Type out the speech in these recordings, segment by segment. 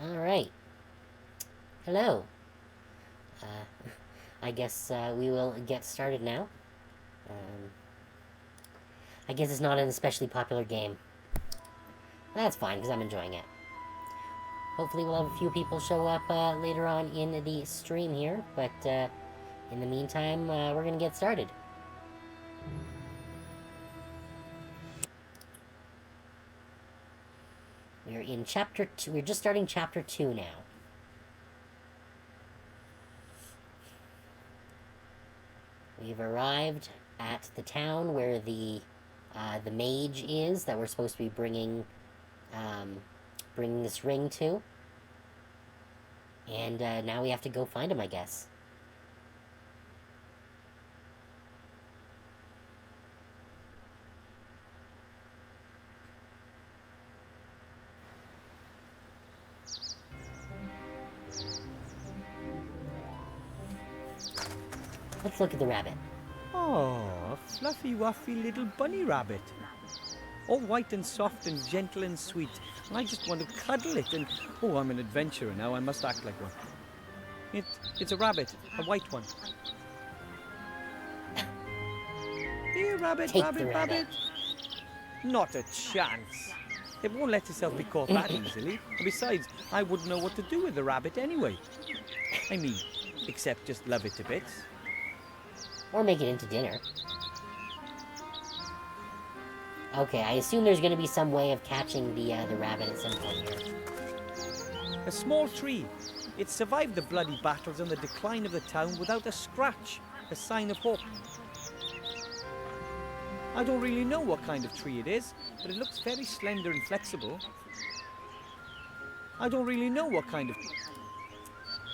Alright. Hello. Uh, I guess we will get started now. Um, I guess it's not an especially popular game. That's fine, because I'm enjoying it. Hopefully we'll have a few people show up later on in the stream here, but in the meantime, we're going to get started. We're in chapter 2. We're just starting chapter 2 now. We've arrived at the town where the mage is that we're supposed to be bringing this ring to. And now we have to go find him, I guess. Let's look at the rabbit. Oh, a fluffy, wuffy little bunny rabbit. All white and soft and gentle and sweet. And I just want to cuddle it and... Oh, I'm an adventurer now. I must act like one. It's a rabbit. A white one. Here, rabbit, Take rabbit, the rabbit. rabbit. Not a chance. It won't let itself be caught that easily. And besides, I wouldn't know what to do with the rabbit anyway. I mean, except just love it to bits. Or make it into dinner. Okay, I assume there's going to be some way of catching the rabbit at some point here. A small tree. It survived the bloody battles and the decline of the town without a scratch, a sign of hope. I don't really know what kind of tree it is, but it looks very slender and flexible. I don't really know what kind of...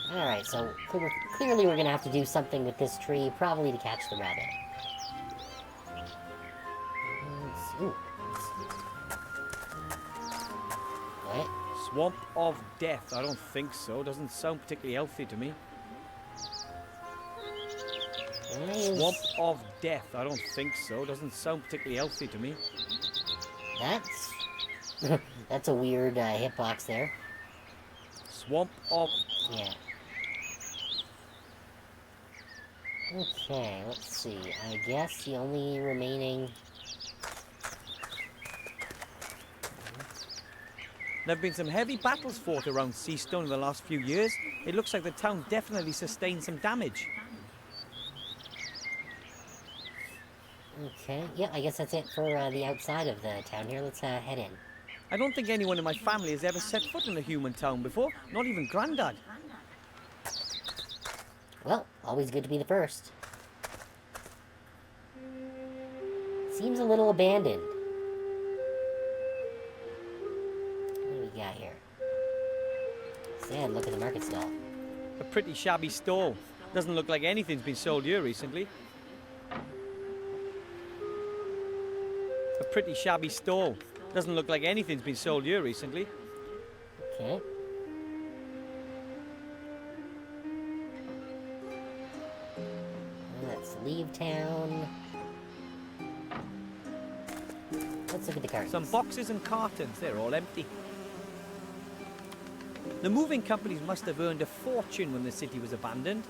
Alright, so clearly we're going to have to do something with this tree, probably to catch the rabbit. Ooh. What? Swamp of Death. I don't think so. Doesn't sound particularly healthy to me. Swamp of Death. I don't think so. Doesn't sound particularly healthy to me. That's... That's a weird hitbox there. Swamp of... Yeah. Okay, let's see. I guess the only remaining... There have been some heavy battles fought around Seastone in the last few years. It looks like the town definitely sustained some damage. Okay, yeah, I guess that's it for the outside of the town here. Let's head in. I don't think anyone in my family has ever set foot in a human town before, not even Grandad. Well, always good to be the first. Seems a little abandoned. What do we got here? Sad, look at the market stall. A pretty shabby stall. Doesn't look like anything's been sold here recently. A pretty shabby stall. Doesn't look like anything's been sold here recently. Okay. Let's leave town. Let's look at the cartons. Some boxes and cartons, they're all empty. The moving companies must have earned a fortune when the city was abandoned.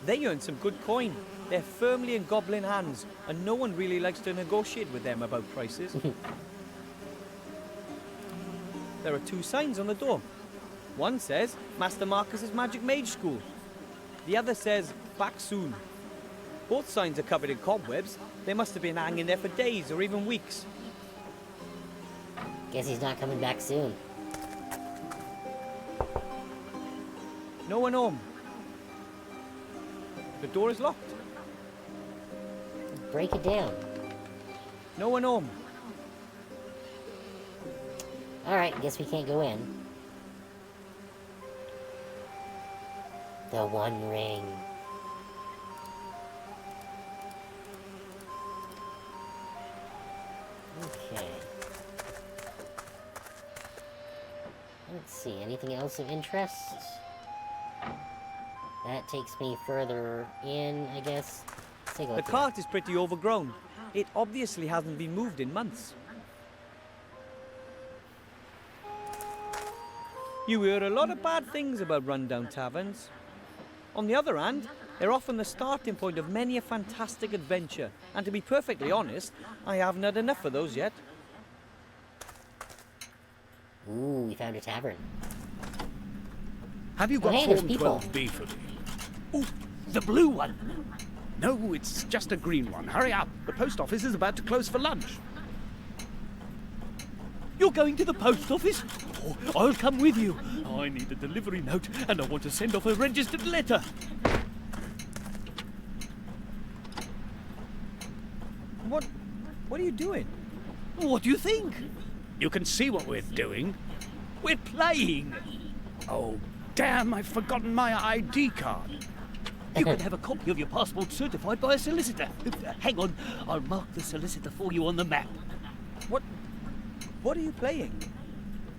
They earned some good coin. They're firmly in goblin hands, and no one really likes to negotiate with them about prices. There are 2 signs on the door. One says, Master Marcus's Magic Mage School. The other says, back soon. Both signs are covered in cobwebs. They must have been hanging there for days or even weeks. Guess he's not coming back soon. No one home. The door is locked. Break it down. No one home. Alright, guess we can't go in. The One Ring. Okay. Let's see, anything else of interest? That takes me further in, I guess. Let's take a The look here. cart is pretty overgrown. It obviously hasn't been moved in months. You hear a lot of bad things about rundown taverns. On the other hand, they're often the starting point of many a fantastic adventure, and to be perfectly honest, I haven't had enough of those yet. Ooh, we found a tavern. Have you got hey, there's Form people. 12B for me? Oh, the blue one. No, it's just a green one. Hurry up. The post office is about to close for lunch. You're going to the post office? Oh, I'll come with you. I need a delivery note, and I want to send off a registered letter. What are you doing? What do you think? You can see what we're doing. We're playing. Oh, damn, I've forgotten my ID card. You can have a copy of your passport certified by a solicitor. Hang on, I'll mark the solicitor for you on the map. What are you playing?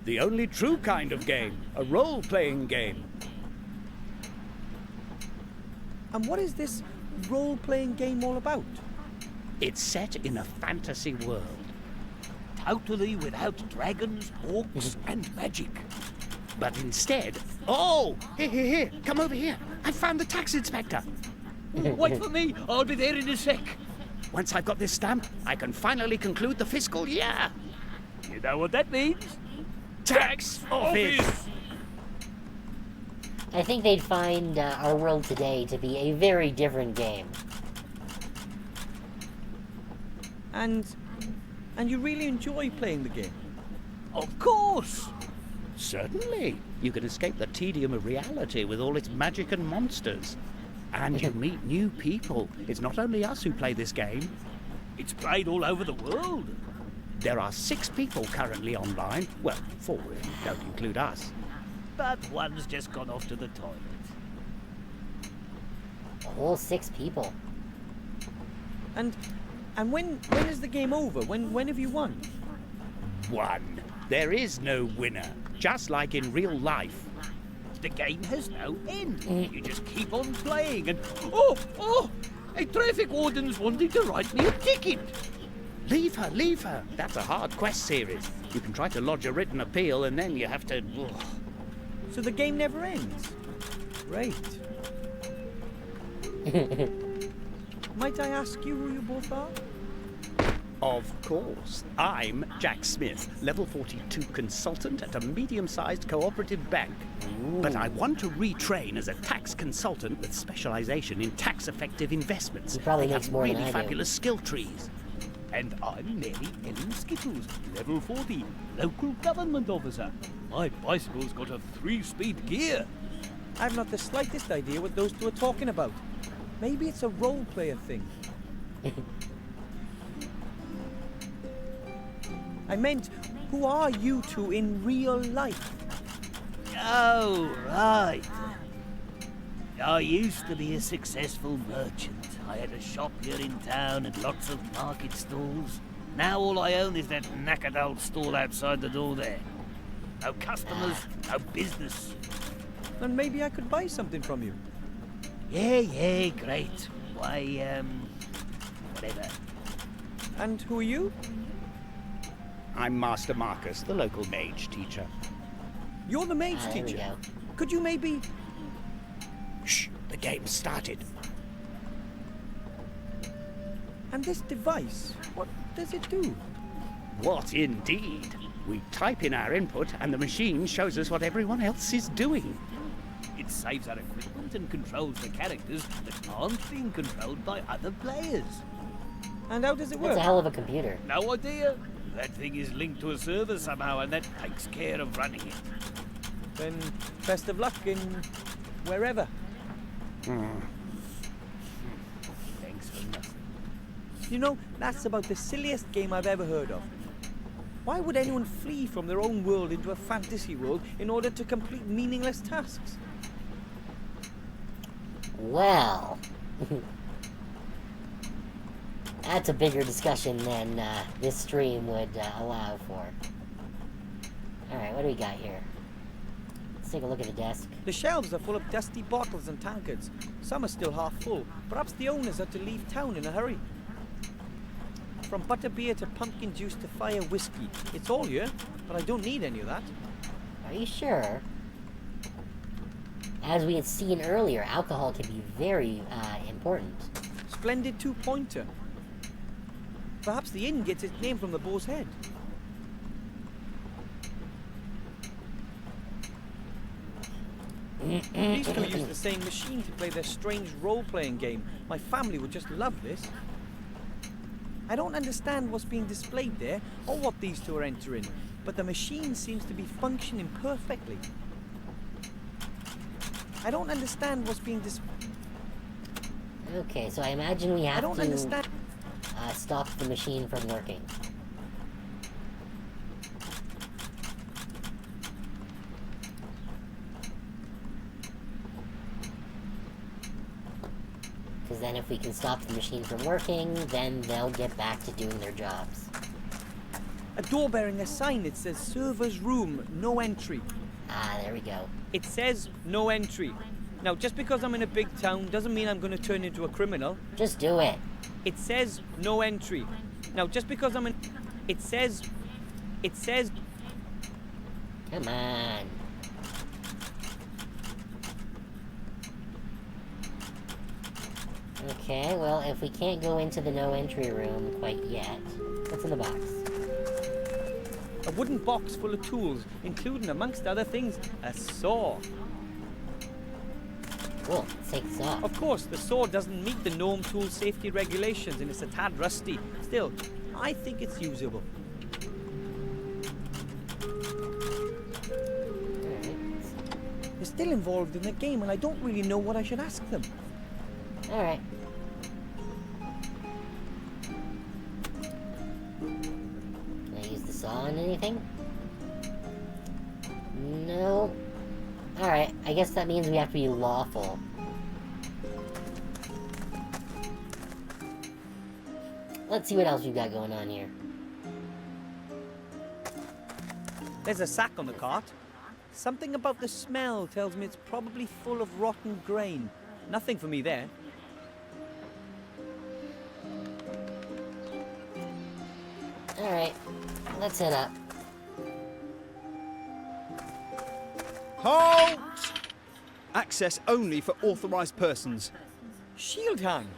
The only true kind of game. A role-playing game. And what is this role-playing game all about? It's set in a fantasy world. Totally without dragons, orcs, and magic. But instead... Oh! Here. Come over here. I found the tax inspector. Wait for me, I'll be there in a sec. Once I've got this stamp, I can finally conclude the fiscal year. You know what that means? Tax office! I think they'd find our world today to be a very different game. And you really enjoy playing the game? Of course! Certainly. You can escape the tedium of reality with all its magic and monsters. And you meet new people. It's not only us who play this game. It's played all over the world. There are 6 people currently online. Well, 4 if you don't include us. But one's just gone off to the toilet. A whole 6 people. And when is the game over? When have you won? One. There is no winner. Just like in real life. The game has no end. You just keep on playing and... Oh! A traffic warden's wanting to write me a ticket. Leave her. That's a hard quest series. You can try to lodge a written appeal and then you have to... So the game never ends? Great. Might I ask you who you both are? Of course. I'm Jack Smith, level 42 consultant at a medium-sized cooperative bank. But I want to retrain as a tax consultant with specialization in tax-effective investments. He probably They makes have more than really I do. fabulous skill trees. And I'm Mary Ellen Skittles, level 40, local government officer. My bicycle's got a 3-speed gear. I've not the slightest idea what those two are talking about. Maybe it's a role-player thing. I meant, who are you two in real life? Oh, right. I used to be a successful merchant. I had a shop here in town and lots of market stalls. Now all I own is that knackered old stall outside the door there. No customers, no business. Then maybe I could buy something from you. Yeah, great. Why, whatever. And who are you? I'm Master Marcus, the local mage teacher. You're the mage There we teacher. go. Could you maybe... Shh, the game started. And this device, what does it do? What indeed? We type in our input and the machine shows us what everyone else is doing. It saves our equipment and controls the characters that aren't being controlled by other players. And how does it That's work? a hell of a computer. No idea. That thing is linked to a server somehow, and that takes care of running it. Then best of luck in wherever. Thanks for nothing. You know, that's about the silliest game I've ever heard of. Why would anyone flee from their own world into a fantasy world in order to complete meaningless tasks? Well... That's a bigger discussion than this stream would allow for. Alright, what do we got here? Let's take a look at the desk. The shelves are full of dusty bottles and tankards. Some are still half full. Perhaps the owners had to leave town in a hurry. From butterbeer to pumpkin juice to fire whiskey. It's all here, but I don't need any of that. Are you sure? As we had seen earlier, alcohol can be very important. Splendid two-pointer. Perhaps the inn gets its name from the boar's head. These two use the same machine to play their strange role-playing game. My family would just love this. I don't understand what's being displayed there, or what these two are entering, but the machine seems to be functioning perfectly. I don't understand what's being Okay, so I imagine we have to understand. stop the machine from working. Because then if we can stop the machine from working, then they'll get back to doing their jobs. A door bearing a sign that says server's room, no entry. Ah, there we go. It says no entry. Now, just because I'm in a big town doesn't mean I'm going to turn into a criminal. Just do it. It says no entry. Now, just because I'm in... It says... Come on. Okay, well, if we can't go into the no entry room quite yet, what's in the box? A wooden box full of tools, including, amongst other things, a saw. Cool, let's take this off. Of course, the saw doesn't meet the gnome tool safety regulations and it's a tad rusty. Still, I think it's usable. Alright. They're still involved in the game and I don't really know what I should ask them. Alright. Can I use the saw on anything? No. Alright, I guess that means we have to be lawful. Let's see what else we've got going on here. There's a sack on the cart. Something about the smell tells me it's probably full of rotten grain. Nothing for me there. Alright, let's head up. Halt! Access only for authorized persons. Shield hand,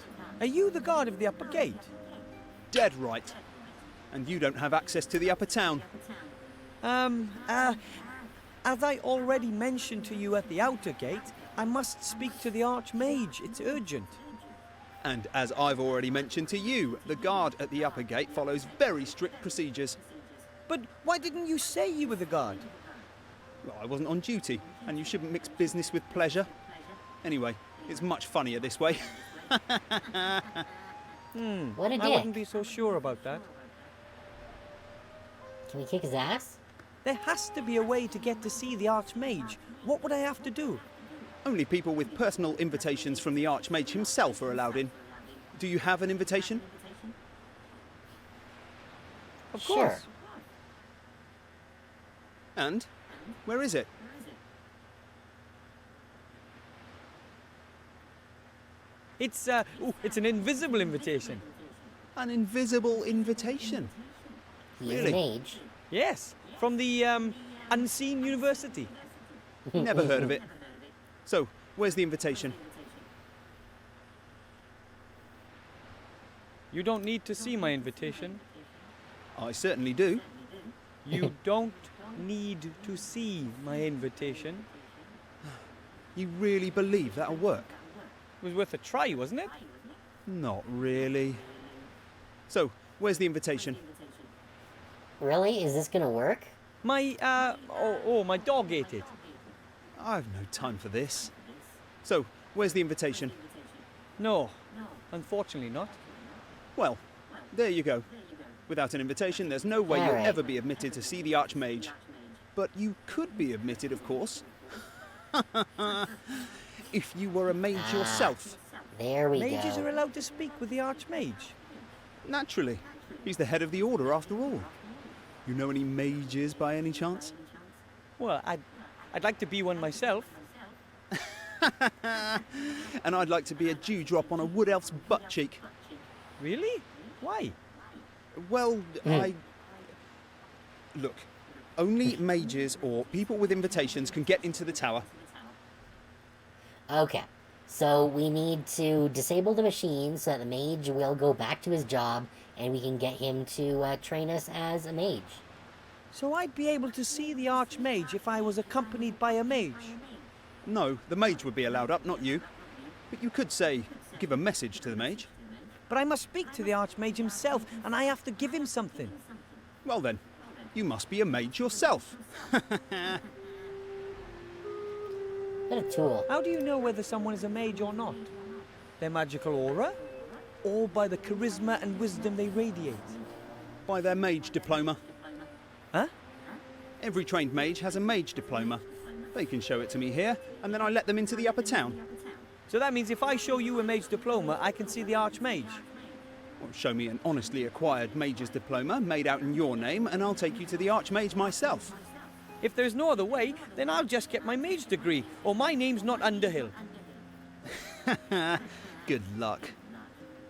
are you the guard of the upper gate? Dead right. And you don't have access to the upper town. As I already mentioned to you at the outer gate, I must speak to the Archmage. It's urgent. And as I've already mentioned to you, the guard at the upper gate follows very strict procedures. But why didn't you say you were the guard? Well, I wasn't on duty, and you shouldn't mix business with pleasure. Anyway, it's much funnier this way. What a I dick. wouldn't be so sure about that. Can we kick his ass? There has to be a way to get to see the Archmage. What would I have to do? Only people with personal invitations from the Archmage himself are allowed in. Do you have an invitation? Of Sure. course. And? Where is it? It's an invisible invitation. An invisible invitation. He is an Really? mage. Yes, from the Unseen University. Never heard of it. So, where's the invitation? You don't need to see my invitation. I certainly do. You don't need to see my invitation. You really believe that'll work? It was worth a try, wasn't it? Not really. So, where's the invitation? Really? Is this gonna work? My my dog ate it. I've no time for this. So, where's the invitation? No, unfortunately not. Well, there you go. Without an invitation, there's no way you'll Alright. ever be admitted to see the Archmage. But you could be admitted, of course. If you were a mage yourself. There we Mages go. are allowed to speak with the Archmage. Naturally. He's the head of the order, after all. You know any mages by any chance? Well, I'd like to be one myself. And I'd like to be a dewdrop on a wood elf's butt cheek. Really? Why? Well, Look, only mages or people with invitations can get into the tower. Okay. So we need to disable the machine so that the mage will go back to his job and we can get him to train us as a mage. So I'd be able to see the Archmage if I was accompanied by a mage? No, the mage would be allowed up, not you. But you could say, give a message to the mage. But I must speak to the Archmage himself, and I have to give him something. Well then, you must be a mage yourself. What a tool. How do you know whether someone is a mage or not? Their magical aura? Or by the charisma and wisdom they radiate? By their mage diploma. Huh? Every trained mage has a mage diploma. They can show it to me here, and then I let them into the upper town. So that means if I show you a mage diploma, I can see the Archmage? Well, show me an honestly acquired mage's diploma made out in your name, and I'll take you to the Archmage myself. If there's no other way, then I'll just get my mage degree, or my name's not Underhill. Good luck.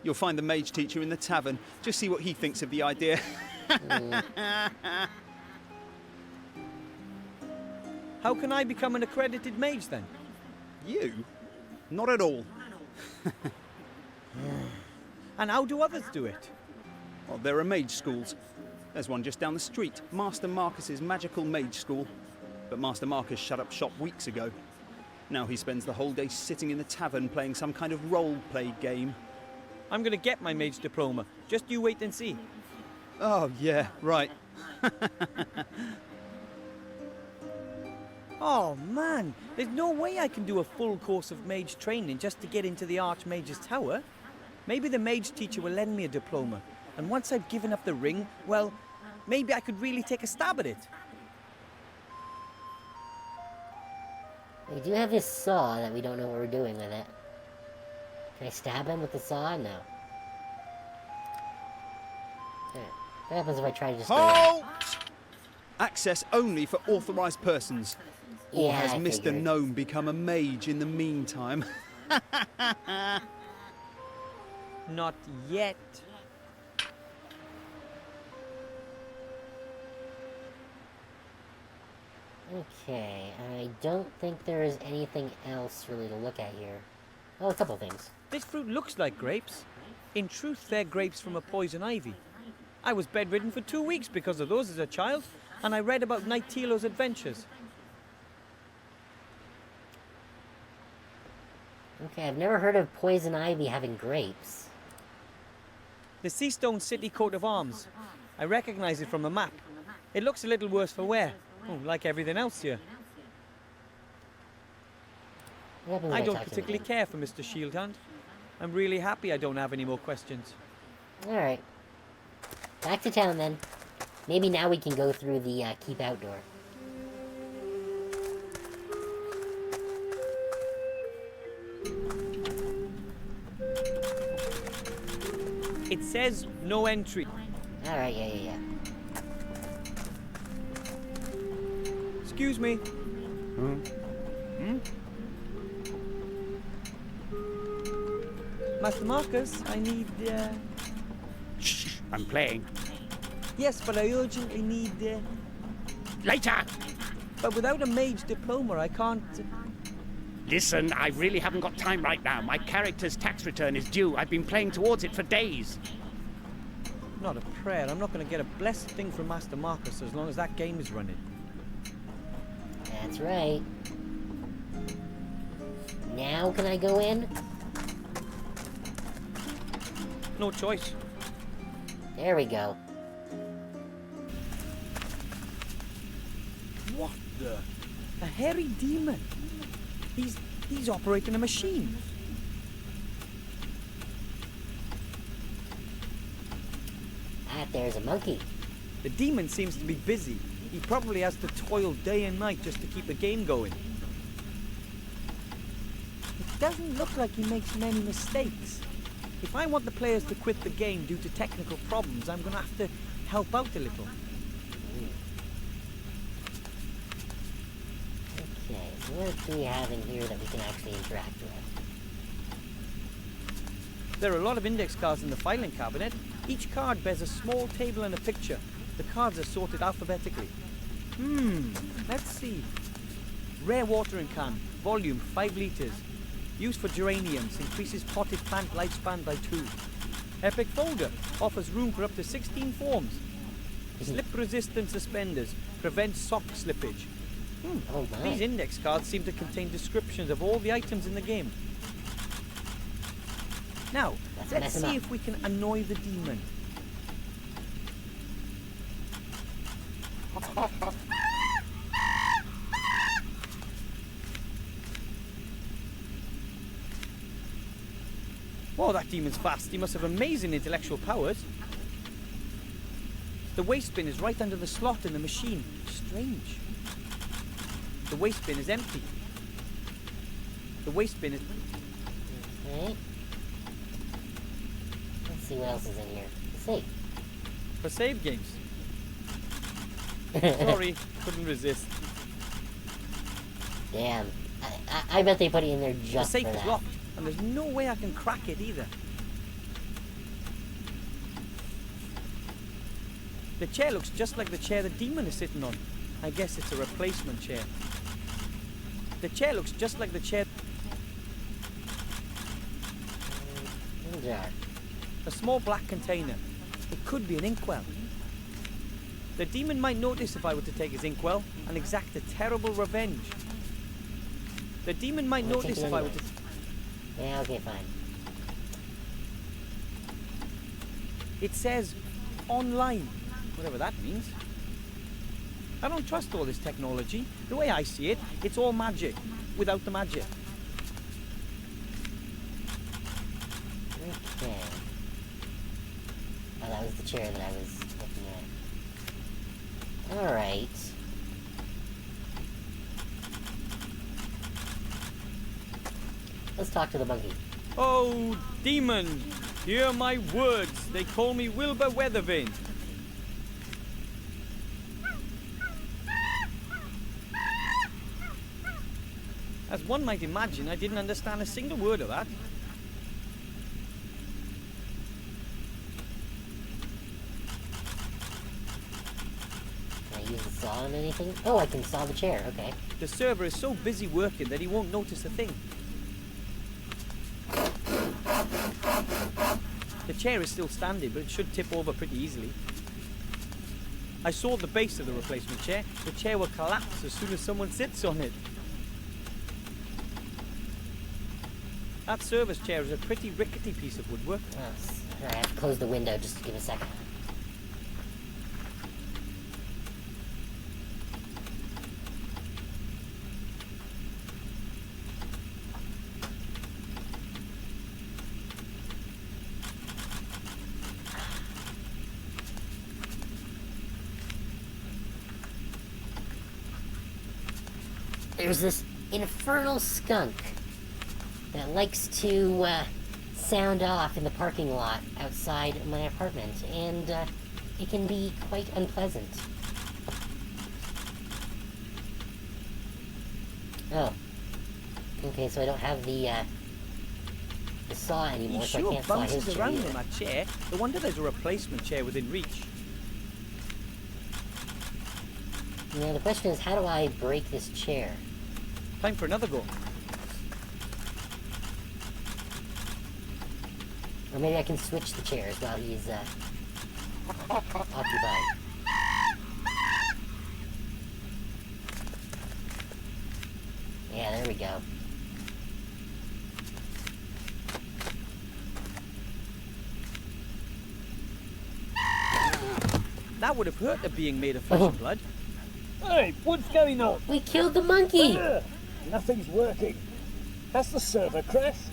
You'll find the mage teacher in the tavern. Just see what he thinks of the idea. How can I become an accredited mage then? You? Not at all. And how do others do it? Well, there are mage schools. There's one just down the street, Master Marcus's magical mage school. But Master Marcus shut up shop weeks ago. Now he spends the whole day sitting in the tavern playing some kind of role-play game. I'm gonna get my mage diploma. Just you wait and see. Oh, yeah, right. Oh man, there's no way I can do a full course of mage training just to get into the Archmage's tower. Maybe the mage teacher will lend me a diploma, and once I've given up the ring, well, maybe I could really take a stab at it. We do have this saw that we don't know what we're doing with it. Can I stab him with the saw? No. Alright. What happens if I try to just... Halt! Access only for authorized persons. Or Yeah, has I Mr. figured. Gnome become a mage in the meantime? Not yet. Okay, I don't think there is anything else really to look at here. Oh, a couple things. This fruit looks like grapes. In truth, they're grapes from a poison ivy. I was bedridden for 2 weeks because of those as a child, and I read about Nightilo's adventures. Okay, I've never heard of poison ivy having grapes. The Seastone City coat of arms. I recognize it from a map. It looks a little worse for wear. Oh, like everything else here. What happens if I don't talk to him particularly again? care for Mr. Shieldhand. I'm really happy I don't have any more questions. Alright. Back to town then. Maybe now we can go through the keep outdoor. It says no entry. Alright, yeah. Excuse me. Master Marcus, I need, Shh, I'm playing. Yes, but I urgently need, Later! But without a mage diploma, I can't... Listen, I really haven't got time right now. My character's tax return is due. I've been playing towards it for days. Not a prayer. I'm not going to get a blessed thing from Master Marcus as long as that game is running. That's right. Now can I go in? No choice. There we go. What the? A hairy demon. He's operating a machine. Ah, there's a monkey. The demon seems to be busy. He probably has to toil day and night just to keep the game going. It doesn't look like he makes many mistakes. If I want the players to quit the game due to technical problems, I'm gonna have to help out a little. Okay, so what do we have in here that we can actually interact with? There are a lot of index cards in the filing cabinet. Each card bears a small table and a picture. The cards are sorted alphabetically. Let's see. Rare watering can, volume 5 liters. Used for geraniums, increases potted plant lifespan by 2. Epic folder, offers room for up to 16 forms. Slip-resistant suspenders, prevents sock slippage. Oh my. These index cards seem to contain descriptions of all the items in the game. Now, Let's let's mess 'em see up. if we can annoy the demon. Whoa, that demon's fast. He must have amazing intellectual powers. The waste bin is right under the slot in the machine. Strange. The waste bin is empty. The waste bin is... Okay. Let's see what else is in here. Safe. for save games. Sorry, couldn't resist. Damn. I bet they put it in there The just safe for is that. locked, and there's no way I can crack it either. The chair looks just like the chair the demon is sitting on. I guess it's a replacement chair. The chair looks just like the chair... Little jar. A small black container. It could be an inkwell. The demon might notice if I were to take his inkwell and exact a terrible revenge. The demon might I'll take notice it if I were to... anyways. Yeah, okay, fine. It says online, whatever that means. I don't trust all this technology. The way I see it, it's all magic, without the magic. Okay. Oh, that was the chair that I was looking at. Alright. Let's talk to the monkey. Oh, demon, hear my words. They call me Wilbur Weathervane. As one might imagine, I didn't understand a single word of that. Can I use the saw on anything? Oh, I can saw the chair, okay. The server is so busy working that he won't notice a thing. The chair is still standing, but it should tip over pretty easily. I saw the base of the replacement chair. The chair will collapse as soon as someone sits on it. That service chair is a pretty rickety piece of woodwork. Oh, alright, I have to close the window just to give a second. There's this infernal skunk that likes to sound off in the parking lot outside my apartment, and it can be quite unpleasant. Oh. Okay, so I don't have the saw anymore, He so I sure can't saw his bounces chair around either. on that chair. No wonder there's a replacement chair within reach. Now the question is, how do I break this chair? Time for another go. Or maybe I can switch the chairs while he's occupied. Yeah, there we go. That would have hurt her being made of flesh and blood. Hey, what's going on? We killed the monkey! Nothing's working. Has the server crashed?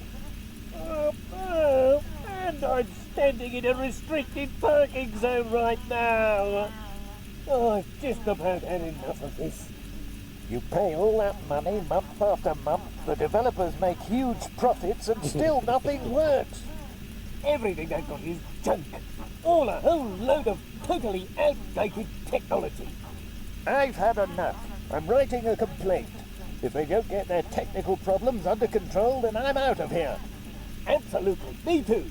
And I'm standing in a restricted parking zone right now. Oh, I've just about had enough of this. You pay all that money month after month, the developers make huge profits, and still nothing works. Everything they've got is junk. All a whole load of totally outdated technology. I've had enough. I'm writing a complaint. If they don't get their technical problems under control, then I'm out of here. Absolutely. Me too.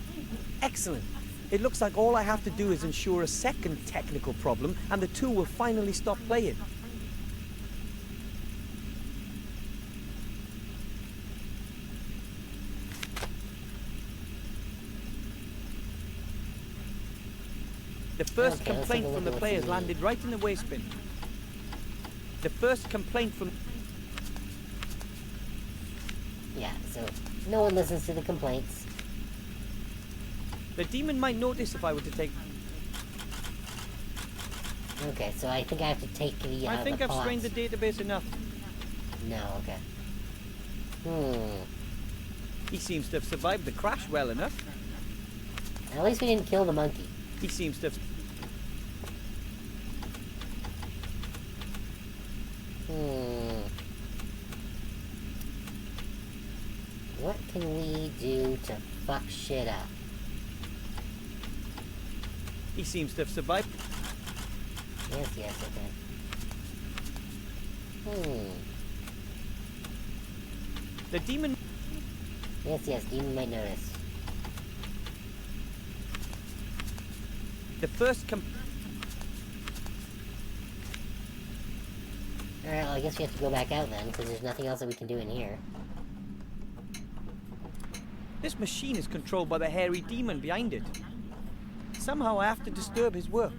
Excellent. It looks like all I have to do is ensure a second technical problem, and the two will finally stop playing. The first Okay, let's complaint take a from look the at what's players in the- landed right in the waste bin. The first complaint from... Yeah, so no one listens to the complaints. The demon might notice if I were to take... Okay, so I think I have to take the I think the I've strained the pots. database enough. No, okay. He seems to have survived the crash well enough. At least we didn't kill the monkey. He seems to have... What can we do to fuck shit up? He seems to have survived... Yes, okay. The demon... Yes, demon might notice. The first Alright, well, I guess we have to go back out then, because there's nothing else that we can do in here. This machine is controlled by the hairy demon behind it. Somehow I have to disturb his work.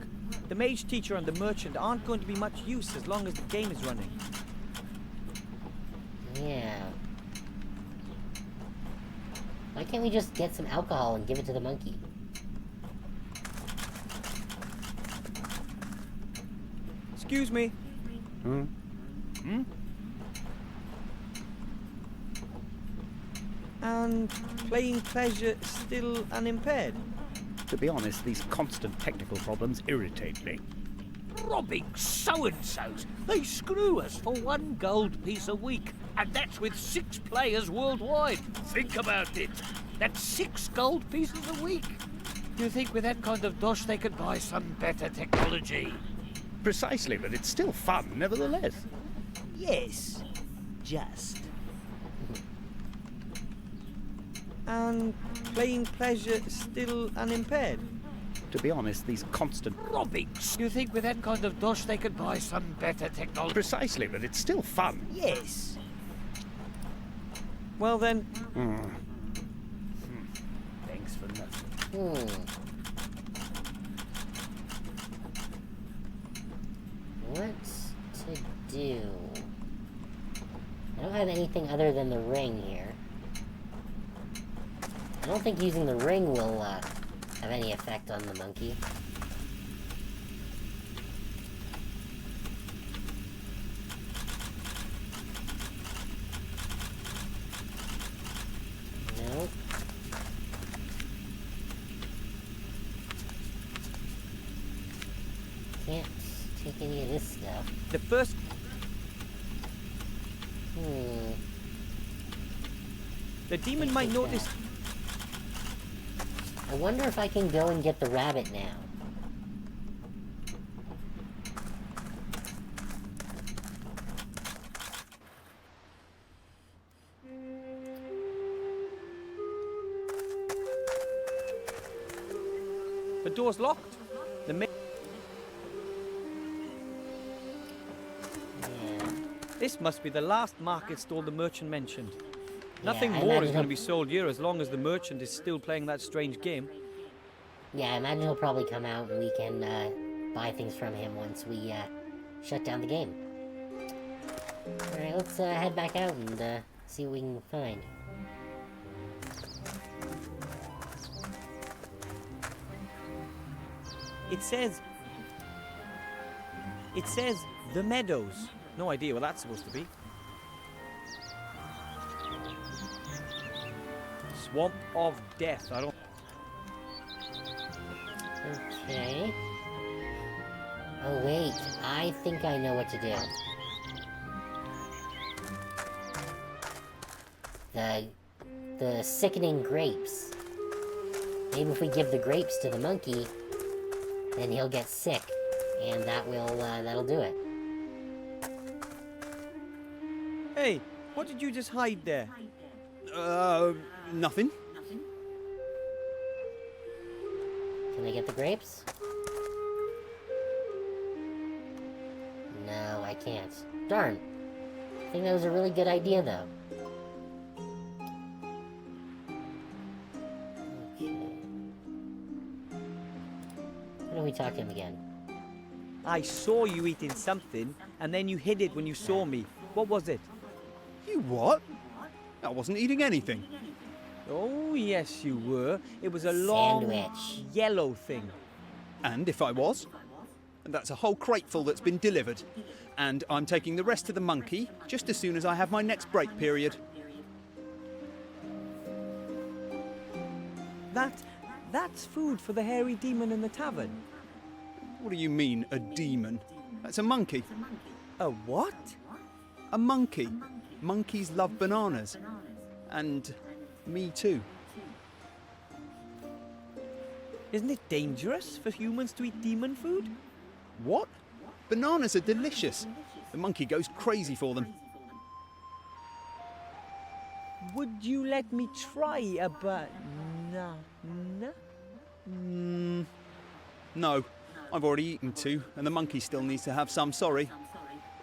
The mage teacher and the merchant aren't going to be much use as long as the game is running. Yeah. Why can't we just get some alcohol and give it to the monkey? Excuse me. And playing pleasure still unimpaired. To be honest, these constant technical problems irritate me. Robbing so-and-sos. They screw us for 1 gold piece a week. And that's with 6 players worldwide. Think about it. That's 6 gold pieces a week. You think with that kind of dosh they could buy some better technology? Precisely, but it's still fun, nevertheless. Yes. Just. And playing pleasure still unimpaired. To be honest, these constant... Robbing. You think with that kind of dosh they could buy some better technology? Precisely, but it's still fun. Yes. Well then, Thanks for nothing. What to do? I don't have anything other than the ring here. I don't think using the ring will have any effect on the monkey. Nope. Can't take any of this stuff. the first... The demon might notice... I wonder if I can go and get the rabbit now. The door's locked. The ma... Yeah. This must be the last market stall the merchant mentioned. Nothing I more imagine is going he'll- to be sold here as long as the merchant is still playing that strange game. Yeah, I imagine he'll probably come out and we can buy things from him once we shut down the game. Alright, let's head back out and see what we can find. It says The Meadows. No idea what that's supposed to be. Swamp of Death. I don't... Okay. Oh wait, I think I know what to do. The sickening grapes. Maybe if we give the grapes to the monkey, then he'll get sick, and that'll do it. Hey, what did you just hide there? Nothing. Can I get the grapes? No, I can't. Darn. I think that was a really good idea, though. Okay. What don't we talk to him again? I saw you eating something, and then you hid it when you saw me. What was it? You what? I wasn't eating anything. Oh, yes, you were. It was a long, Sandwich. yellow thing. And if I was? And that's a whole crateful that's been delivered. And I'm taking the rest to the monkey just as soon as I have my next break period. That's food for the hairy demon in the tavern. What do you mean, a demon? That's a monkey. A what? A monkey. Monkeys love bananas. And me too. Isn't it dangerous for humans to eat demon food? What? Bananas are delicious. The monkey goes crazy for them. Would you let me try a banana? No, I've already eaten two, and the monkey still needs to have some, sorry.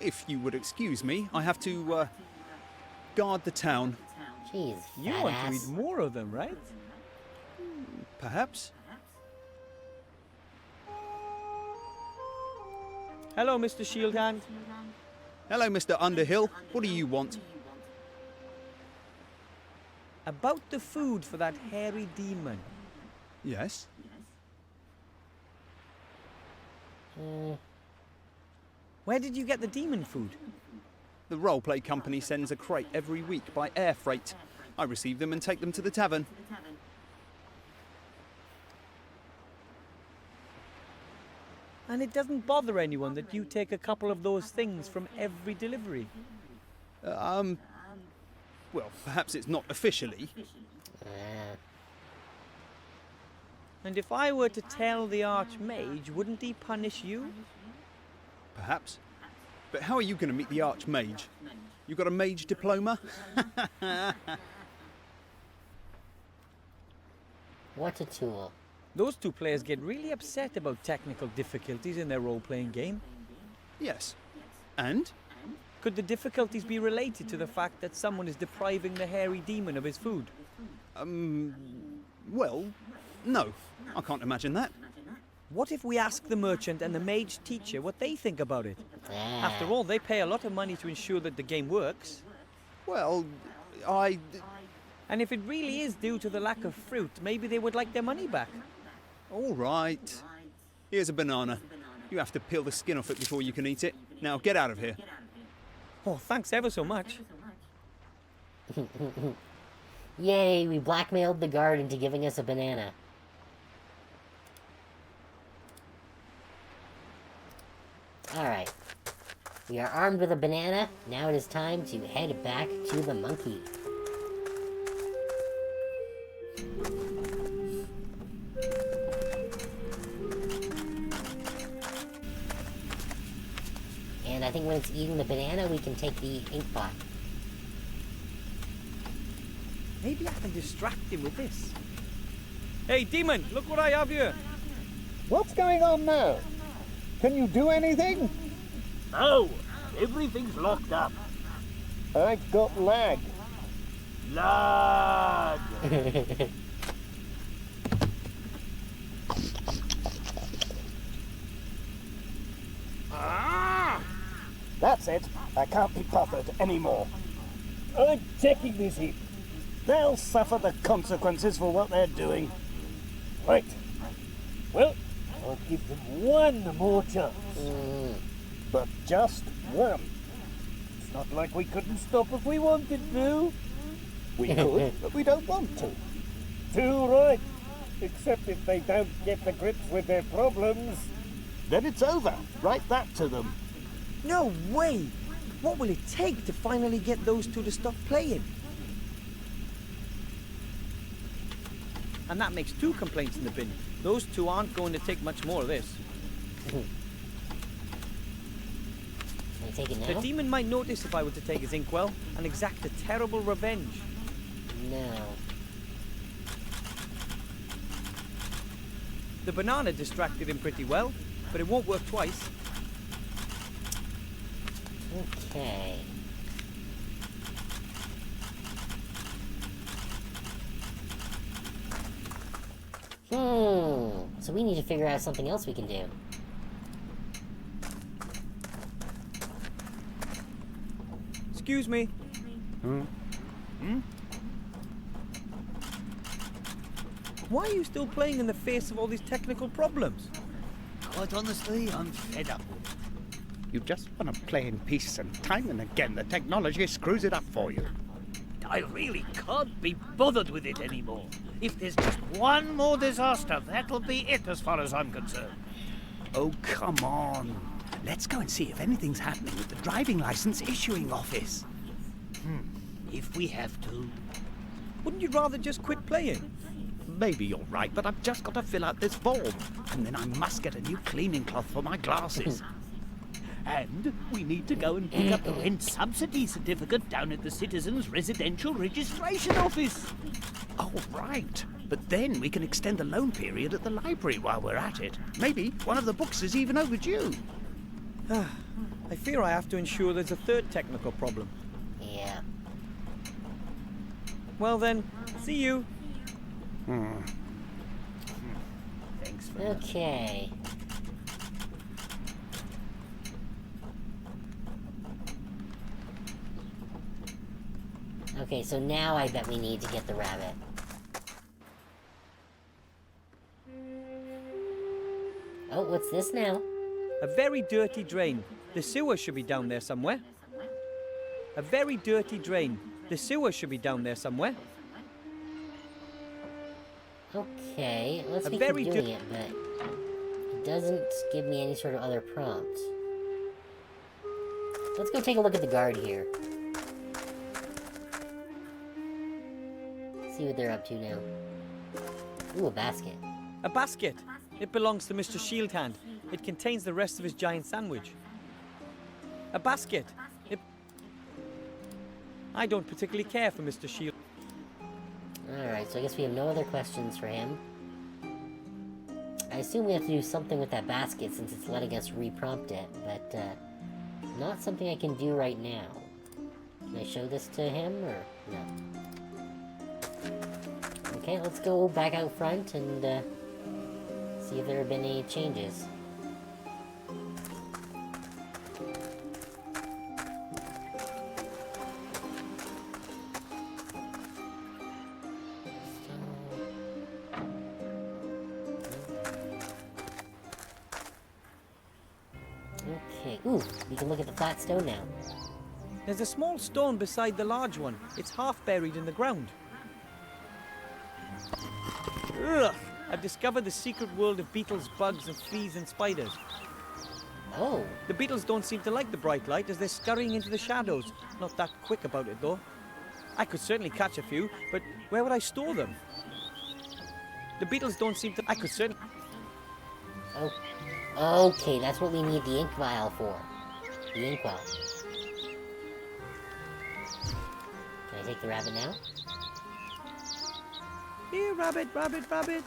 If you would excuse me, I have to, guard the town. Jeez, You fat want ass. to eat more of them, right? Perhaps? Hello, Mr. Shield Hand. Hello, Mr. Underhill. What do you want? About the food for that hairy demon. Yes? Where did you get the demon food? The roleplay company sends a crate every week by air freight. I receive them and take them to the tavern. And it doesn't bother anyone that you take a couple of those things from every delivery. Well, perhaps it's not officially. And if I were to tell the Archmage, wouldn't he punish you? Perhaps. But how are you going to meet the Archmage? You got a mage diploma? What a tool. Those two players get really upset about technical difficulties in their role-playing game. Yes. And? Could the difficulties be related to the fact that someone is depriving the hairy demon of his food? Well, no. I can't imagine that. What if we ask the merchant and the mage teacher what they think about it? After all, they pay a lot of money to ensure that the game works. Well, And if it really is due to the lack of fruit, maybe they would like their money back. All right. Here's a banana. You have to peel the skin off it before you can eat it. Now, get out of here. Oh, thanks ever so much. Yay, we blackmailed the guard into giving us a banana. Alright. We are armed with a banana. Now it is time to head back to the monkey. And I think when it's eating the banana, we can take the ink pot. Maybe I can distract him with this. Hey, demon, look what I have here. What's going on now? Can you do anything? No, everything's locked up. I've got lag. Lag. That's it. I can't be bothered anymore. I'm taking this hit. They'll suffer the consequences for what they're doing. Right. Well, I'll give them one more chance. But just one. It's not like we couldn't stop if we wanted to. We could, but we don't want to. Too right. Except if they don't get to grips with their problems. Then it's over. Write that to them. No way! What will it take to finally get those two to stop playing? And that makes 2 complaints in the bin. Those two aren't going to take much more of this. Can I take it The now? demon might notice if I were to take his inkwell and exact a terrible revenge. No. The banana distracted him pretty well, but it won't work twice. Okay. So we need to figure out something else we can do. Excuse me. Why are you still playing in the face of all these technical problems? Quite honestly, I'm fed up. You just want to play in peace, and time and again the technology screws it up for you. I really can't be bothered with it anymore. If there's just one more disaster, that'll be it as far as I'm concerned. Oh, come on. Let's go and see if anything's happening with the driving license issuing office. If we have to. Wouldn't you rather just quit playing? Maybe you're right, but I've just got to fill out this form. And then I must get a new cleaning cloth for my glasses. And we need to go and pick up the rent subsidy certificate down at the Citizens Residential Registration Office. Oh, right. But then we can extend the loan period at the library while we're at it. Maybe one of the books is even overdue. I fear I have to ensure there's a third technical problem. Yeah. Well then, see you. Thanks for Okay. Okay, so now I bet we need to get the rabbit. Oh, what's this now? A very dirty drain. The sewer should be down there somewhere. A very dirty drain. The sewer should be down there somewhere. Okay, let's A keep very doing it, but it doesn't give me any sort of other prompt. Let's go take a look at the guard here. See what they're up to now. Ooh, a basket. A basket. It belongs to Mr. Shieldhand. It contains the rest of his giant sandwich. A basket. I don't particularly care for Mr. Shield. Alright, so I guess we have no other questions for him. I assume we have to do something with that basket since it's letting us reprompt it, but not something I can do right now. Can I show this to him, or no? Okay, let's go back out front and see if there have been any changes. Okay, ooh, we can look at the flat stone now. There's a small stone beside the large one. It's half buried in the ground. Ugh! I've discovered the secret world of beetles, bugs, and fleas and spiders. Oh, The beetles don't seem to like the bright light as they're scurrying into the shadows. Not that quick about it, though. I could certainly catch a few, but where would I store them? The beetles don't seem to... I could certainly... oh, okay, that's what we need the ink vial for. The inkwell. Can I take the rabbit now? Here, rabbit, rabbit, rabbit.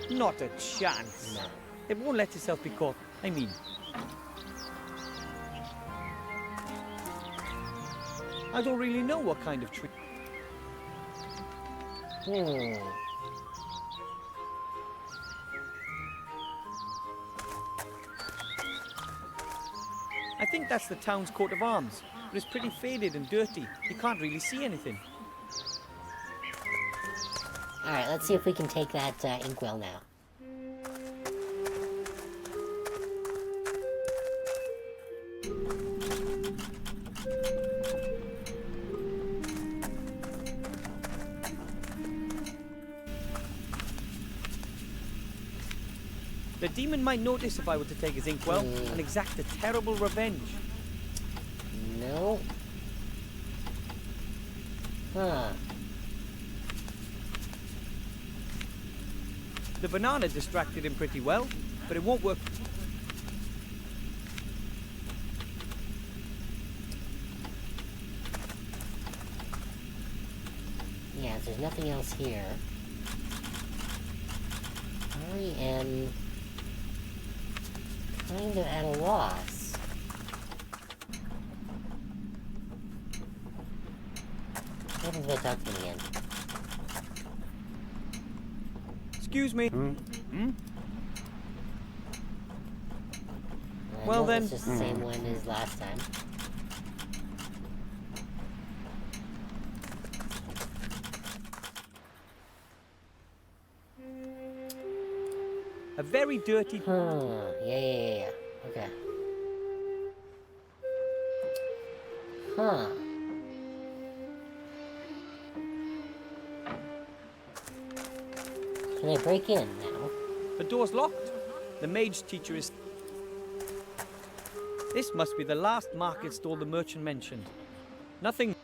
Not a chance. No. It won't let itself be caught. I mean... I don't really know what kind of tree... I think that's the town's coat of arms, but it's pretty faded and dirty. You can't really see anything. Alright, let's see if we can take that inkwell now. The demon might notice if I were to take his inkwell and exact a terrible revenge. No. Huh. The banana distracted him pretty well, but it won't work. Yeah, there's nothing else here. I am kind of at a loss. What happens if I talk to him again? Excuse me. Well know then- it's just the same one as last time. A very dirty... Huh. Yeah. Okay. Huh. Can I break in now? The door's locked. The mage teacher is... This must be the last market stall the merchant mentioned. Nothing...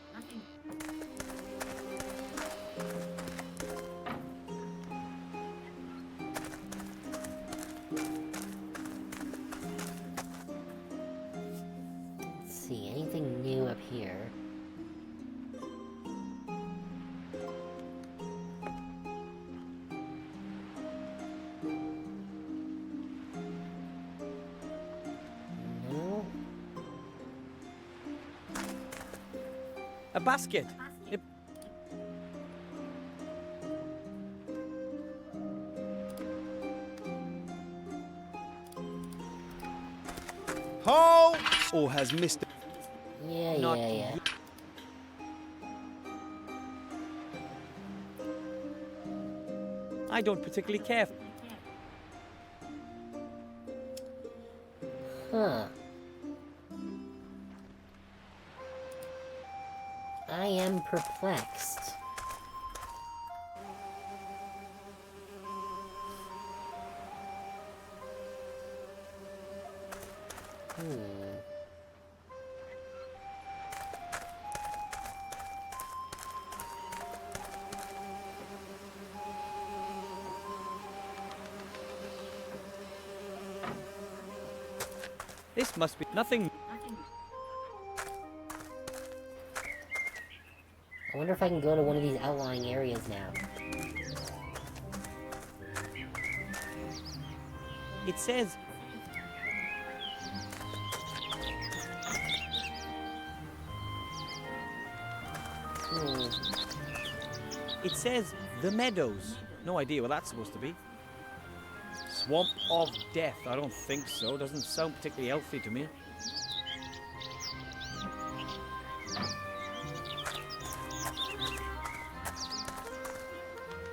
Let's see, anything new up here? No? A basket. It... Halt! Or has Mr. Yeah. Not I don't particularly care. Huh. I am perplexed. This must be nothing. I wonder if I can go to one of these outlying areas now. It says... It says the meadows. No idea what that's supposed to be. Swamp of Death. I don't think so. Doesn't sound particularly healthy to me.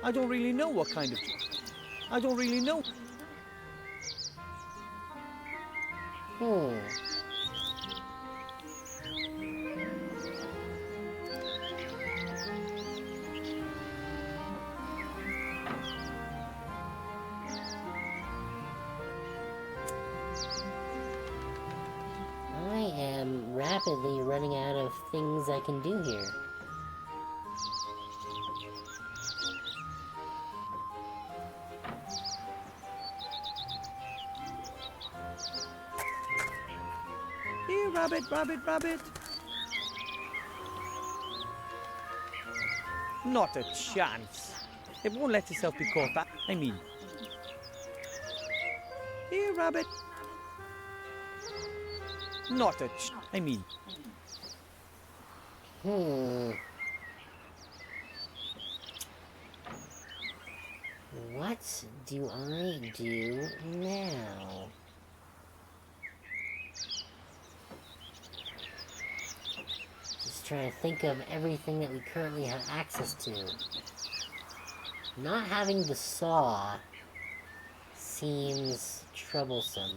I don't really know what kind of... I don't really know. I am rapidly running out of things I can do here. Here, rabbit, rabbit, rabbit. Not a chance. It won't let itself be caught back. I mean... Here, rabbit. Not a I mean... What do I do now? Just trying to think of everything that we currently have access to. Not having the saw seems troublesome.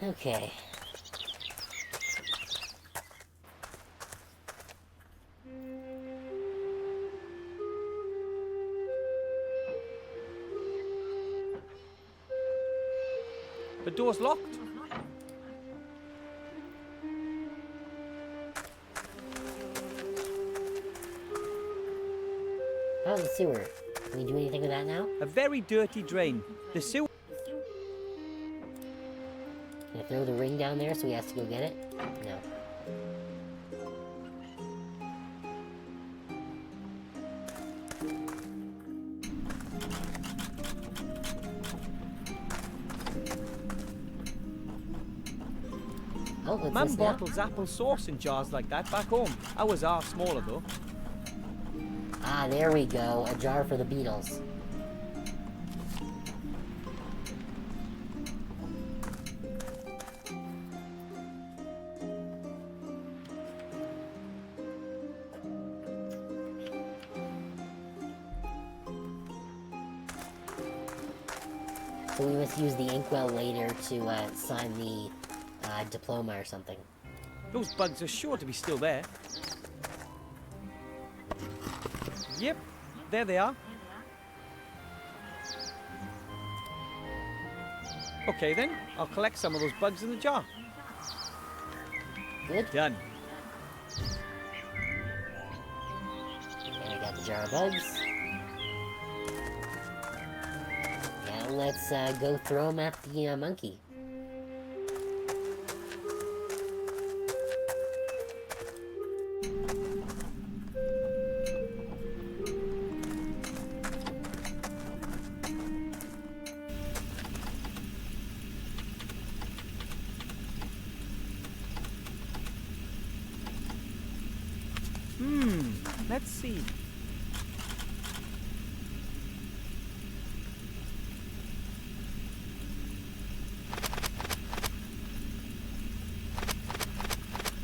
Okay. The door's locked. How's the sewer? Can we do anything with that now? A very dirty drain. The sewer... Can I throw the ring down there so he has to go get it? No. Oh, what's Mum this now? bottles apple sauce in jars like that back home. Ours are smaller though. Ah, there we go. A jar for the beetles. So we must use the inkwell later to sign the diploma or something. Those bugs are sure to be still there. Yep, there they are. Okay then, I'll collect some of those bugs in the jar. Good. Done. And I got the jar of bugs. Now let's go throw them at the monkey. Let's see.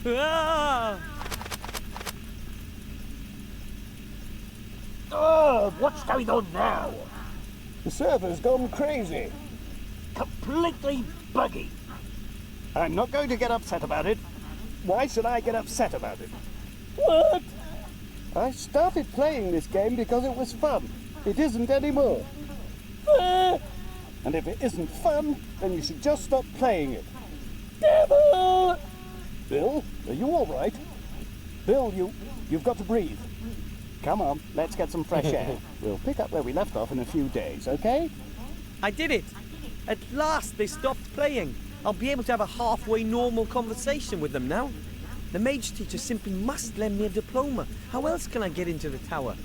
Ah! Oh, what's going on now? The server's gone crazy. Completely buggy. I'm not going to get upset about it. Why should I get upset about it? What? I started playing this game because it was fun. It isn't anymore. And if it isn't fun, then you should just stop playing it. Devil! Bill, are you all right? Bill, you've got to breathe. Come on, let's get some fresh air. We'll pick up where we left off in a few days, okay? I did it! At last they stopped playing. I'll be able to have a halfway normal conversation with them now. The mage teacher simply must lend me a diploma. How else can I get into the tower?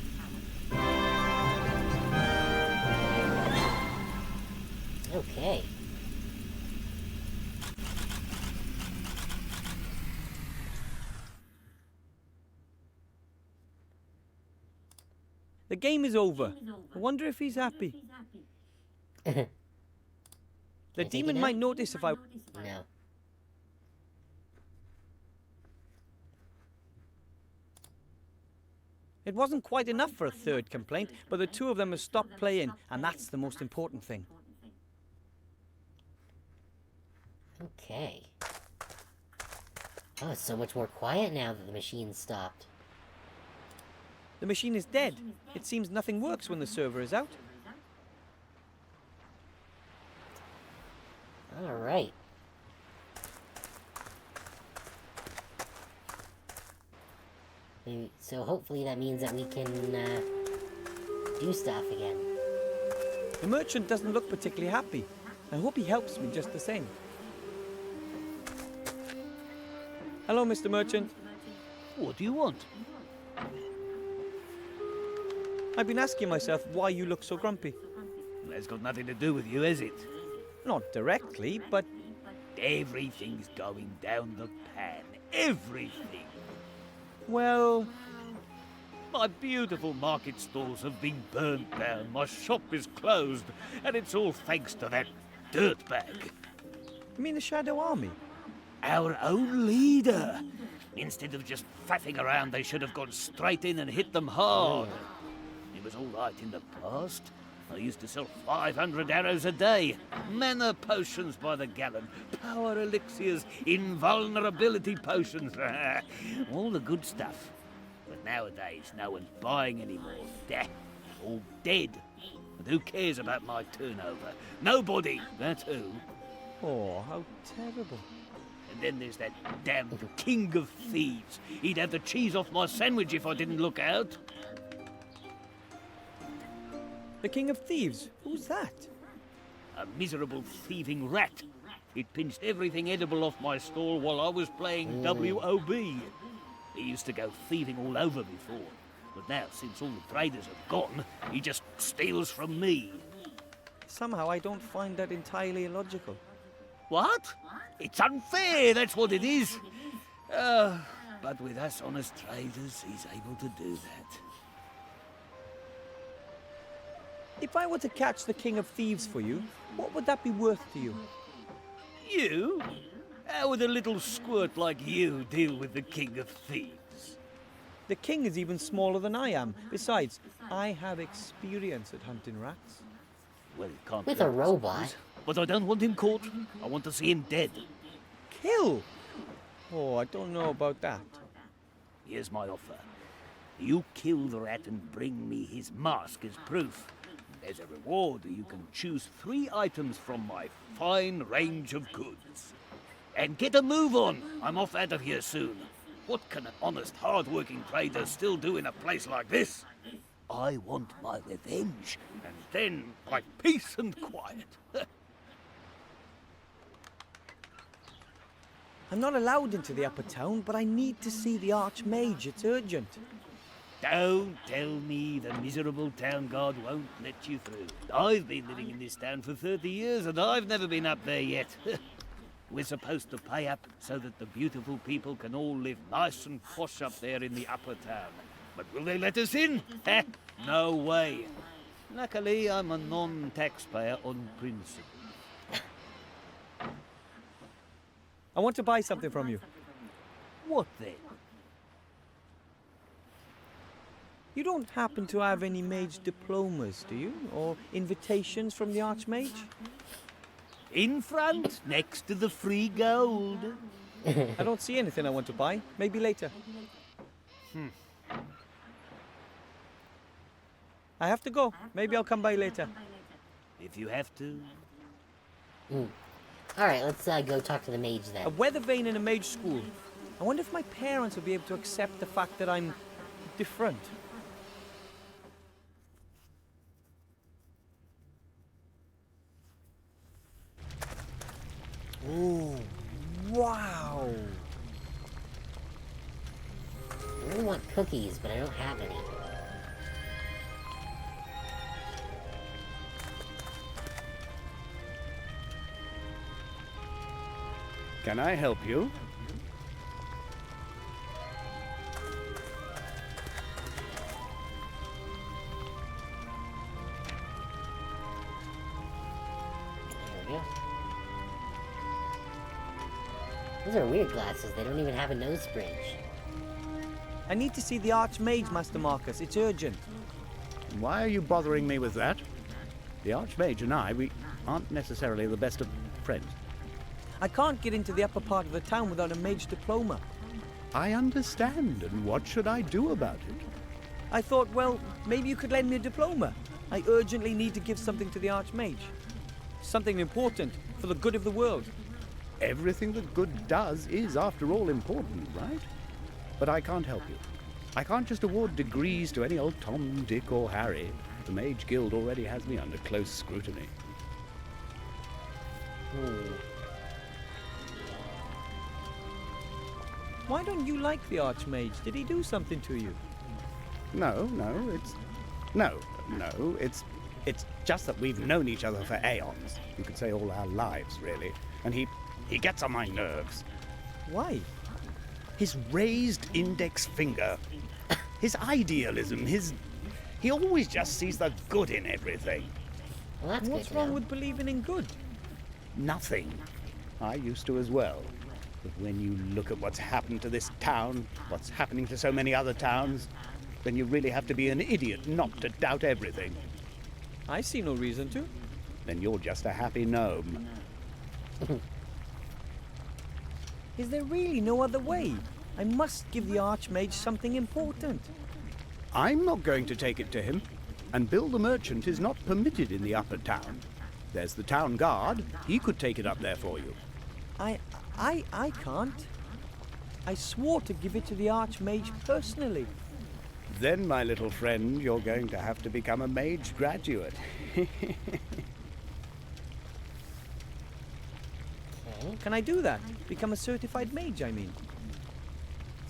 Okay. The game is over. I wonder if he's happy. The I take it demon out? might notice if I... No. It wasn't quite enough for a third complaint, but the two of them have stopped playing, and that's the most important thing. Okay. Oh, it's so much more quiet now that the machine stopped. The machine is dead. It seems nothing works when the server is out. Alright. So hopefully that means that we can do stuff again. The merchant doesn't look particularly happy. I hope he helps me just the same. Hello, Mr. Merchant. What do you want? I've been asking myself why you look so grumpy. That's got nothing to do with you, has it? Not directly, but Everything's going down the pan. Everything. well, My beautiful market stalls have been burnt down. My shop is closed. And it's all thanks to that dirtbag. you mean the Shadow Army? Our own leader. Instead of just faffing around, they should have gone straight in and hit them hard. It was all right in the past. I used to sell 500 arrows a day, mana potions by the gallon, power elixirs, invulnerability potions, all the good stuff. But nowadays, no one's buying anymore. They're all dead. And who cares about my turnover? Nobody, that's who. Oh, how terrible. And then there's that damn king of thieves. He'd have the cheese off my sandwich if I didn't look out. The King of Thieves? Who's that? A miserable thieving rat. It pinched everything edible off my stall while I was playing WOB. He used to go thieving all over before. But now, since all the traders have gone, he just steals from me. Somehow I don't find that entirely illogical. What? It's unfair, that's what it is. But with us honest traders, he's able to do that. If I were to catch the King of Thieves for you, what would that be worth to you? You? How would a little squirt like you deal with the King of Thieves? The king is even smaller than I am. Besides, I have experience at hunting rats. Well, it can't With hurt, a I robot. suppose. But I don't want him caught. I want to see him dead. Kill? Oh, I don't know about that. Here's my offer. You kill the rat and bring me his mask as proof. As a reward, you can choose 3 items from my fine range of goods. And get a move on. I'm off out of here soon. What can an honest, hard-working trader still do in a place like this? I want my revenge, and then my peace and quiet. I'm not allowed into the upper town, but I need to see the Archmage. It's urgent. Don't tell me the miserable town guard won't let you through. I've been living in this town for 30 years, and I've never been up there yet. We're supposed to pay up so that the beautiful people can all live nice and posh up there in the upper town. But will they let us in? Heh, no way. Luckily, I'm a non-taxpayer on principle. I want to buy something from you. What then? You don't happen to have any mage diplomas, do you? Or invitations from the Archmage? In front, next to the free gold. I don't see anything I want to buy. Maybe later. I have to go. Maybe I'll come by later. If you have to. Alright, let's go talk to the mage then. A weather vane in a mage school. I wonder if my parents will be able to accept the fact that I'm different. Oh, wow. I really want cookies, but I don't have any. Can I help you? There we go. Those are weird glasses. They don't even have a nose bridge. I need to see the Archmage, Master Marcus. It's urgent. Why are you bothering me with that? The Archmage and I, we aren't necessarily the best of friends. I can't get into the upper part of the town without a mage diploma. I understand, and what should I do about it? I thought, well, maybe you could lend me a diploma. I urgently need to give something to the Archmage. Something important for the good of the world. Everything that good does is, after all, important, right? But I can't help you. I can't just award degrees to any old Tom, Dick, or Harry. The Mage Guild already has me under close scrutiny. Why don't you like the Archmage? Did he do something to you? No, it's just that we've known each other for aeons. You could say all our lives, really. And he gets on my nerves. Why? His raised index finger, his idealism, he always just sees the good in everything. Well, that's What's good to wrong know. with believing in good? Nothing. I used to as well. But when you look at what's happened to this town, what's happening to so many other towns, then you really have to be an idiot not to doubt everything. I see no reason to. Then you're just a happy gnome. Is there really no other way? I must give the Archmage something important. I'm not going to take it to him, and Bill the Merchant is not permitted in the upper town. There's the town guard. He could take it up there for you. I can't. I swore to give it to the Archmage personally. Then, my little friend, you're going to have to become a mage graduate. Can I do that? Become a certified mage, I mean.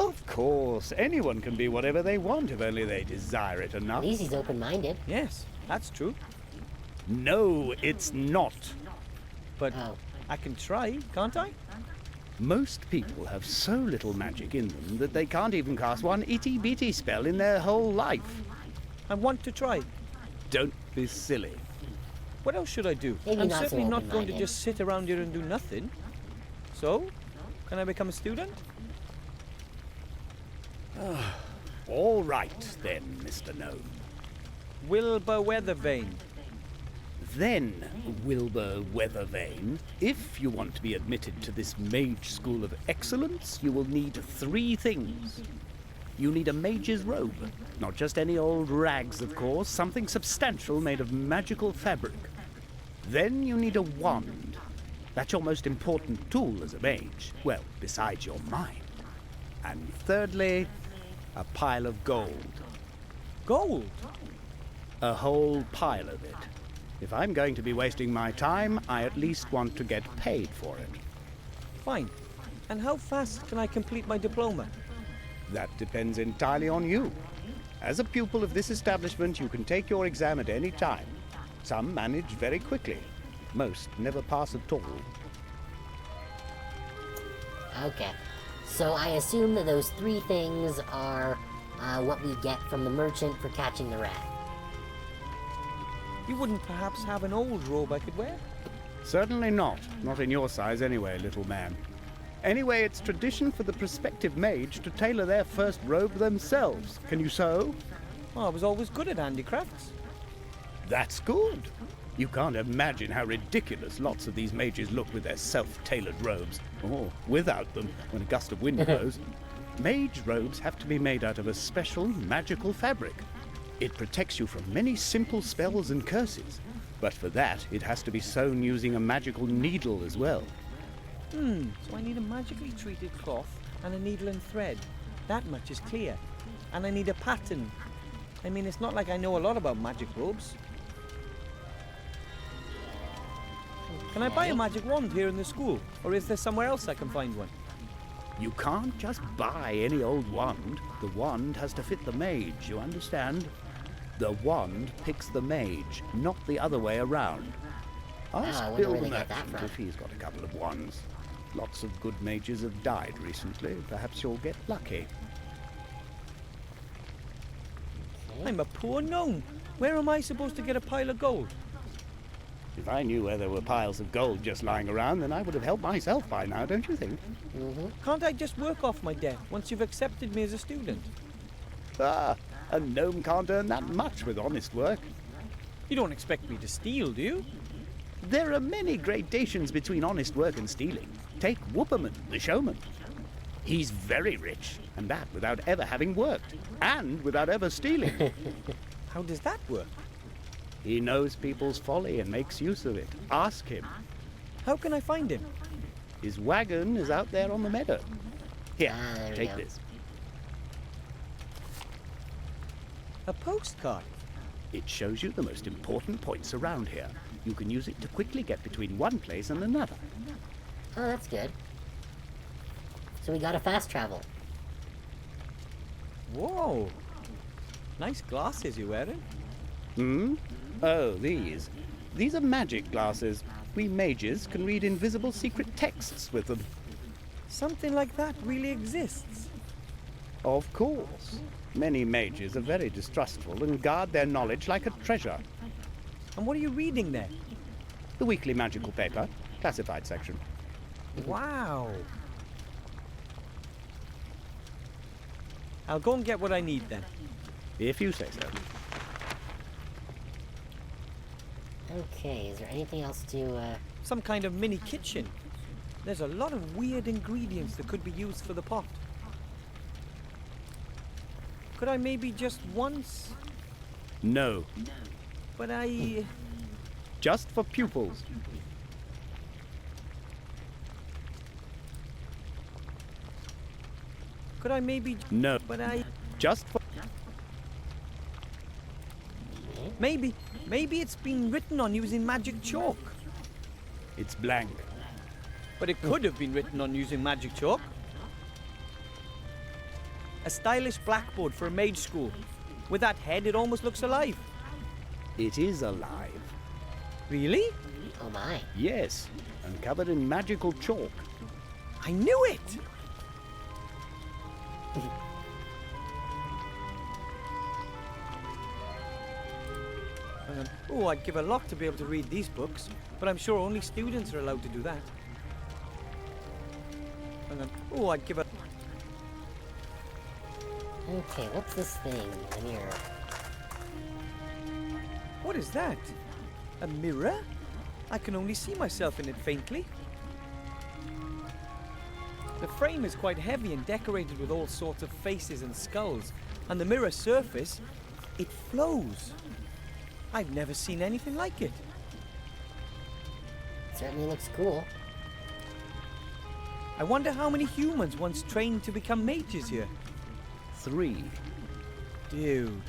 Of course, anyone can be whatever they want if only they desire it At enough. least he's open-minded. Yes, that's true. No, it's not. But Oh. I can try, can't I? Most people have so little magic in them that they can't even cast one itty-bitty spell in their whole life. I want to try. Don't be silly. What else should I do? Maybe I'm not so certainly not going to open-minded. just sit around here and do nothing. So, can I become a student? All right, then, Mr. Gnome. Wilbur Weathervane. Then, Wilbur Weathervane, if you want to be admitted to this mage school of excellence, you will need 3 things. You need a mage's robe. Not just any old rags, of course, something substantial made of magical fabric. Then you need a wand. That's your most important tool as a mage. Well, besides your mind. And thirdly, a pile of gold. Gold? A whole pile of it. If I'm going to be wasting my time, I at least want to get paid for it. Fine. And how fast can I complete my diploma? That depends entirely on you. As a pupil of this establishment, you can take your exam at any time. Some manage very quickly. Most never pass at all. Okay. So I assume that those 3 things are what we get from the merchant for catching the rat. You wouldn't perhaps have an old robe I could wear? Certainly not. Not in your size anyway, little man. Anyway, it's tradition for the prospective mage to tailor their first robe themselves. Can you sew? Oh, I was always good at handicrafts. That's good. You can't imagine how ridiculous lots of these mages look with their self-tailored robes. Or without them, when a gust of wind blows. Mage robes have to be made out of a special magical fabric. It protects you from many simple spells and curses. But for that, it has to be sewn using a magical needle as well. So I need a magically treated cloth and a needle and thread. That much is clear. And I need a pattern. I mean, it's not like I know a lot about magic robes. Can I buy a magic wand here in the school? Or is there somewhere else I can find one? You can't just buy any old wand. The wand has to fit the mage, you understand? The wand picks the mage, not the other way around. Ask I wonder Bill where the they got that merchant from. if he's got a couple of wands. Lots of good mages have died recently. Perhaps you'll get lucky. I'm a poor gnome. Where am I supposed to get a pile of gold? If I knew where there were piles of gold just lying around, then I would have helped myself by now, don't you think? Can't I just work off my debt once you've accepted me as a student? Ah, a gnome can't earn that much with honest work. You don't expect me to steal, do you? There are many gradations between honest work and stealing. Take Whooperman, the showman. He's very rich, and that without ever having worked, and without ever stealing. How does that work? He knows people's folly and makes use of it. Ask him. How can I find him? His wagon is out there on the meadow. Here, There we take go. this. A postcard. It shows you the most important points around here. You can use it to quickly get between one place and another. Oh, that's good. So we got a fast travel. Whoa. Nice glasses you're wearing. Hmm? Oh, these. These are magic glasses. We mages can read invisible secret texts with them. Something like that really exists. Of course. Many mages are very distrustful and guard their knowledge like a treasure. And what are you reading there? The weekly magical paper, classified section. Wow. I'll go and get what I need then. If you say so. Okay, is there anything else to, Some kind of mini kitchen. There's a lot of weird ingredients that could be used for the pot. Could I maybe just once? No. But I... Just for pupils. Could I maybe... No. But I... Just for... Maybe it's been written on using magic chalk. It's blank. But it could have been written on using magic chalk. A stylish blackboard for a mage school. With that head, it almost looks alive. It is alive. Really? oh my. Yes. and covered in magical chalk. I knew it! Oh, I'd give a lot to be able to read these books, but I'm sure only students are allowed to do that. Oh, I'd give a... Okay, what's this thing? A mirror. What is that? A mirror? I can only see myself in it faintly. The frame is quite heavy and decorated with all sorts of faces and skulls, and the mirror surface, it flows. I've never seen anything like it. Certainly looks cool. I wonder how many humans once trained to become mages here. 3. Dew.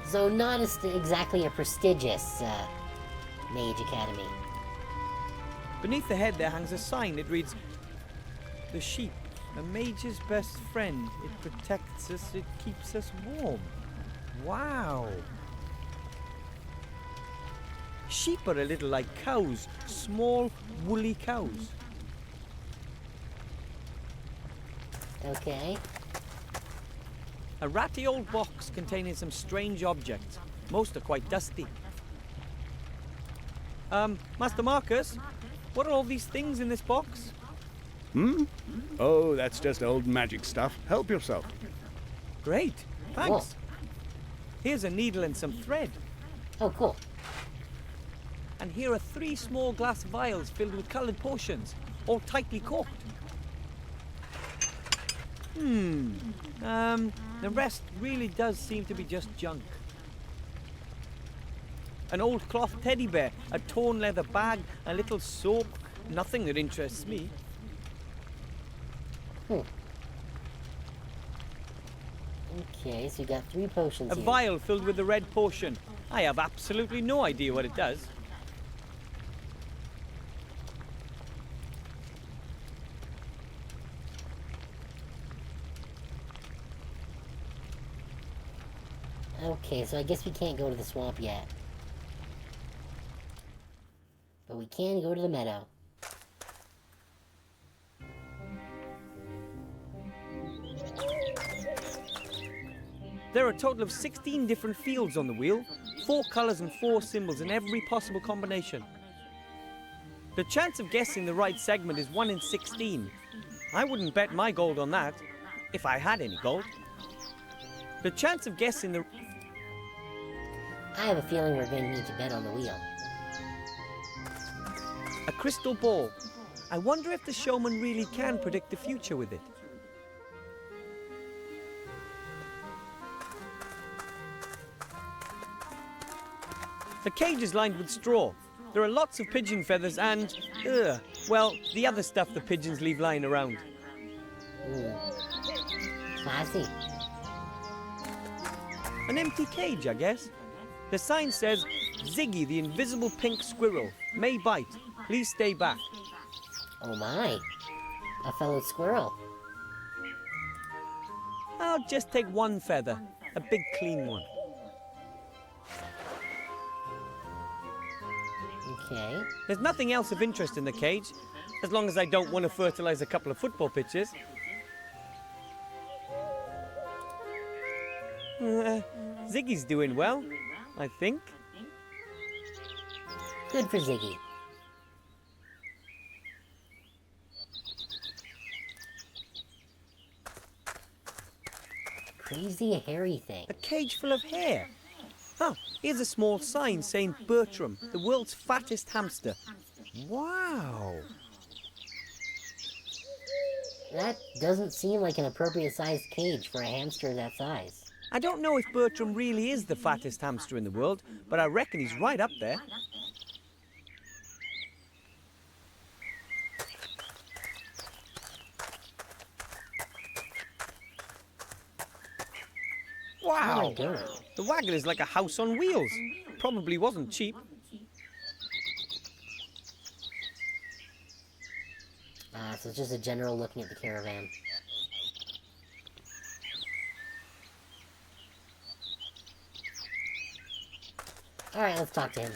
So not exactly a prestigious mage academy. Beneath the head there hangs a sign. It reads, "The sheep, a mage's best friend. It protects us, it keeps us warm." Wow. Sheep are a little like cows, small, woolly cows. Okay. A ratty old box containing some strange objects. Most are quite dusty. Master Marcus, what are all these things in this box? Oh, that's just old magic stuff. Help yourself. Great, thanks. Whoa. Here's a needle and some thread. Oh, cool. And here are 3 small glass vials filled with coloured potions, all tightly corked. The rest really does seem to be just junk. An old cloth teddy bear, a torn leather bag, a little soap, nothing that interests me. Okay, so you got 3 potions A here. vial filled with the red potion. I have absolutely no idea what it does. Okay, so I guess we can't go to the swamp yet. But we can go to the meadow. There are a total of 16 different fields on the wheel, 4 colours and 4 symbols in every possible combination. The chance of guessing the right segment is 1 in 16. I wouldn't bet my gold on that, if I had any gold. The chance of guessing the... I have a feeling we're going to need to bet on the wheel. A crystal ball. I wonder if the showman really can predict the future with it. The cage is lined with straw. There are lots of pigeon feathers and, well, the other stuff the pigeons leave lying around. Classy. An empty cage, I guess. The sign says, "Ziggy, the invisible pink squirrel, may bite. Please stay back." Oh my. A fellow squirrel. I'll just take 1 feather, a big clean one. Okay. There's nothing else of interest in the cage, as long as I don't want to fertilize a couple of football pitches. Ziggy's doing well, I think. Good for Ziggy. Crazy hairy thing. A cage full of hair. Oh, here's a small sign saying Bertram, the world's fattest hamster. Wow. That doesn't seem like an appropriate sized cage for a hamster that size. I don't know if Bertram really is the fattest hamster in the world, but I reckon he's right up there. Wow! Oh my god. The wagon is like a house on wheels. Probably wasn't cheap. So it's just a general looking at the caravan. Alright, let's talk to him.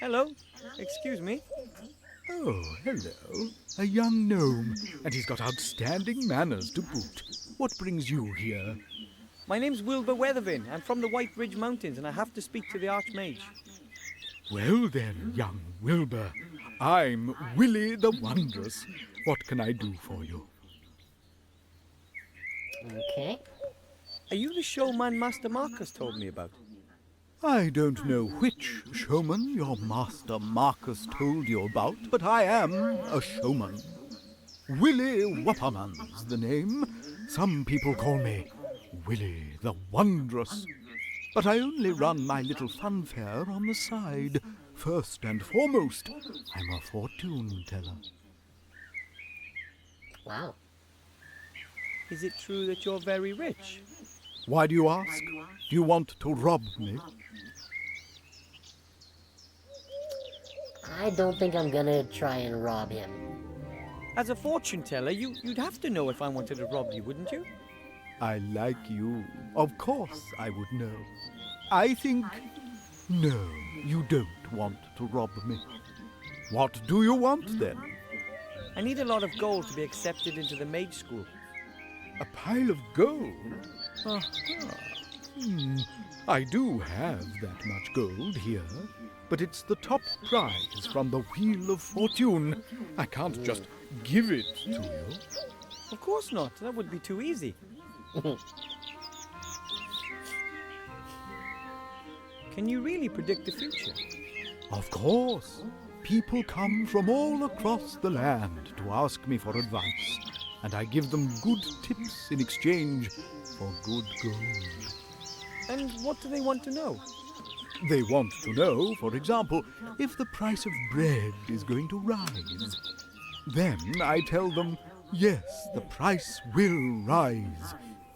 Hello. Excuse me. Oh, hello. A young gnome, and he's got outstanding manners to boot. What brings you here? My name's Wilbur Weathervin. I'm from the White Ridge Mountains, and I have to speak to the Archmage. Well then, young Wilbur, I'm Willie the Wondrous. What can I do for you? Okay. Are you the showman Master Marcus told me about? I don't know which showman your master Marcus told you about, but I am a showman. Willie Wapperman's the name. Some people call me Willie the Wondrous. But I only run my little funfair on the side. First and foremost, I'm a fortune teller. Wow. Is it true that you're very rich? Why do you ask? Do you want to rob me? I don't think I'm gonna try and rob him. As a fortune teller, you'd have to know if I wanted to rob you, wouldn't you? I like you. Of course I would know. I think... No, you don't want to rob me. What do you want, then? I need a lot of gold to be accepted into the mage school. A pile of gold? Aha. I do have that much gold here, but it's the top prize from the Wheel of Fortune. I can't just give it to you. Of course not. That would be too easy. Can you really predict the future? Of course. People come from all across the land to ask me for advice, and I give them good tips in exchange for good gold. And what do they want to know? They want to know, for example, if the price of bread is going to rise. Then I tell them, yes, the price will rise.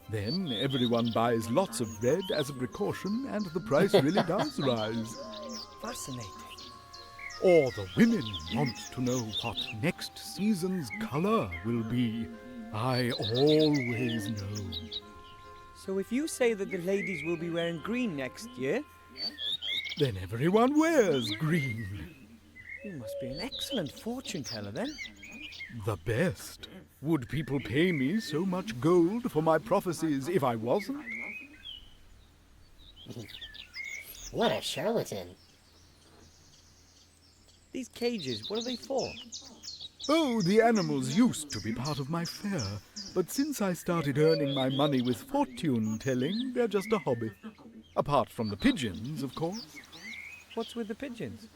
Then everyone buys lots of bread as a precaution, and the price really does rise. Fascinating. Or the women want to know what next season's colour will be. I always know. So if you say that the ladies will be wearing green next year, Then everyone wears green. you must be an excellent fortune teller then. The best. Would people pay me so much gold for my prophecies if I wasn't? What a charlatan. These cages, what are they for? Oh, the animals used to be part of my fare, but since I started earning my money with fortune telling, they're just a hobby. Apart from the pigeons, of course. What's with the pigeons?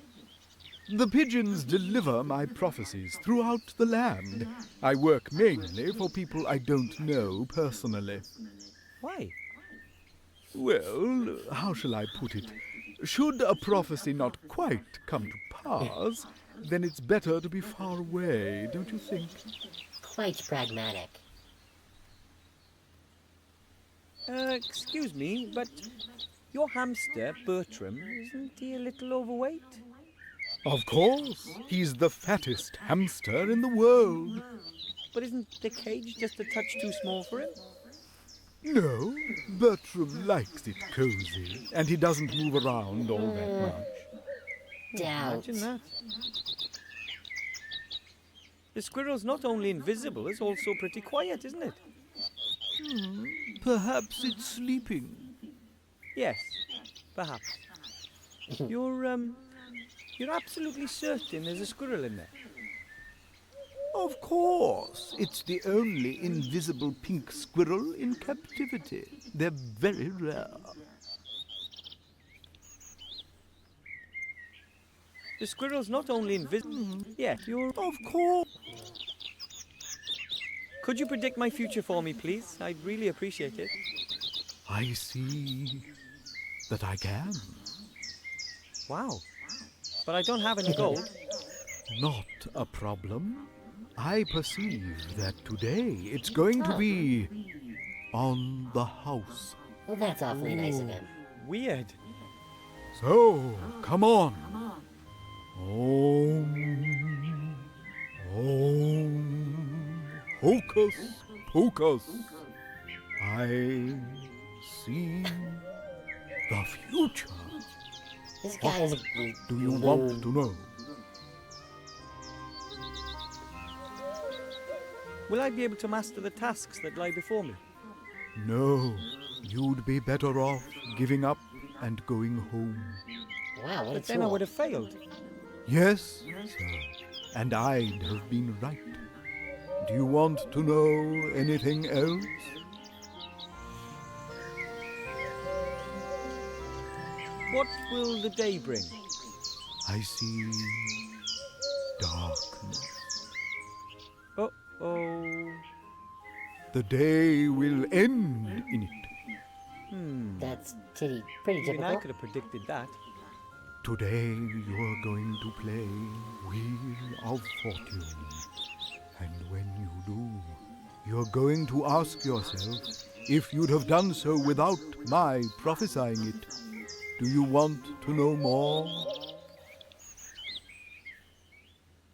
The pigeons deliver my prophecies throughout the land. I work mainly for people I don't know personally. Why? Well, how shall I put it? Should a prophecy not quite come to pass, then it's better to be far away, don't you think? Quite pragmatic. Excuse me, but your hamster, Bertram, isn't he a little overweight? Of course, he's the fattest hamster in the world. But isn't the cage just a touch too small for him? No, Bertram likes it cozy, and he doesn't move around all that much. Doubt. Imagine that. The squirrel's not only invisible, it's also pretty quiet, isn't it? Perhaps it's sleeping. Yes, perhaps. You're absolutely certain there's a squirrel in there? Of course, it's the only invisible pink squirrel in captivity. They're very rare. The squirrel's not only invisible, yet you're... Of course. Could you predict my future for me, please? I'd really appreciate it. I see that I can. Wow. But I don't have any gold. Not a problem. I perceive that today it's going to be on the house. Well, that's awfully nice of him. Weird. So, come on. Om. Om. Hocus pocus. I see the future. This guy is a Do you loon. want to know? Will I be able to master the tasks that lie before me? No, you'd be better off giving up and going home. Wow, what a But then I tool. would have failed. Yes, sir, and I'd have been right. Do you want to know anything else? What will the day bring? I see darkness. Uh-oh. The day will end in it. That's pretty Even I typical. could have predicted that. Today you're going to play Wheel of Fortune. And when you do, you're going to ask yourself if you'd have done so without my prophesying it. Do you want to know more?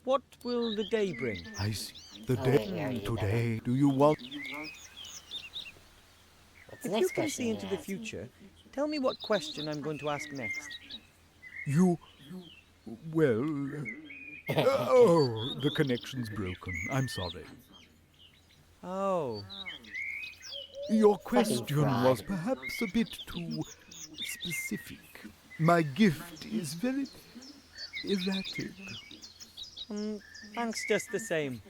What will the day bring? I see. The Oh, day wait, we already did that today. Do you want? What's the If next you can question see into the ask? future, tell me what question I'm going to ask next. You. Well. Oh, the connection's broken. I'm sorry. Oh, Your Fucking question fraud. was perhaps a bit too specific. My gift is very erratic. thanks just the same.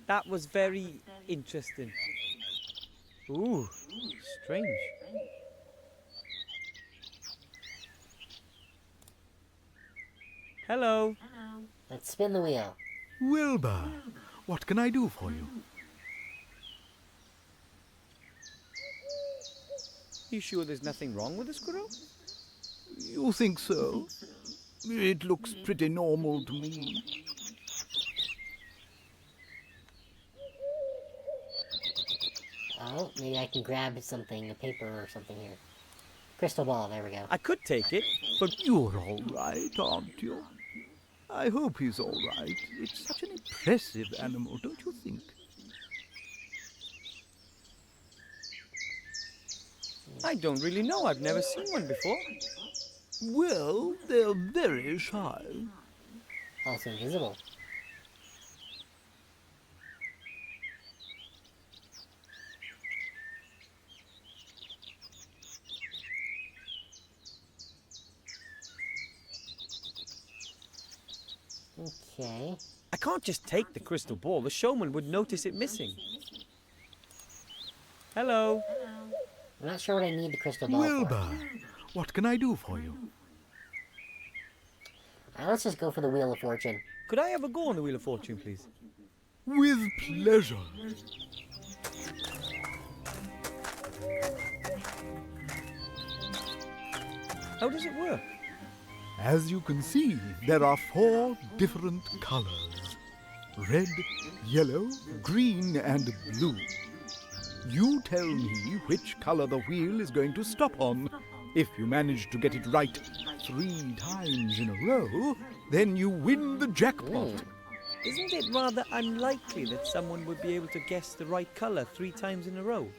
That was very interesting. Ooh, strange. Hello. Let's spin the wheel. Wilbur, what can I do for you? You sure there's nothing wrong with the squirrel? You think so? It looks pretty normal to me. Oh, maybe I can grab something, a paper or something here. Crystal ball, there we go. I could take it, but You're all right, aren't you? I hope he's all right. It's such an impressive animal, don't you think? I don't really know. I've never seen one before. Well, they're very shy. Also invisible. Okay. I can't just take the crystal ball. The showman would notice it missing. Hello. I'm not sure what I need the crystal ball Wilbur, what can I do for you? for. Let's just go for the Wheel of Fortune. Could I have a go on the Wheel of Fortune, please? With pleasure. How does it work? As you can see, there are 4 different colors. Red, yellow, green, and blue. You tell me which color the wheel is going to stop on. If you manage to get it right 3 times in a row, then you win the jackpot. Isn't it rather unlikely that someone would be able to guess the right colour 3 times in a row?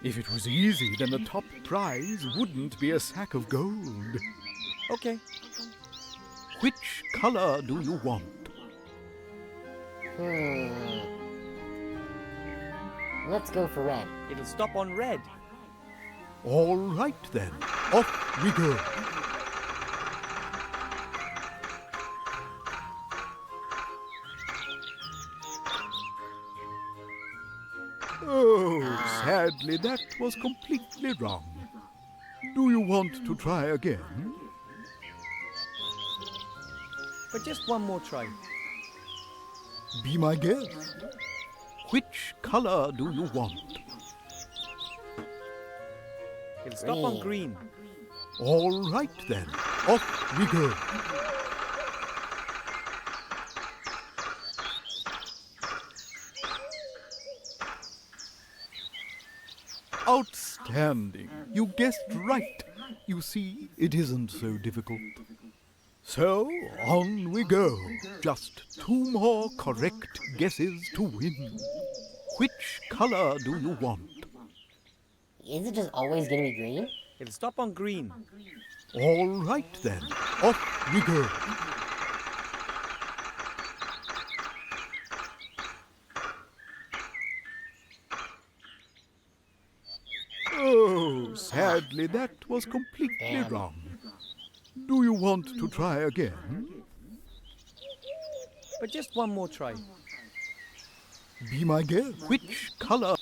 If it was easy, then the top prize wouldn't be a sack of gold. Okay. Which color do you want? Let's go for red. It'll stop on red. All right then, off we go. Oh, sadly that was completely wrong. Do you want to try again? But just one more try. Be my guest. Which color do you want? It'll stop on green. All right then, off we go. Outstanding. You guessed right. You see, it isn't so difficult. So, on we go. Just 2 more correct guesses to win. Which color do you want? Is it just always gonna be green? It'll stop on green. All right then, off we go. Oh, sadly, that was completely Damn. wrong. Do you want to try again? But just one more try. Be my guest. Which color?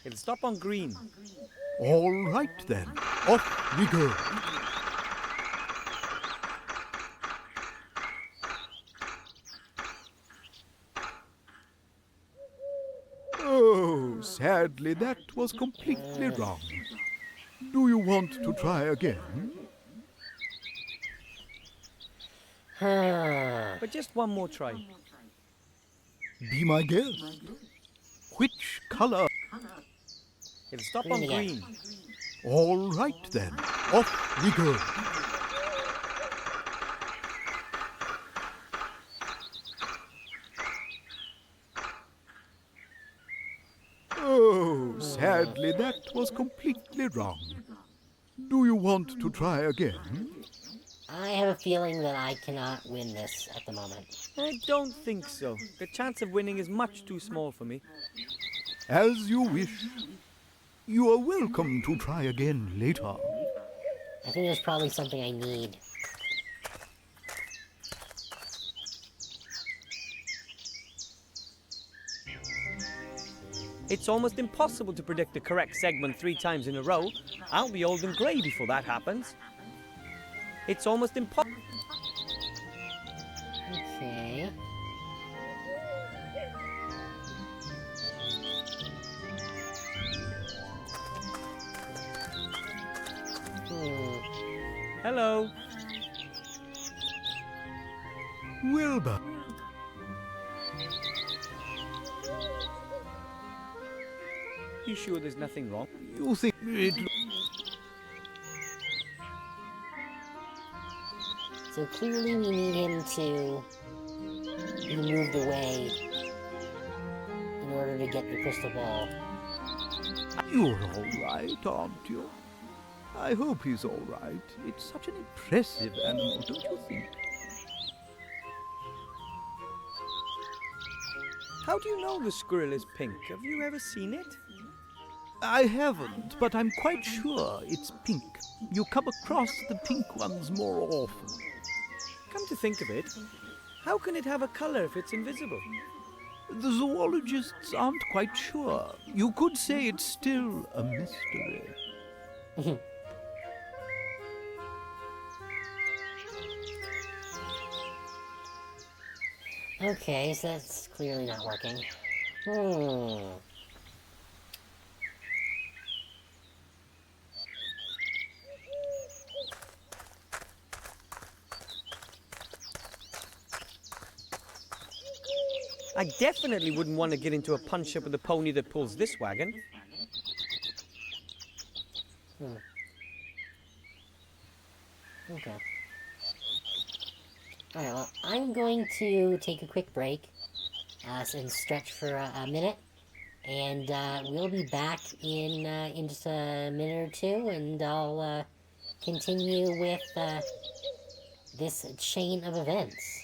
It'll stop on green. All right then, off we go. Oh, sadly, that was completely wrong. Do you want to try again? But just one more try. Be my guest. Which color? It'll stop Green on again. green. All right then, off we go. Oh, sadly, that was completely wrong. Do you want to try again? I have a feeling that I cannot win this at the moment. I don't think so. The chance of winning is much too small for me. As you wish. You are welcome to try again later. I think there's probably something I need. It's almost impossible to predict the correct segment 3 times in a row. I'll be old and grey before that happens. It's almost impossible. Okay. Hello. Wilbur. You sure there's nothing wrong? You think it... So clearly we need him to be moved away in order to get the crystal ball. You're all right, aren't you? I hope he's all right. It's such an impressive animal, don't you think? How do you know the squirrel is pink? Have you ever seen it? I haven't, but I'm quite sure it's pink. You come across the pink ones more often. Come to think of it, how can it have a colour if it's invisible? The zoologists aren't quite sure. You could say it's still a mystery. Okay, so that's clearly not working. I definitely wouldn't want to get into a punch-up with the pony that pulls this wagon. Okay. Alright, well, I'm going to take a quick break and stretch for a minute. And we'll be back in just a minute or two, and I'll continue with this chain of events.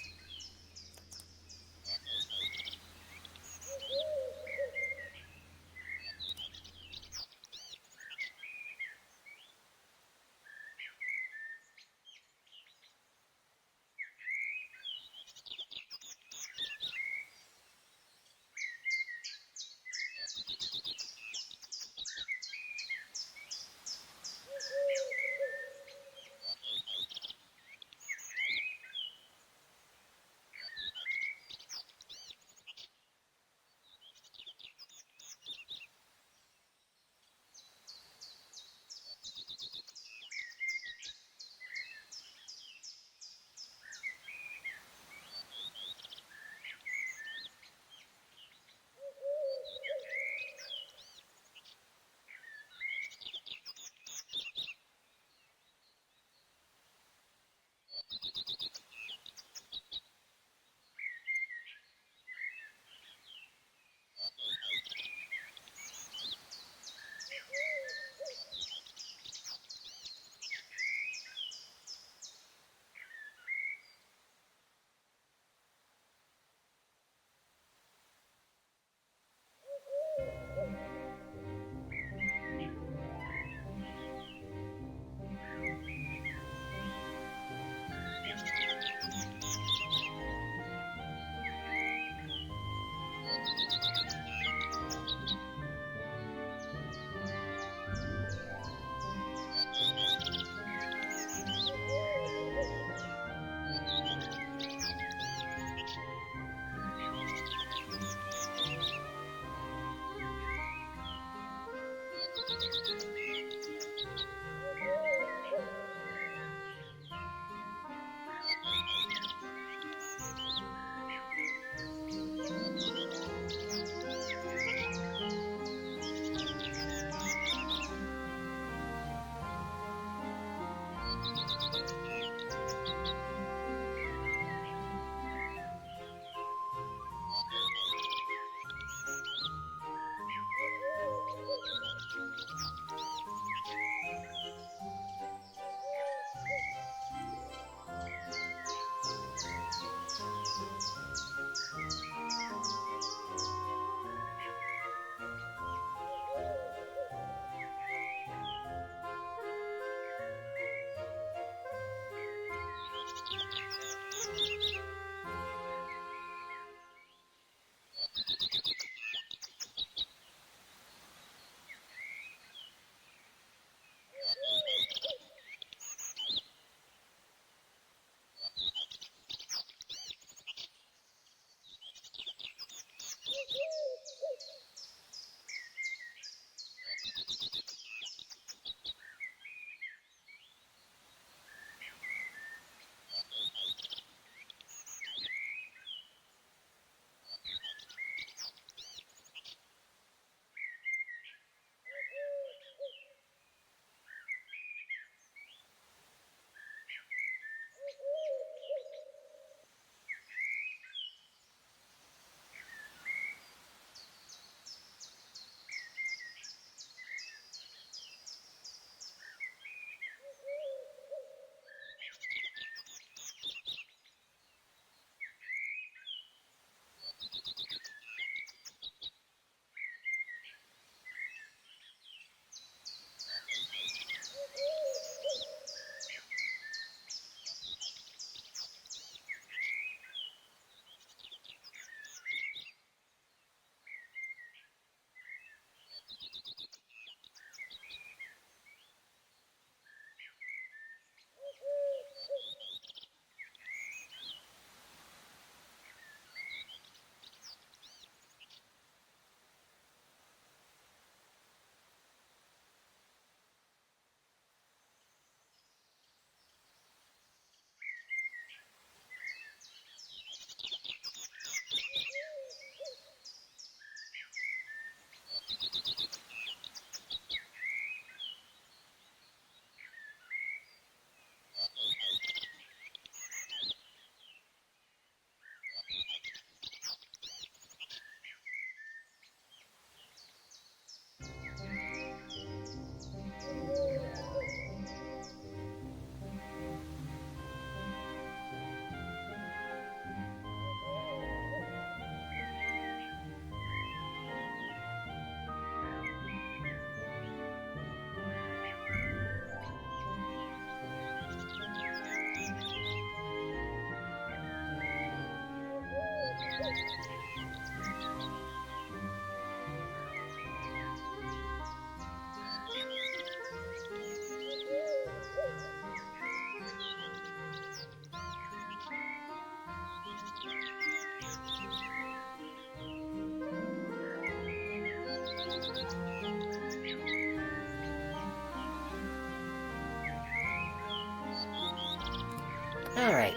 Alright.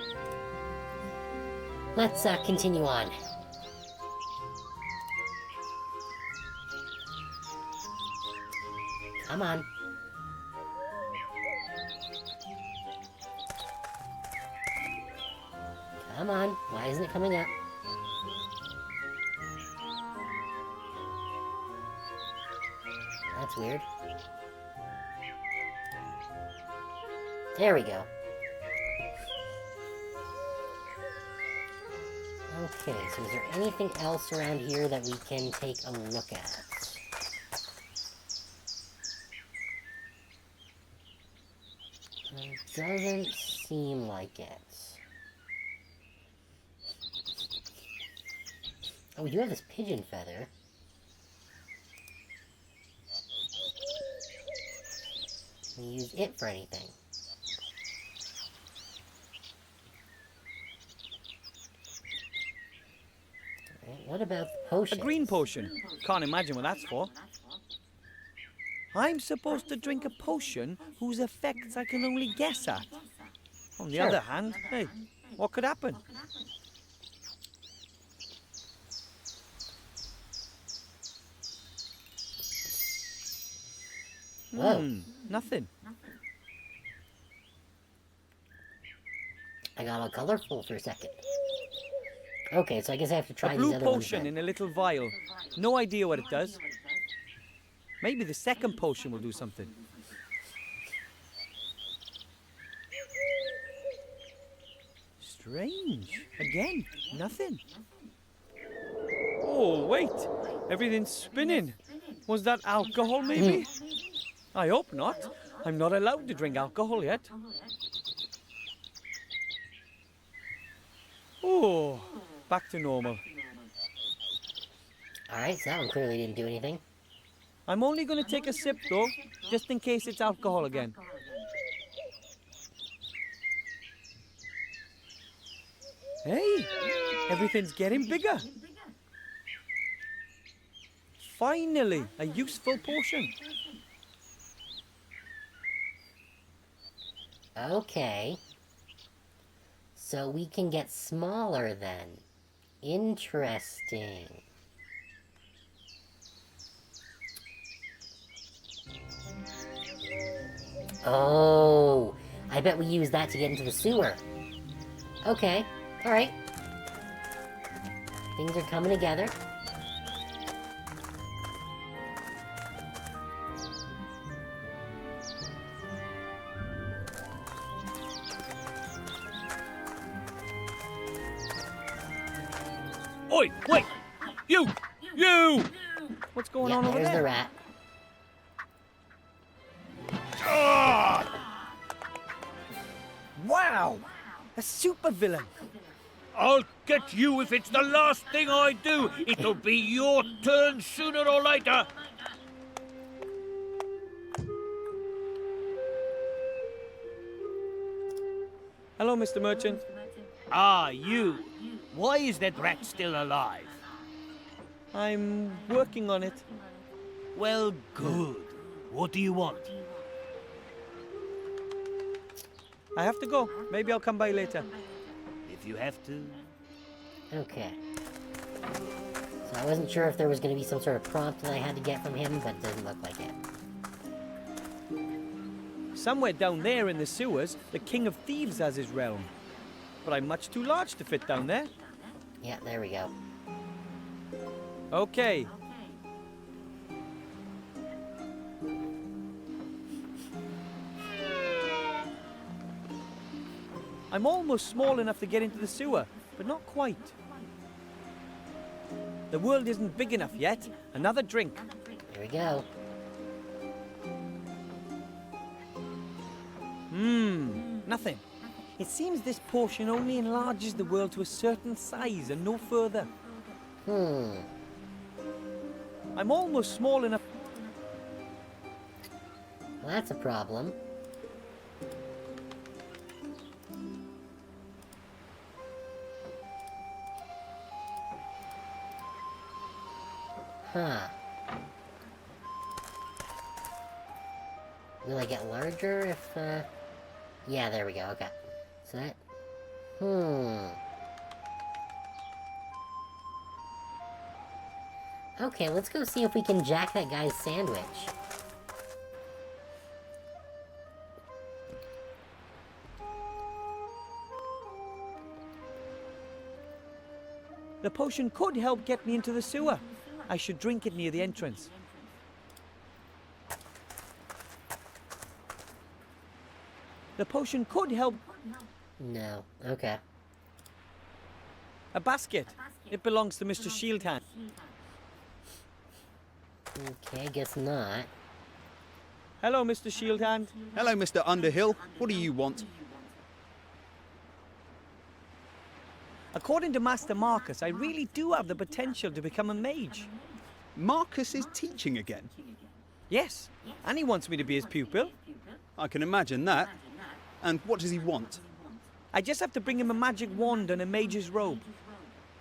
Let's continue on. Come on. Come on. Why isn't it coming up? That's weird. There we go. Okay, so is there anything else around here that we can take a look at? It doesn't seem like it. Oh, we do have this pigeon feather. Can we use it for anything? Alright, what about the potion? A green potion. Can't imagine what that's for. I'm supposed to drink a potion whose effects I can only guess at. On the other hand, hey, what could happen? Whoa. Nothing. I got all colorful for a second. Okay, so I guess I have to try A these blue other ones potion then. in a little vial. No idea what it does. Maybe the second potion will do something. Strange. Again, nothing. Oh, wait. Everything's spinning. Was that alcohol, maybe? I hope not. I'm not allowed to drink alcohol yet. Oh, back to normal. Alright, so that one clearly didn't do anything. I'm only going to take a sip, though, just in case it's alcohol again. Hey, everything's getting bigger. Finally, a useful potion. Okay. So we can get smaller then. Interesting. Oh, I bet we use that to get into the sewer. Okay, alright. Things are coming together. Oi, wait! You! You! What's going Yeah, on over there's there? the rat. Wow! A supervillain! I'll get you if it's the last thing I do. It'll be your turn sooner or later. Hello, Mr. Merchant. Ah, you. Why is that rat still alive? I'm working on it. Well, good. What do you want? I have to go. Maybe I'll come by later. If you have to. Okay. So I wasn't sure if there was going to be some sort of prompt that I had to get from him, but it doesn't look like it. Somewhere down there in the sewers, the King of Thieves has his realm. But I'm much too large to fit down there. Yeah, there we go. Okay. I'm almost small enough to get into the sewer, but not quite. The world isn't big enough yet. Another drink. Here we go. Nothing. It seems this potion only enlarges the world to a certain size and no further. I'm almost small enough. Well, that's a problem. Huh. Will I get larger if, Yeah, there we go, okay. So that... Okay, let's go see if we can jack that guy's sandwich. The potion could help get me into the sewer. I should drink it near the entrance. The potion could help. No, okay. A basket. It belongs to Mr. Shieldhand. Okay, guess not. Hello, Mr. Shieldhand. Hello, Mr. Underhill. What do you want? According to Master Marcus, I really do have the potential to become a mage. Marcus is teaching again. Yes, and he wants me to be his pupil. I can imagine that. And what does he want? I just have to bring him a magic wand and a mage's robe.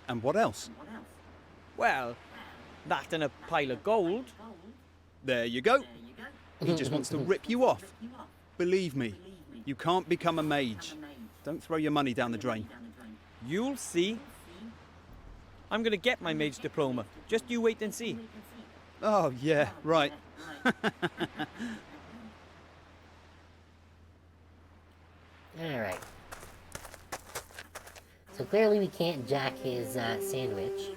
And what else? Well, that and a pile of gold. There you go. He just wants to rip you off. Believe me, you can't become a mage. Don't throw your money down the drain. You'll see. I'm gonna get my mage diploma. Just you wait and see. Oh, yeah, right. Alright. So clearly we can't jack his sandwich.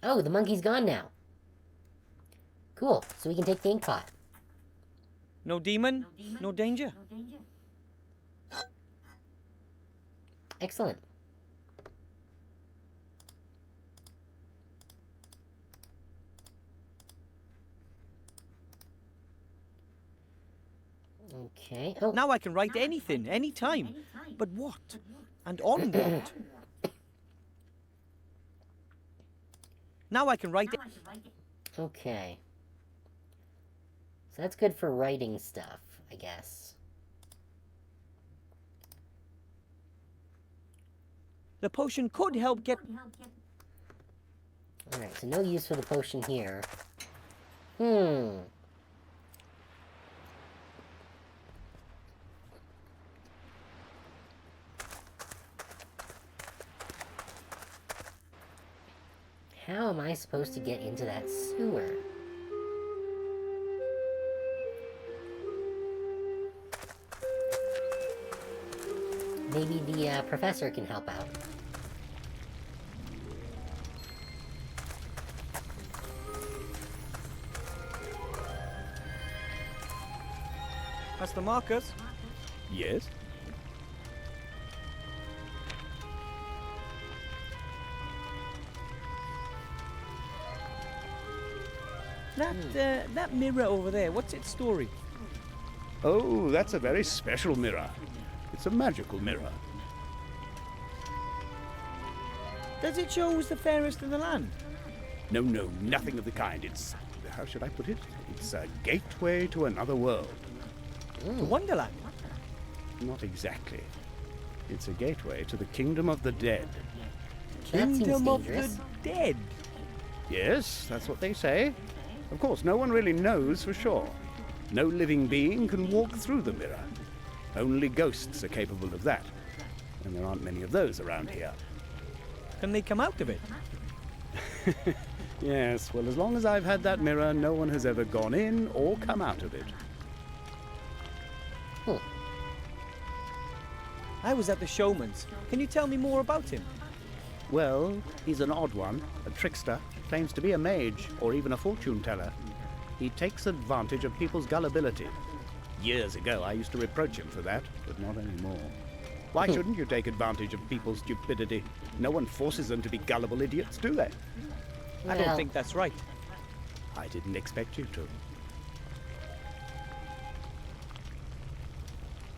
Oh, the monkey's gone now. Cool, so we can take the ink pot. No demon, no danger. Excellent. Okay. Oh, Now I can write anything, anytime. But what? And on what? Now I can write... okay. So that's good for writing stuff, I guess. The potion could help get... Alright, so no use for the potion here. How am I supposed to get into that sewer? Maybe the professor can help out. Master Marcus? Yes? That mirror over there, what's its story? Oh, that's a very special mirror. It's a magical mirror. Does it show who's the fairest in the land? No, nothing of the kind. It's, how should I put it? It's a gateway to another world. To Wonderland? Not exactly. It's a gateway to the kingdom of the dead. That seems Kingdom of dangerous. the Dead? Yes, that's what they say. Of course, no one really knows for sure. No living being can walk through the mirror. Only ghosts are capable of that. And there aren't many of those around here. Can they come out of it? Yes, well, as long as I've had that mirror, no one has ever gone in or come out of it. I was at the showman's. Can you tell me more about him? Well, he's an odd one, a trickster, claims to be a mage or even a fortune teller. He takes advantage of people's gullibility. Years ago, I used to reproach him for that, but not anymore. Why shouldn't you take advantage of people's stupidity? No one forces them to be gullible idiots, do they? I don't Well, think that's right. I didn't expect you to.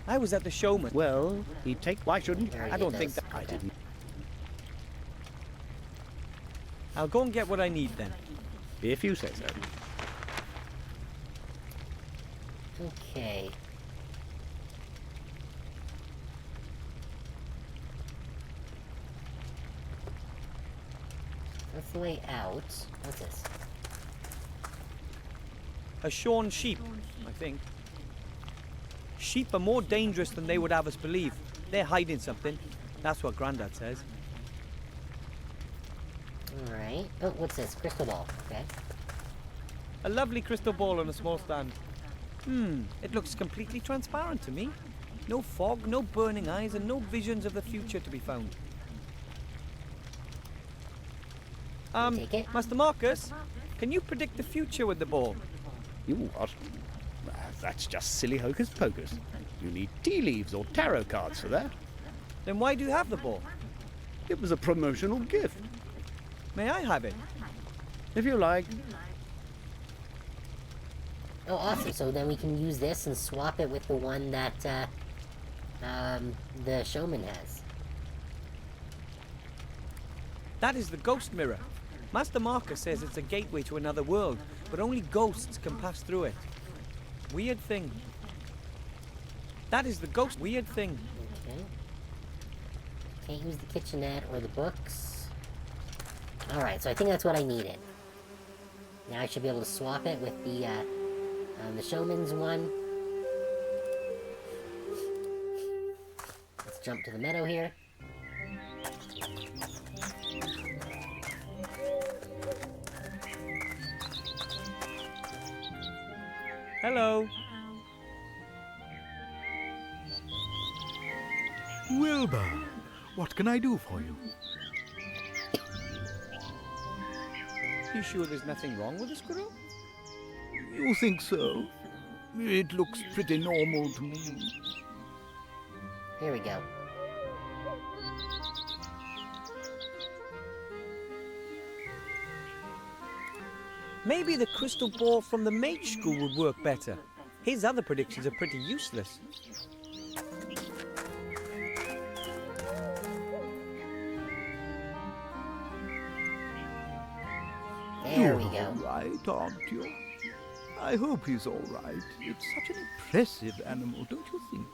I was at the showman. Well, why shouldn't you? Very I good, don't think those. that... I didn't. I'll go and get what I need then. If you say so. Okay. That's the way out. What's this? A shorn sheep, I think. Sheep are more dangerous than they would have us believe. They're hiding something. That's what Grandad says. Alright. Oh, what's this? Crystal ball. Okay. A lovely crystal ball on a small stand. It looks completely transparent to me. No fog, no burning eyes, and no visions of the future to be found. Take it? Master Marcus, can you predict the future with the ball? You what? That's just silly hocus pocus. You need tea leaves or tarot cards for that. Then why do you have the ball? It was a promotional gift. May I have it? If you like. Oh, awesome. So then we can use this and swap it with the one that the showman has. That is the ghost mirror. Master Marcus says it's a gateway to another world, but only ghosts can pass through it. Weird thing. That is the ghost weird thing. Okay. Can't use the kitchenette or the books. Alright, so I think that's what I needed. Now I should be able to swap it with the showman's one. Let's jump to the meadow here. Hello. Wilbur, what can I do for you? You sure there's nothing wrong with the squirrel? You think so? It looks pretty normal to me. Here we go. Maybe the crystal ball from the mage school would work better. His other predictions are pretty useless. There we You're go. all right, aren't you? I hope he's all right. It's such an impressive animal, don't you think?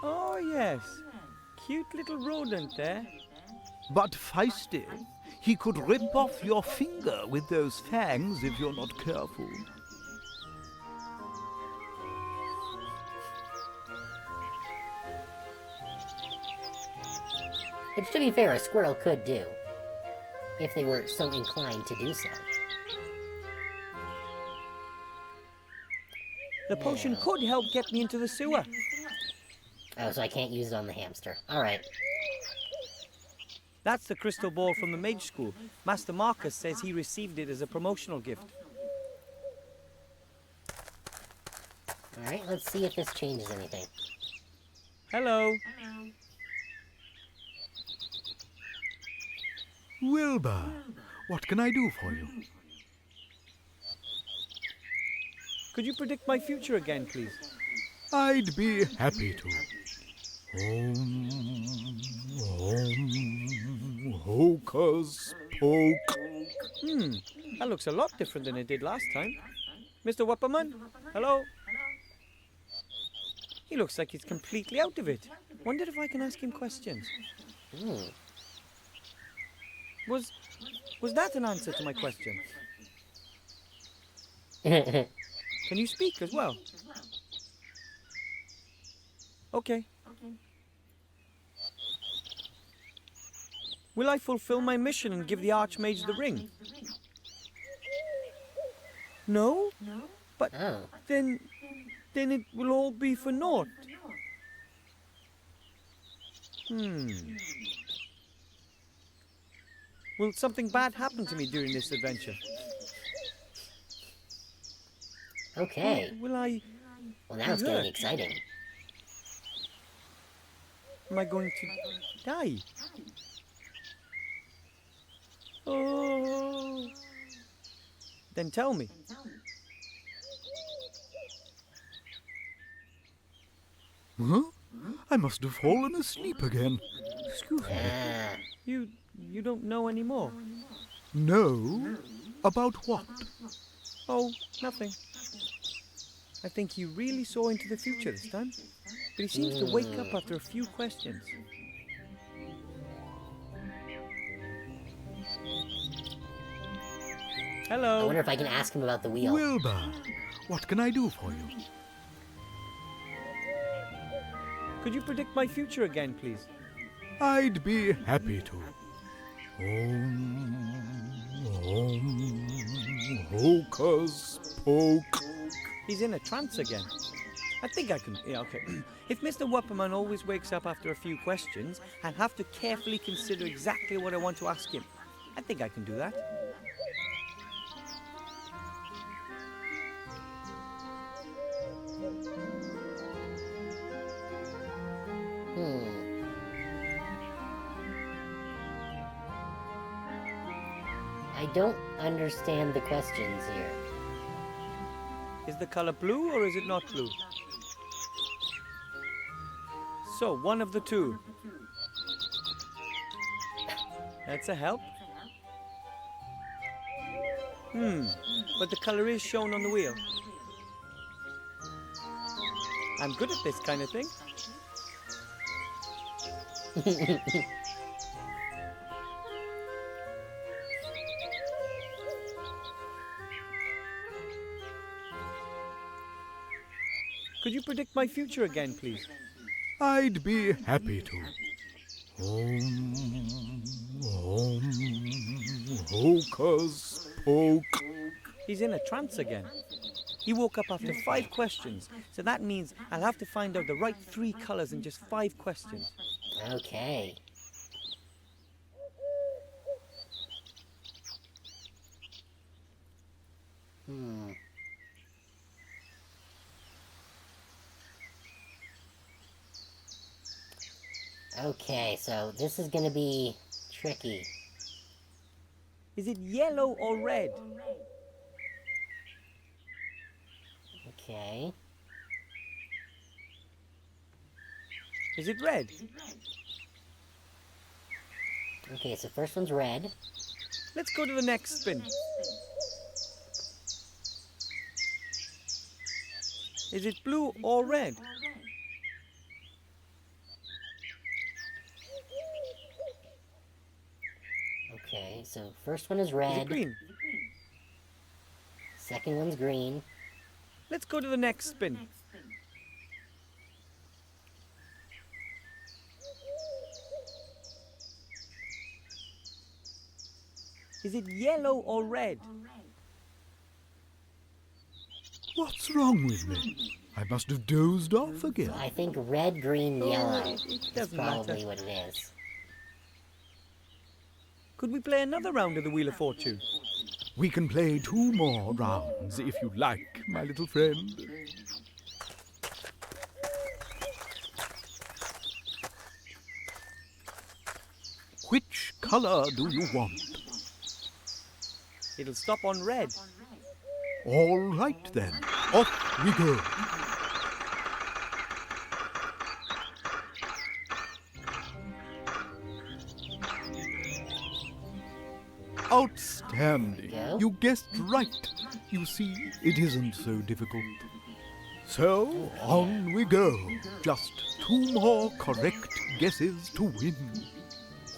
Oh, yes. Cute little rodent there. But feisty. He could rip off your finger with those fangs if you're not careful. Which, to be fair, a squirrel could do, if they were so inclined to do so. The potion could help get me into the sewer. Oh, so I can't use it on the hamster. Alright. That's the crystal ball from the mage school. Master Marcus says he received it as a promotional gift. Alright, let's see if this changes anything. Hello. Wilbur, what can I do for you? Could you predict my future again, please? I'd be happy to. Hocus poke. That looks a lot different than it did last time. Mr. Wupperman, hello? He looks like he's completely out of it. Wonder if I can ask him questions. Was that an answer to my question? Can you speak as well? Okay. Will I fulfill my mission and give the Archmage the ring? No? But Oh. then it will all be for naught. Will something bad happen to me during this adventure? Okay. Will I... Well, now it's getting exciting. Am I going to die? Oh. Then tell me. Huh? I must have fallen asleep again. Excuse me. Ah. You don't know anymore. No? About what? Oh, nothing. I think he really saw into the future this time. But he seems to wake up after a few questions. I Hello. wonder if I can ask him about the wheel. Wilbur, what can I do for you? Could you predict my future again, please? I'd be happy to. Hocus poke. He's in a trance again. I think I can... Yeah, okay. If Mr. Wupperman always wakes up after a few questions, I'll have to carefully consider exactly what I want to ask him. I think I can do that. I don't understand the questions here. Is the color blue or is it not blue? So, one of the two. That's a help. But the color is shown on the wheel. I'm good at this kind of thing. Could you predict my future again, please? I'd be happy to. Hocus poke. He's in a trance again. He woke up after 5 questions, so that means I'll have to find out the right 3 colours in just 5 questions. Okay. Okay, so this is gonna be tricky. Is it yellow or red? Okay. Is it red? Okay, so first one's red. Let's go to the next spin. Is it blue or red? Okay, so first one is Is red. it green? Second one's green. Let's go to the next spin. Is it yellow or red? What's wrong with me? I must have dozed off again. I think red, green, yellow it is doesn't probably matter. what it is. Could we play another round of the Wheel of Fortune? We can play 2 more rounds if you like, my little friend. Which color do you want? It'll stop on red. All right then, off we go. Outstanding. Go. You guessed right. You see, it isn't so difficult. So, on we go. Just 2 more correct guesses to win.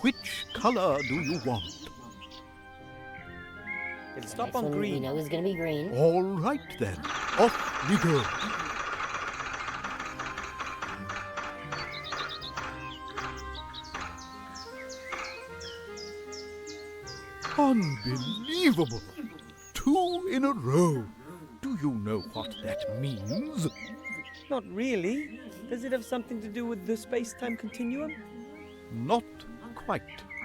Which color do you want? It'll stop Next on one we green. know is gonna be green. All right then, off we go. Unbelievable! 2 in a row. Do you know what that means? Not really. Does it have something to do with the space-time continuum? Not quite.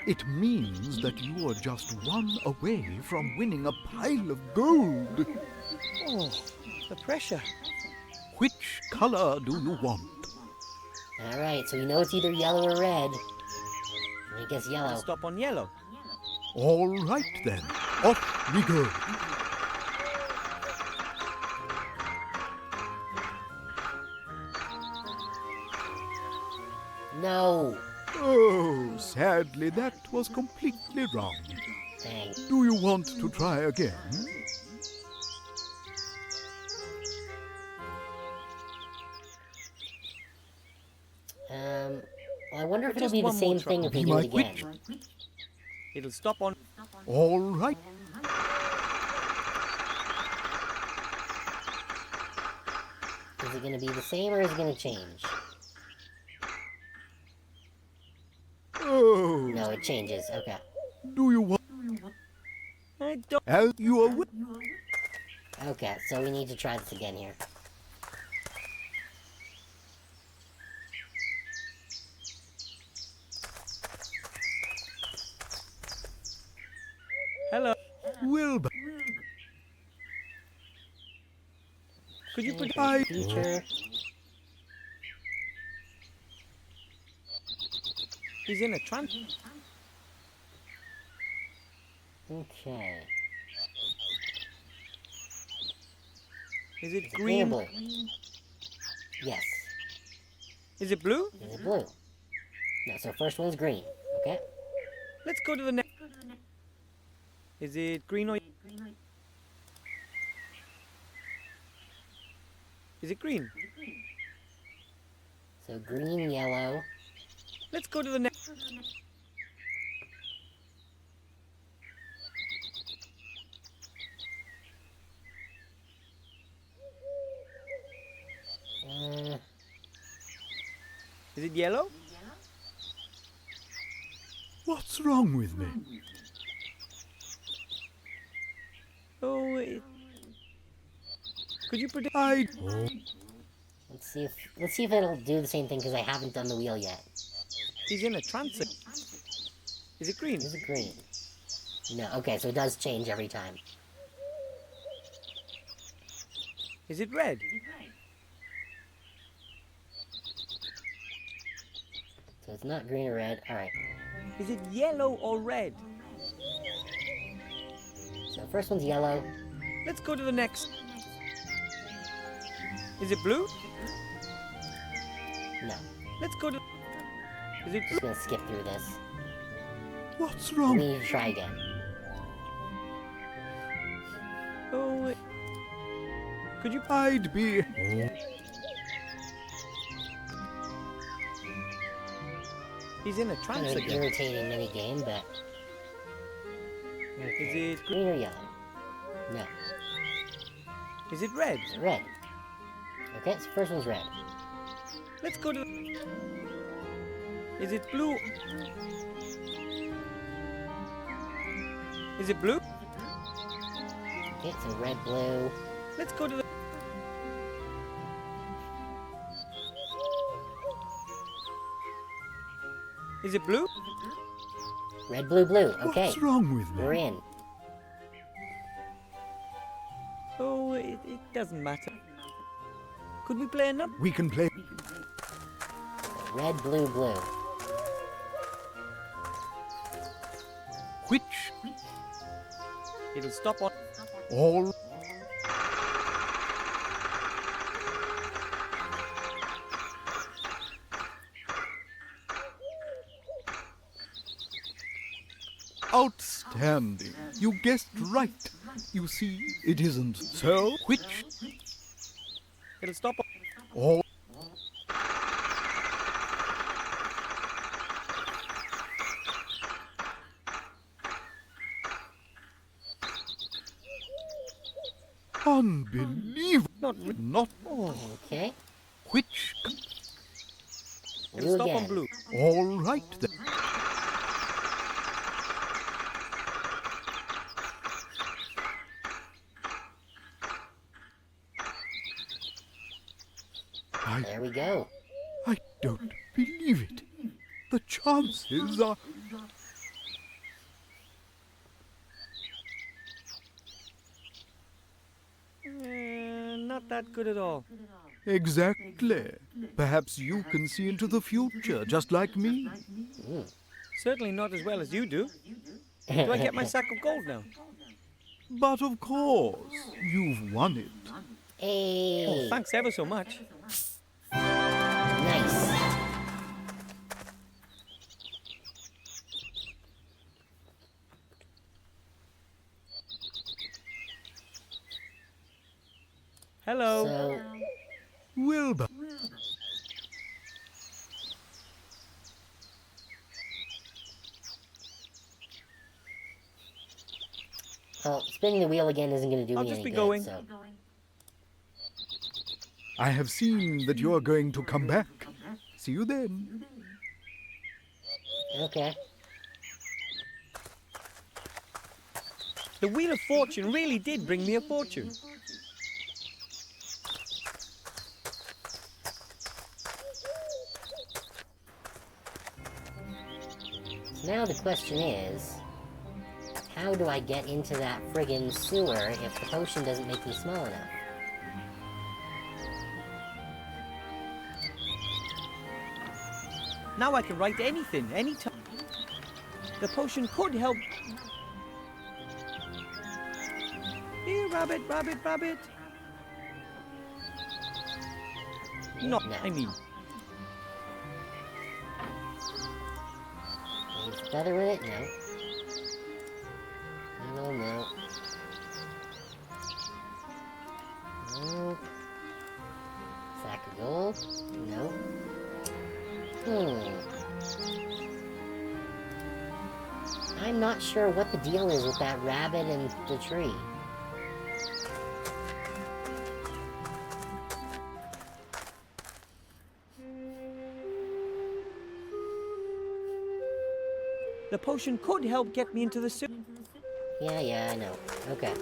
It means that you are just 1 away from winning a pile of gold. Oh, the pressure. Which color do you want? Alright, so we know it's either yellow or red. I guess It'll yellow. stop on yellow. All right then, off we go. No! Oh, sadly, that was completely wrong. Dang. Do you want to try again? Well, I wonder if it'll Just be the one more same try. thing if we Be do my it again. It'll stop on... All right. Is it gonna be the same or is it gonna change? Oh, No, it changes. Okay. do you want? I don't... As you are. Okay, so we need to try this again here. Hello. Wilbur. Could you put... I. Future. He's in a trance. Okay. Is it Is it green or green? blue? Yes. Is it blue? Is it blue? No, so first one's green. Okay. Let's go to the next. Is it green or... Is it green? So green, yellow. Let's go to the next. Is it yellow? What's wrong with me? Oh, could you predict? Let's see if it'll do the same thing because I haven't done the wheel yet. He's in a trance. Is it green? Is it green? No. Okay, so it does change every time. Is it red? So it's not green or red. All right. Is it yellow or red? So first one's yellow. Let's go to the next. Is it blue? No. Let's go to. Is it blue? Just gonna skip through this. What's We wrong? need to try again. Oh, could you? I'd be... He's in a Kind trance of an again. irritating mini game, but Is it green or yellow? No. Is it red? It's red. Okay, so first one's red. Let's go to. Is it blue? Is it blue? Okay, so red, blue. Let's go to the. Is it blue? Red, blue, blue. Okay, What's wrong with we're me? in. Oh, it doesn't matter. Could we play another? We can play... Red, blue, blue. Which? It'll stop on. All... Outstanding. You guessed right. You see, it isn't so. Which? It'll stop on. All... Unbelievable. Not... Okay, Which? It'll blue stop on again. blue. All right then. There we go. I don't believe it. The chances are... Not that good at all. Exactly. Perhaps you can see into the future, just like me. Certainly not as well as you do. Do I get my sack of gold now? But of course, you've won it. Hey, Oh, thanks ever so much. nice. Hello. So, Wilbur. well, spinning the wheel again isn't going to do I'll me just any be good. going. So, I have seen that you are going to come back. See you then. okay. The Wheel of Fortune really did bring me a fortune. Now the question is, how do I get into that friggin' sewer if the potion doesn't make me small enough? Now I can write anything, anytime. The potion could help. Here, rabbit, rabbit, rabbit. No, No. I mean, Leave the feather with it? No. No. No. Sack of gold? No. I'm not sure what the deal is with that rabbit and the tree. the potion could help get me into the sewer. Yeah, I know. Okay.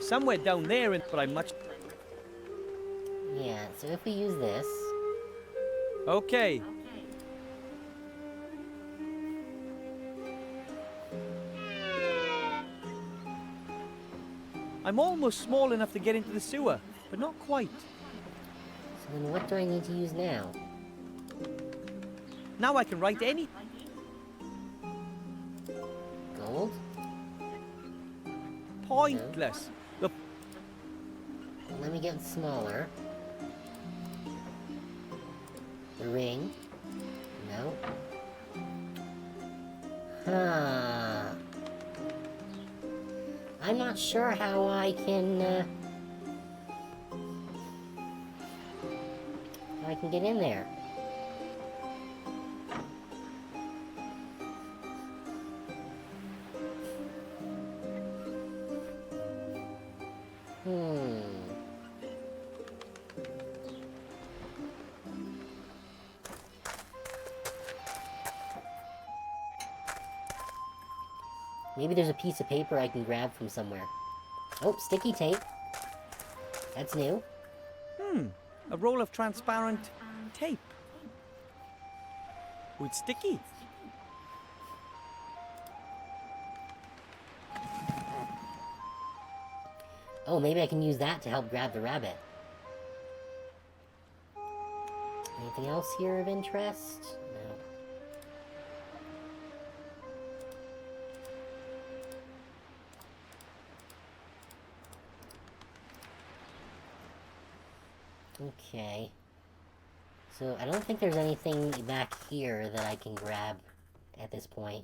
Somewhere down there, but I'm much... Yeah, so if we use this... Okay. I'm almost small enough to get into the sewer, but not quite. So then what do I need to use now? Now I can write any... Gold? Pointless. The... Let me get smaller. The ring? No. Huh. I'm not sure how I can, how I can get in there. Maybe there's a piece of paper I can grab from somewhere. Oh, sticky tape. That's new. A roll of transparent tape. Oh, it's sticky. Oh, maybe I can use that to help grab the rabbit. Anything else here of interest? No. Okay. So, I don't think there's anything back here that I can grab at this point.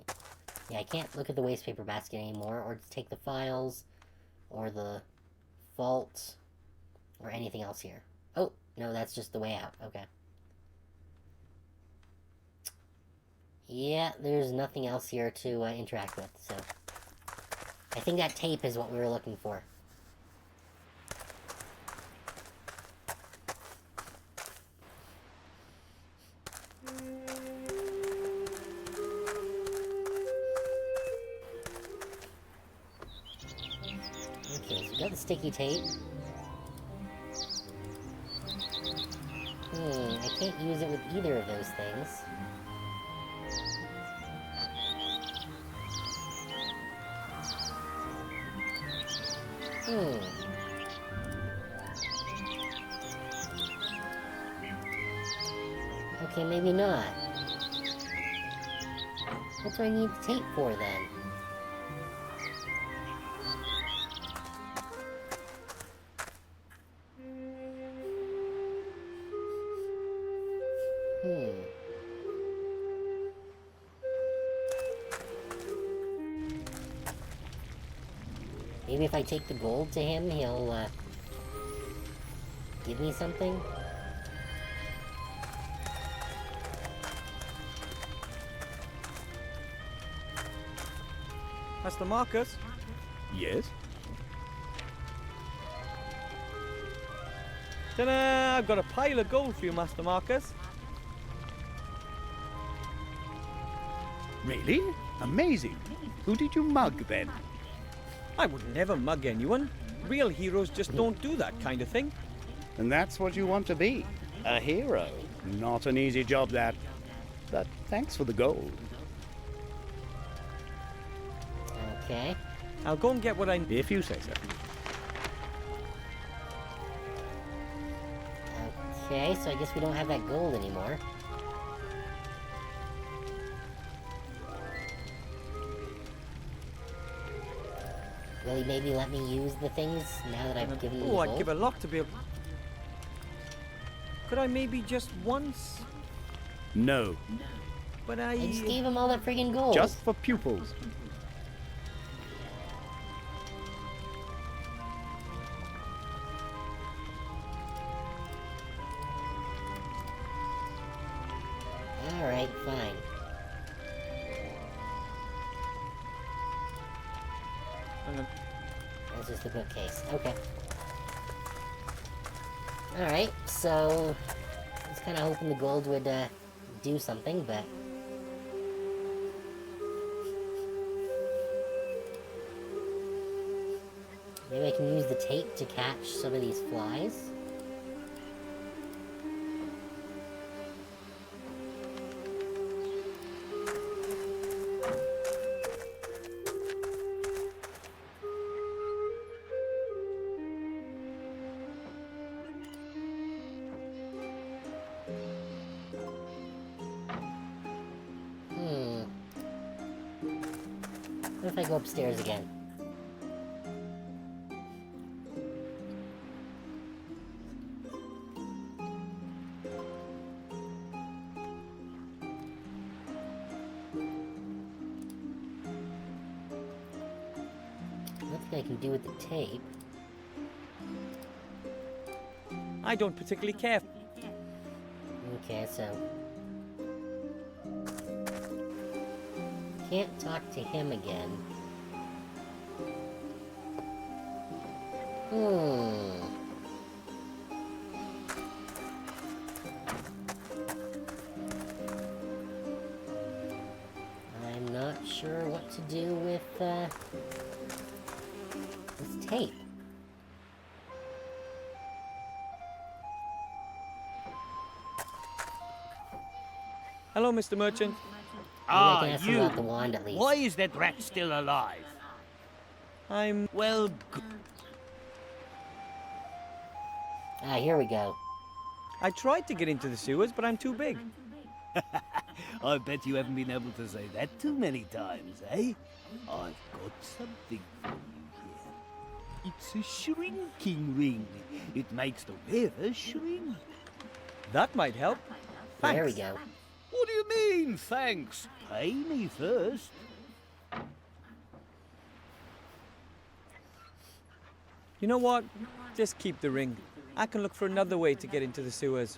Yeah, I can't look at the waste paper basket anymore, or just take the files, or the vault, or anything else here. Oh, no, that's just the way out. Okay. Yeah, there's nothing else here to interact with, so... I think that tape is what we were looking for. Okay, so we got the sticky tape. I can't use it with either of those things. Okay, maybe not. What do I need the tape for, then? Maybe if I take the gold to him, he'll, give me something? Master Marcus? Yes? Ta-da! I've got a pile of gold for you, Master Marcus. Really? Amazing. Who did you mug, then? I would never mug anyone. Real heroes just don't do that kind of thing. And that's what you want to be. A hero. Not an easy job, that. But thanks for the gold. Okay. I'll go and get what I... If you say so. Okay, so I guess we don't have that gold anymore. Will he maybe let me use the things now that I've given him the Oh, gold? I'd give a lot to be able... Could I maybe just once? No. But I just gave him all that friggin' gold. Just for pupils. Alright, fine. That's just the bookcase. Okay. Alright, so... I was kind of hoping the gold would, do something, but... Maybe I can use the tape to catch some of these flies. What if I go upstairs again? Nothing I can do with the tape. I don't particularly care. Okay, so... Can't talk to him again. I'm not sure what to do with, this tape. Hello, Mr. Merchant. Maybe I can ask him You! about the wand at least. Why is that rat still alive? I'm... Well, Ah, here we go. I tried to get into the sewers, but I'm too big. I bet you haven't been able to say that too many times, eh? I've got something for you here. It's a shrinking ring. It makes the wearer shrink. That might help. There we Thanks. go. What do you mean, thanks? Pay me first. You know what? Just keep the ring. I can look for another way to get into the sewers.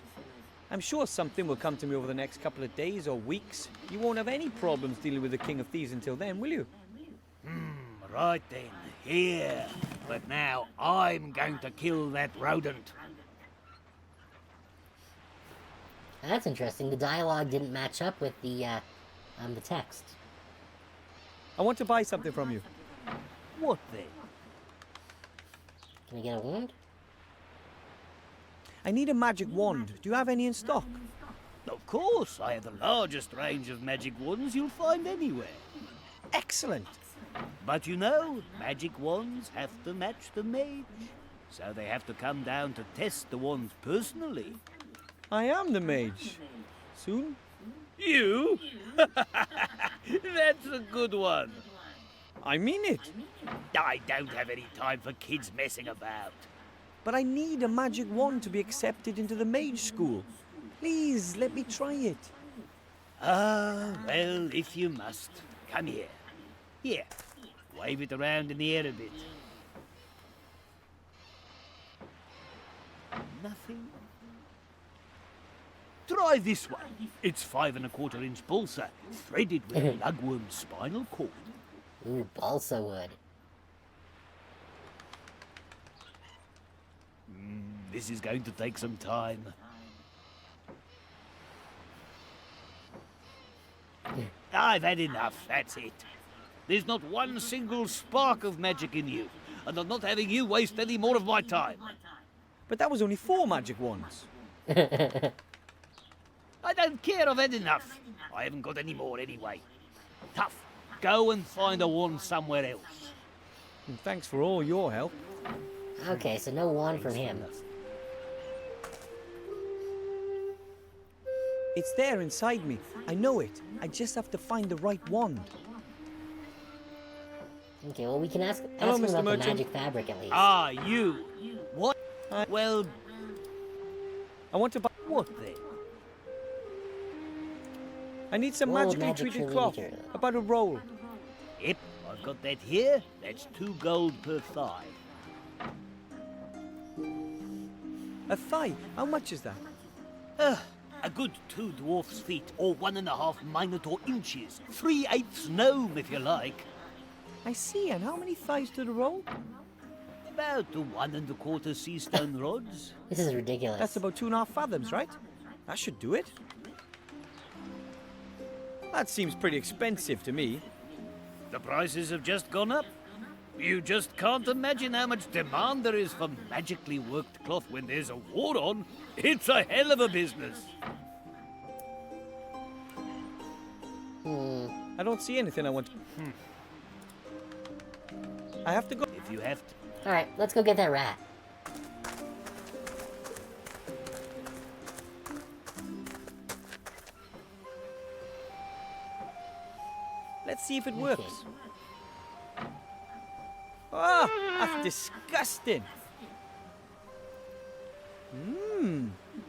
I'm sure something will come to me over the next couple of days or weeks. You won't have any problems dealing with the King of Thieves until then, will you? Right then, here. But now I'm going to kill that rodent. That's interesting. The dialogue didn't match up with the text. I want to buy something from you. What then? Can I get a wand? I need a magic wand. Do you have any in stock? Of course, I have the largest range of magic wands you'll find anywhere. Excellent. But you know, magic wands have to match the mage. So they have to come down to test the wands personally. I am the mage. Soon? You? That's a good one. I mean it. I don't have any time for kids messing about. But I need a magic wand to be accepted into the mage school. Please, let me try it. Ah, well, if you must. Come here. Here. Wave it around in the air a bit. Nothing. Try this one. It's 5 1/4 inch balsa, threaded with a lugworm's spinal cord. Ooh, balsa wood. This is going to take some time. I've had enough, that's it. There's not one single spark of magic in you, and I'm not having you waste any more of my time. But that was only 4 magic wands. I don't care, I've had enough. I haven't got any more anyway. Tough. Go and find a wand somewhere else. And thanks for all your help. Okay, so no wand from him. It's there inside me. I know it. I just have to find the right wand. Okay, well, we can ask Hello, him Mr. about the Merchant. magic fabric at least. Ah, you. What? Well, I want to buy... what then? I need some Whoa, magically magic treated treated cloth. material. About a roll. Yep, I've got that here. That's 2 gold per thigh. A thigh. How much is that? A good 2 dwarf's feet, or 1.5 minotaur inches. 3/8 gnome, if you like. I see. And how many thighs to the roll? About 1 1/4 sea stone rods. This is ridiculous. That's about 2.5 fathoms, right? That should do it. That seems pretty expensive to me. The prices have just gone up. You just can't imagine how much demand there is for magically worked cloth when there's a war on. It's a hell of a business. I don't see anything I want. I have to go. If you have to. Alright, let's go get that rat. Let's see if it works. Oh, that's disgusting.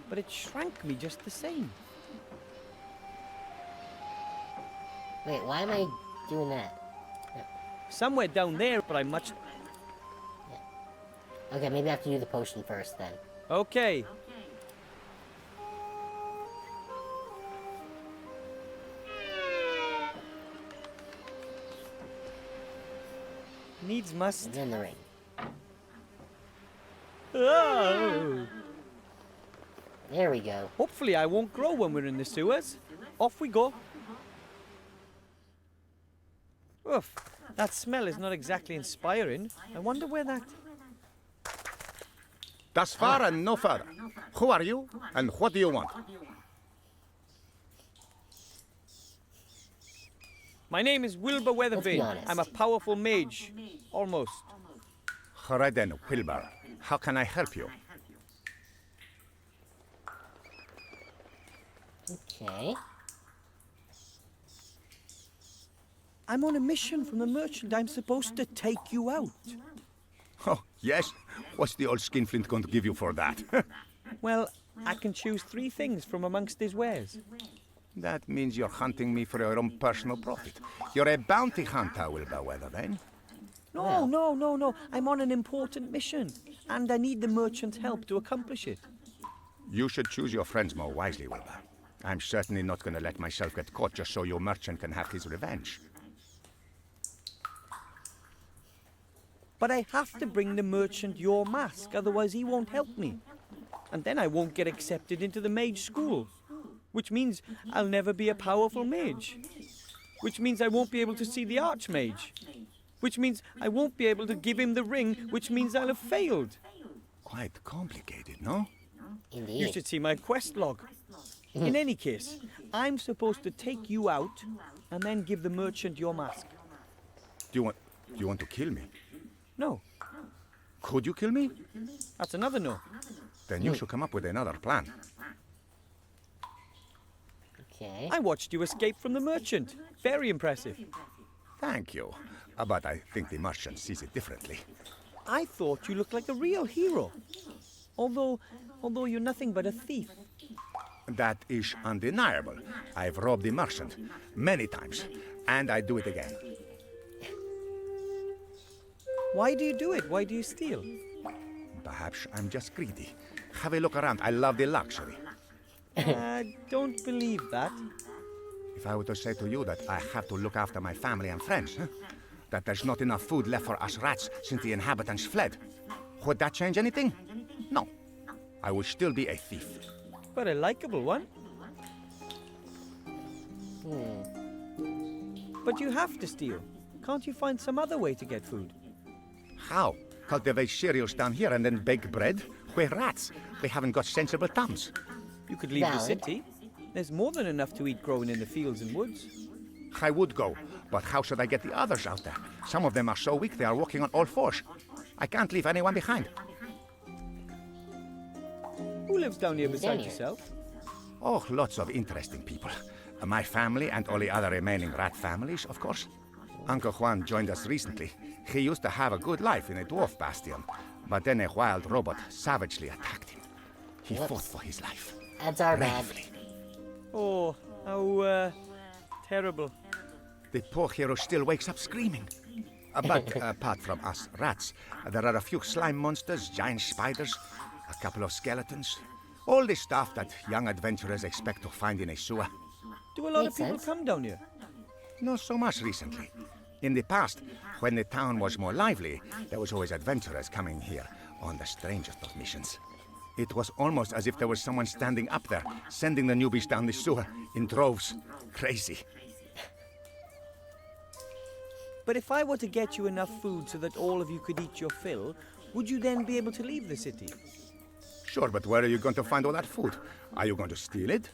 But it shrank me just the same. Wait, why am I doing that? Somewhere down there, but I'm much... Okay, maybe I have to do the potion first then. Okay. Needs must. And then the ring. Oh. There we go. Hopefully I won't grow when we're in the sewers. Off we go. Oof, that smell is not exactly inspiring. I wonder where that... Thus far and no further. Who are you, and what do you want? My name is Wilbur Weathervane. honest. I'm a powerful mage. Almost. All right then, Wilbur. How can I help you? Okay. I'm on a mission from the merchant. I'm supposed to take you out. Oh, yes? What's the old skinflint going to give you for that? Well, I can choose 3 things from amongst his wares. That means you're hunting me for your own personal profit. You're a bounty hunter, Wilbur Weathervane. No. I'm on an important mission. And I need the merchant's help to accomplish it. You should choose your friends more wisely, Wilbur. I'm certainly not going to let myself get caught just so your merchant can have his revenge. But I have to bring the merchant your mask, otherwise he won't help me. And then I won't get accepted into the mage school. Which means I'll never be a powerful mage. Which means I won't be able to see the archmage. Which means I won't be able to give him the ring, which means I'll have failed. Quite complicated, no? Indeed. You should see my quest log. In any case, I'm supposed to take you out and then give the merchant your mask. Do you want to kill me? No, Could you kill me? that's another no. Then you should come up with another plan. Okay. I watched you escape from the merchant. Very impressive. Thank you. But I think the merchant sees it differently. I thought you looked like a real hero. Although you're nothing but a thief. That is undeniable. I've robbed the merchant many times, and I do it again. Why do you do it? Why do you steal? Perhaps I'm just greedy. Have a look around. I love the luxury. I don't believe that. If I were to say to you that I have to look after my family and friends, that there's not enough food left for us rats since the inhabitants fled, would that change anything? No. I would still be a thief. But a likable one. But you have to steal. Can't you find some other way to get food? How? Cultivate cereals down here and then bake bread? We're rats. We haven't got sensible thumbs. You could leave the Valid. city. There's more than enough to eat growing in the fields and woods. I would go, but how should I get the others out there? Some of them are so weak they are walking on all fours. I can't leave anyone behind. Who lives down here Who's beside down here? yourself? Oh, lots of interesting people. My family and all the other remaining rat families, of course. Uncle Juan joined us recently. He used to have a good life in a dwarf bastion, but then a wild robot savagely attacked him. He Whoops. fought for his life. That's our bad. Bravely. Oh, how terrible. The poor hero still wakes up screaming. But apart from us rats, there are a few slime monsters, giant spiders, a couple of skeletons. All the stuff that young adventurers expect to find in a sewer. Do a lot Makes of people sense. come down here? Not so much recently. In the past, when the town was more lively, there was always adventurers coming here on the strangest of missions. It was almost as if there was someone standing up there, sending the newbies down the sewer in droves. Crazy. But if I were to get you enough food so that all of you could eat your fill, would you then be able to leave the city? Sure, but where are you going to find all that food? Are you going to steal it?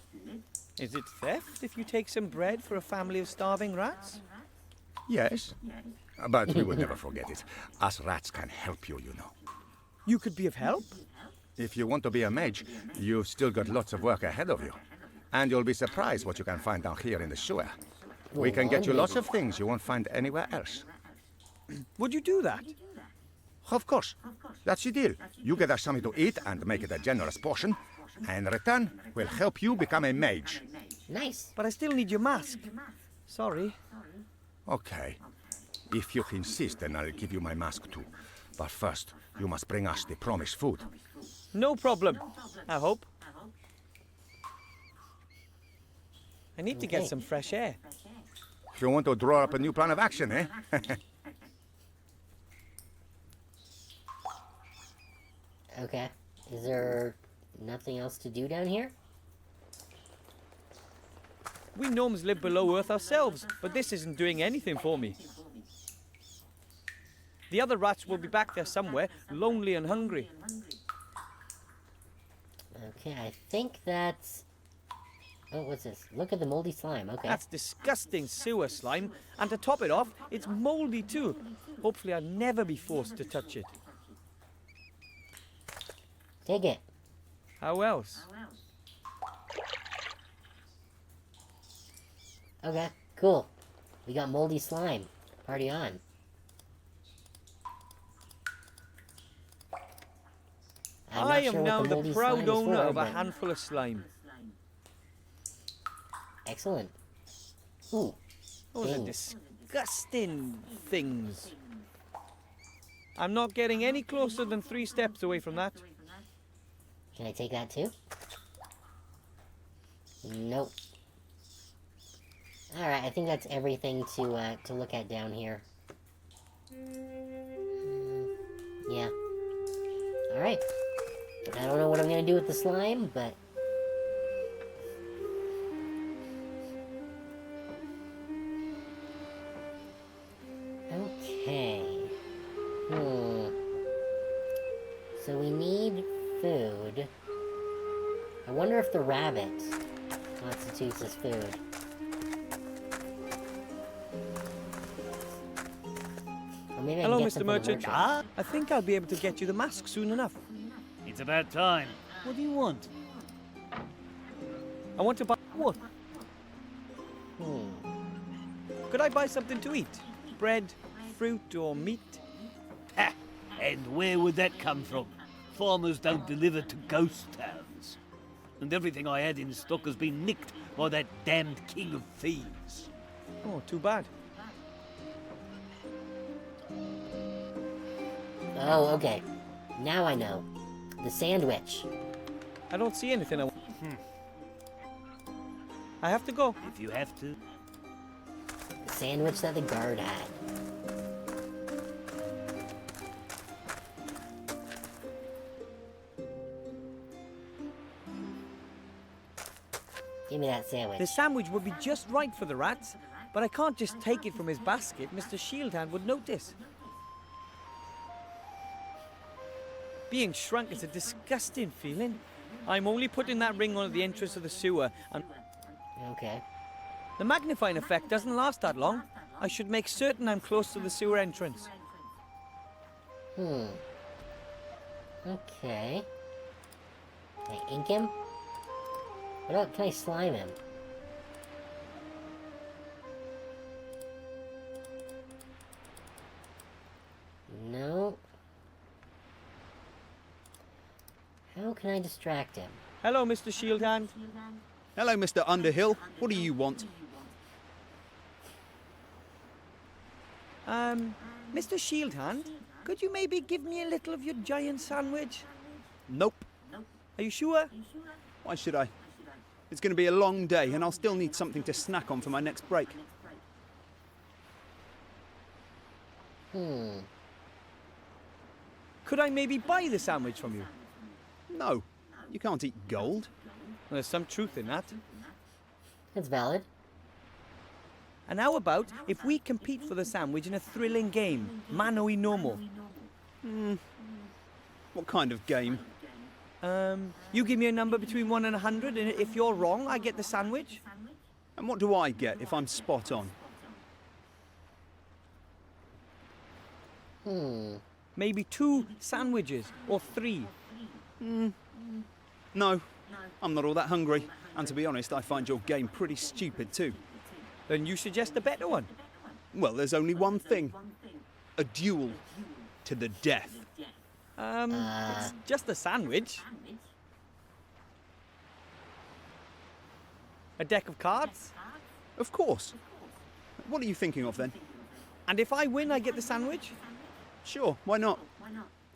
Is it theft if you take some bread for a family of starving rats? Yes. But we will never forget it. Us rats can help you, you know. You could be of help? If you want to be a mage, you've still got lots of work ahead of you. And you'll be surprised what you can find down here in the sewer. We can get you lots of things you won't find anywhere else. Would you do that? Of course. That's the deal. You get us something to eat and make it a generous portion. And in return, we'll help you become a mage. Nice. But I still need your mask. Sorry. Okay. If you insist, then I'll give you my mask too. But first, you must bring us the promised food. No problem, I hope. I need to get some fresh air. If you want to draw up a new plan of action, eh? Okay. Is there nothing else to do down here? We gnomes live below Earth ourselves, but this isn't doing anything for me. The other rats will be back there somewhere, lonely and hungry. Okay, I think that's... Oh, what's this? Look at the moldy slime. Okay. That's disgusting sewer slime, and to top it off, it's moldy too. Hopefully I'll never be forced to touch it. Take it. How else? Okay, cool. We got moldy slime. Party on. I am now the moldy proud slime is owner for, of a but- handful of slime. Excellent. Ooh. Those are things. disgusting things. I'm not getting any closer than 3 steps away from that. Can I take that too? Nope. Alright, I think that's everything to look at down here. Yeah. Alright. I don't know what I'm gonna do with the slime, but... Okay. So we need food. I wonder if the rabbit constitutes as food. Or maybe I Hello, can get Mr. some from the Merchant. Ah, I think I'll be able to get you the mask soon enough. it's about time. What do you want? I want to buy what? Hmm. Could I buy something to eat? Bread, fruit, or meat? Ha! And where would that come from? Farmers don't deliver to ghost towns. And everything I had in stock has been nicked by that damned king of thieves. Oh, too bad. Oh, okay. Now I know. The sandwich. I don't see anything I want. I have to go. If you have to. The sandwich that the guard had. Give me that sandwich. The sandwich would be just right for the rats, but I can't just take it from his basket. Mr. Shieldhand would notice. Being shrunk is a disgusting feeling. I'm only putting that ring on at the entrance of the sewer, and Okay. the magnifying effect doesn't last that long. I should make certain I'm close to the sewer entrance. Okay. Can I ink him? What about, can I slime him? No. How can I distract him? Hello, Mr. Shieldhand. Hello, Mr. Underhill. What do you want? Mr. Shieldhand, could you maybe give me a little of your giant sandwich? Nope. Are you sure? Why should I? It's going to be a long day, and I'll still need something to snack on for my next break. Could I maybe buy the sandwich from you? No, you can't eat gold. There's some truth in that. That's valid. And how about if we compete for the sandwich in a thrilling game? Mano y nomo. What kind of game? You give me a number between 1 and 100, and if you're wrong, I get the sandwich. And what do I get if I'm spot on? Maybe 2 sandwiches, or 3. No, I'm not all that hungry. And to be honest, I find your game pretty stupid too. Then you suggest a better one. Well, there's only one thing. A duel. To the death. It's just a sandwich. A deck of cards? Of course. What are you thinking of then? And if I win, I get the sandwich? Sure, why not?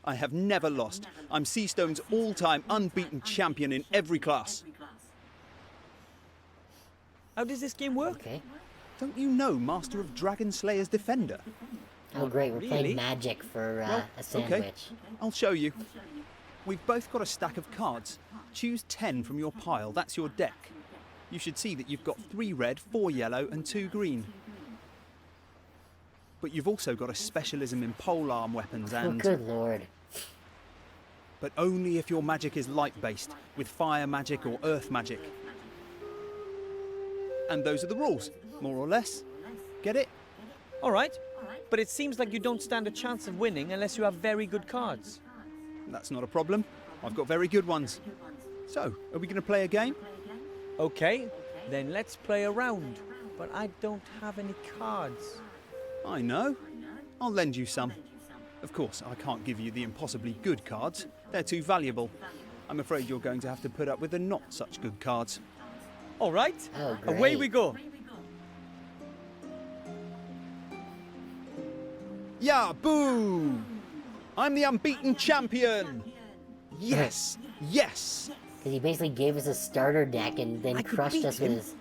I have never lost. I'm Seastone's all-time unbeaten champion in every class. How does this game work? Okay. Don't you know Master of Dragon Slayer's Defender? Oh, great. We're Really? playing Magic for a sandwich. Okay, I'll show you. We've both got a stack of cards. Choose 10 from your pile. That's your deck. You should see that you've got 3 red, 4 yellow, and 2 green. But you've also got a specialism in polearm weapons Oh, and... good lord. But only if your magic is light-based, with fire magic or earth magic. And those are the rules, more or less. Get it? All right. But it seems like you don't stand a chance of winning unless you have very good cards. That's not a problem. I've got very good ones. So, are we going to play a game? Okay, then let's play a round. But I don't have any cards. I know. I'll lend you some. Of course, I can't give you the impossibly good cards. They're too valuable. I'm afraid you're going to have to put up with the not such good cards. All right, Oh, away great. we go. Yeah, boo! I'm the unbeaten champion! Yes, yes! Because he basically gave us a starter deck and then I could crushed beat us with him. his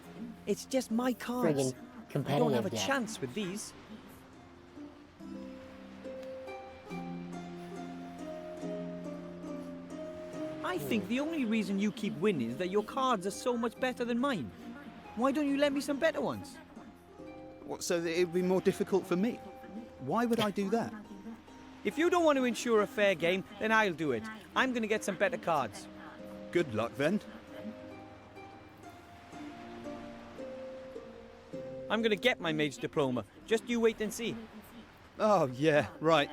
It's just my cards. friggin' I competitive don't have a deck. chance with these. I think the only reason you keep winning is that your cards are so much better than mine. Why don't you lend me some better ones? What, so that it would be more difficult for me? Why would I do that? If you don't want to ensure a fair game, then I'll do it. I'm going to get some better cards. Good luck then. I'm going to get my mage diploma. Just you wait and see. Oh, yeah, right.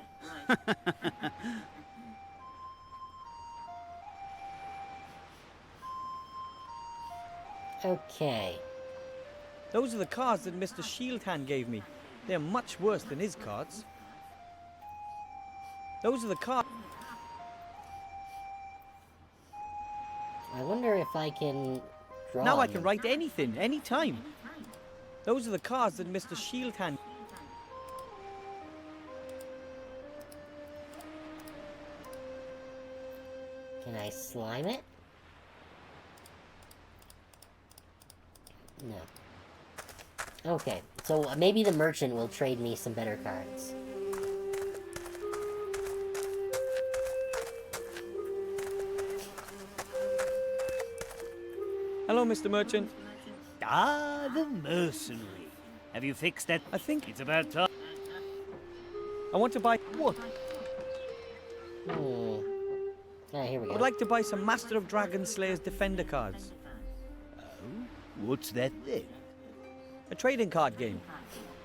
Okay. Those are the cards that Mr. Shieldhand gave me. They're much worse than his cards. Those are the cards. I wonder if I can draw. Now I them. can write anything, anytime. Those are the cards that Mr. Shieldhand. Can I slime it? No. Okay, so maybe the merchant will trade me some better cards. Hello, Mr. Merchant. Ah, the mercenary. Have you fixed that? I think It's about time. I want to buy. What? Ah, here we I go. would like to buy some Master of Dragon Slayer's Defender cards. What's that then? A trading card game.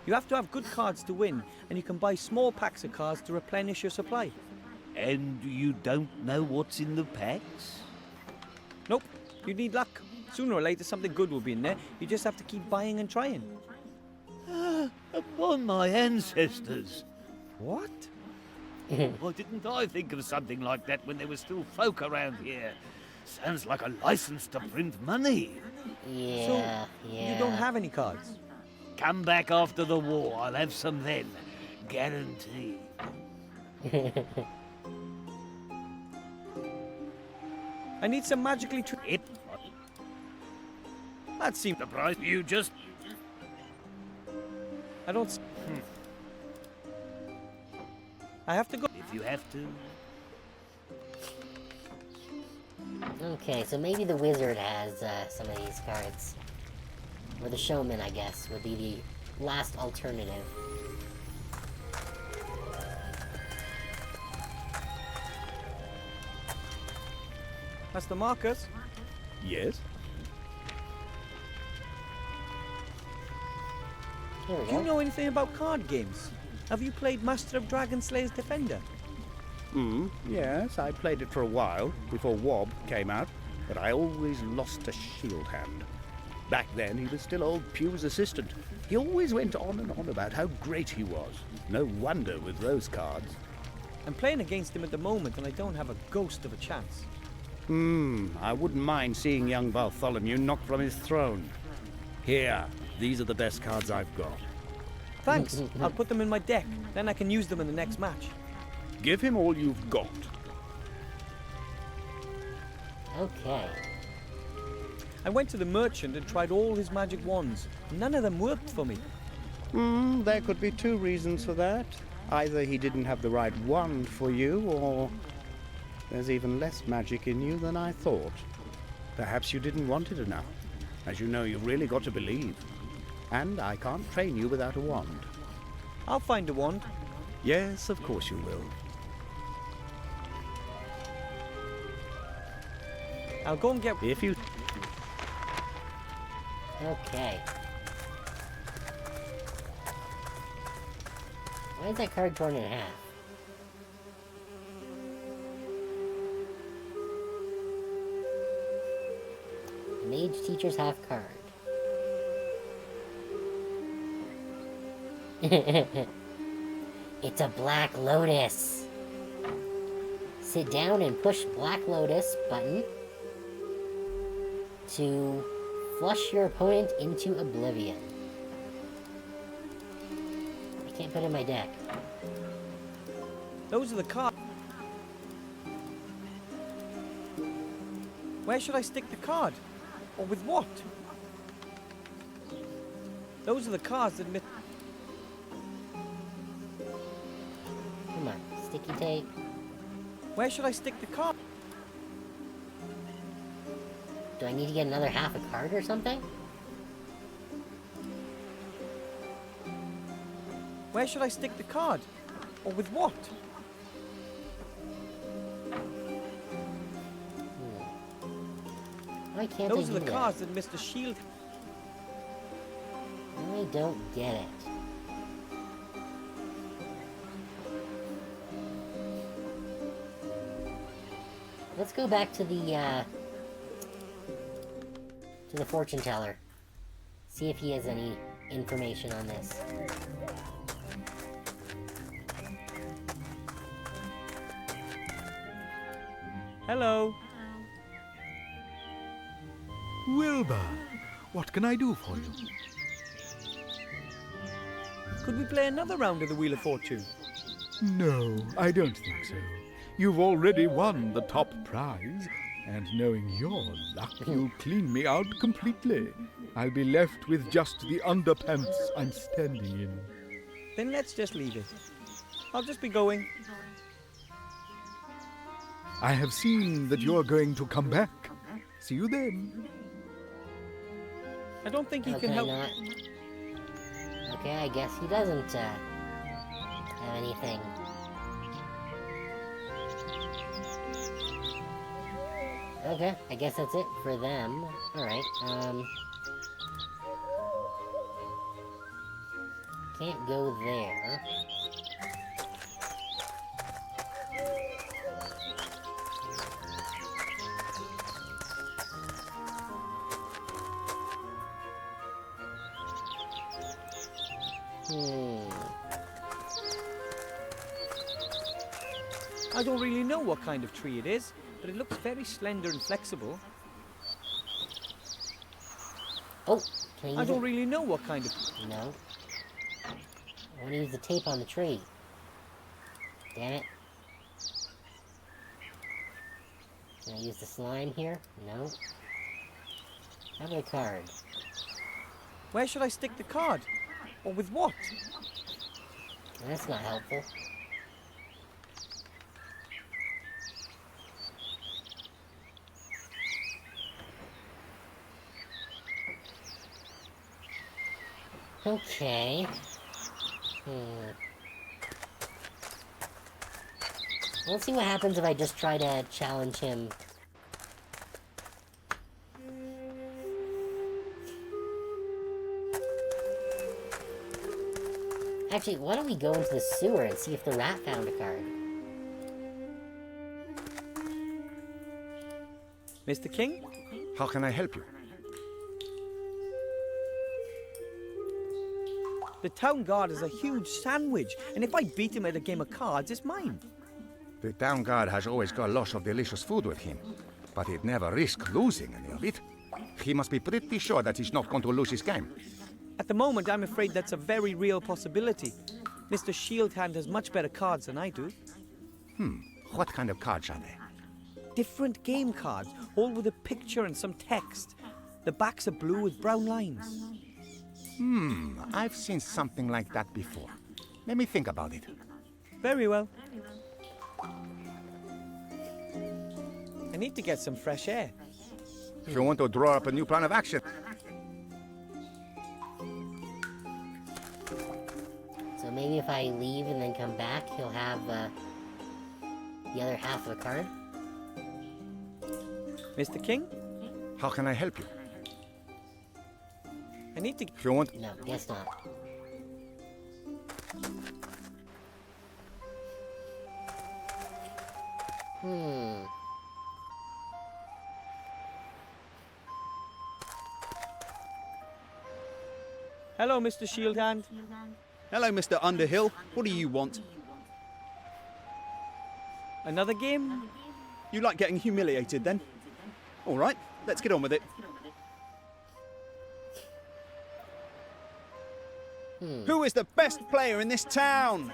You have to have good cards to win, and you can buy small packs of cards to replenish your supply. And you don't know what's in the packs? Nope, you need luck. Sooner or later, something good will be in there. You just have to keep buying and trying. Upon my ancestors. What? Why didn't I think of something like that when there were still folk around here? Sounds like a license to print money. Yeah, You don't have any cards. Come back after the war, I'll have some then. Guaranteed. I need some magically It That seems. surprised you just. I don't. I have to go. If you have to. Okay, so maybe the wizard has some of these cards. Or the showman, I guess, would be last alternative. Master Marcus, Yes? Here we do you go. know anything about card games? Have you played Master of Dragon Slayer's Defender? Yes, I played it for a while, before Wob came out, but I always lost to Shield Hand. Back then, he was still old Pugh's assistant. He always went on and on about how great he was. No wonder with those cards. I'm playing against him at the moment and I don't have a ghost of a chance. I wouldn't mind seeing young Bartholomew knocked from his throne. Here, these are the best cards I've got. Thanks, I'll put them in my deck, then I can use them in the next match. Give him all you've got. Okay. I went to the merchant and tried all his magic wands. None of them worked for me. There could be two reasons for that. Either he didn't have the right wand for you, or there's even less magic in you than I thought. Perhaps you didn't want it enough. As you know, you've really got to believe. And I can't train you without a wand. I'll find a wand. Yes, of course you will. I'll go and get... If you... Okay. Why is that card torn in half? Mage Teacher's half card. It's a Black Lotus. Sit down and push Black Lotus button to flush your opponent into oblivion. I can't put it in my deck. Those are the cards. Where should I stick the card? Or with what? Those are the cards that... Come on, sticky tape. Where should I stick the card? Do I need to get another half a card or something? Where should I stick the card? Or with what? Why can't Those I are do the cards that Mr. Shield... I don't get it. Let's go back to the fortune teller. See if he has any information on this. Hello. Wilbur, what can I do for you? Could we play another round of the Wheel of Fortune? No, I don't think so. You've already won the top prize, and knowing your luck, you'll clean me out completely. I'll be left with just the underpants I'm standing in. Then let's just leave it. I'll just be going. I have seen that you're going to come back. See you then. I don't think he Okay, can help... not. Okay, I guess he doesn't have anything. Okay, I guess that's it for them. Alright, can't go there. I don't really know what kind of tree it is, but it looks very slender and flexible. Oh, can I use I don't it? really know what kind of... No. I want to use the tape on the tree. Damn it. Can I use the slime here? No. How about a card? Where should I stick the card? Or with what? That's not helpful. Okay. Let's see what happens if I just try to challenge him. Actually, why don't we go into the sewer and see if the rat found a card? Mr. King? How can I help you? The town guard is a huge sandwich, and if I beat him at a game of cards, it's mine. The town guard has always got lots of delicious food with him, but he'd never risk losing any of it. He must be pretty sure that he's not going to lose his game. At the moment, I'm afraid that's a very real possibility. Mr. Shieldhand has much better cards than I do. What kind of cards are they? Different game cards, all with a picture and some text. The backs are blue with brown lines. I've seen something like that before. Let me think about it. Very well. I need to get some fresh air. If you want to draw up a new plan of action, So maybe if I leave and then come back, he'll have the other half of a card? Mr. King, how can I help you? I need to... If you want... No, guess not. Hello, Mr. Shieldhand. Hello, Mr. Underhill. What do you want? Another game? You like getting humiliated, then? All right, let's get on with it. Who is the best player in this town?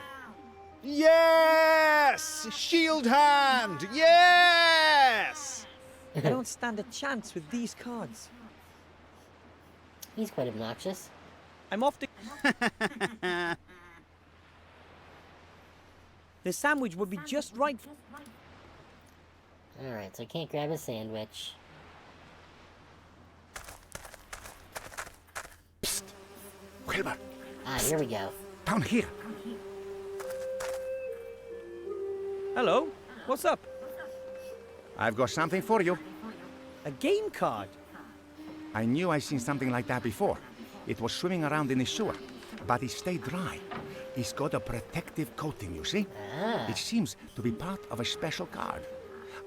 Yes! Shield Hand! Yes! I don't stand a chance with these cards. He's quite obnoxious. I'm off to... The sandwich would be just right. Alright, so I can't grab a sandwich. Wilbur, Ah, here we go. down here. Hello, what's up? I've got something for you. A game card? I knew I'd seen something like that before. It was swimming around in the sewer, but it stayed dry. It's got a protective coating, you see? It seems to be part of a special card.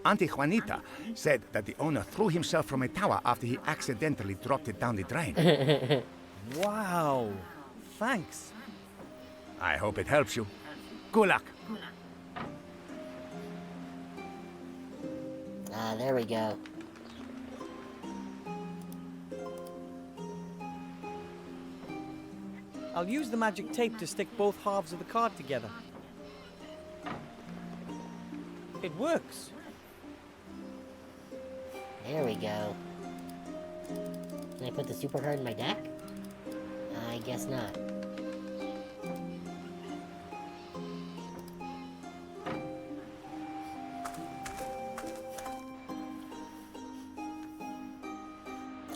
Auntie Juanita said that the owner threw himself from a tower after he accidentally dropped it down the drain. Wow, thanks. I hope it helps you. Good luck. Ah, there we go. I'll use the magic tape to stick both halves of the card together. It works. There we go. Can I put the super card in my deck? I guess not.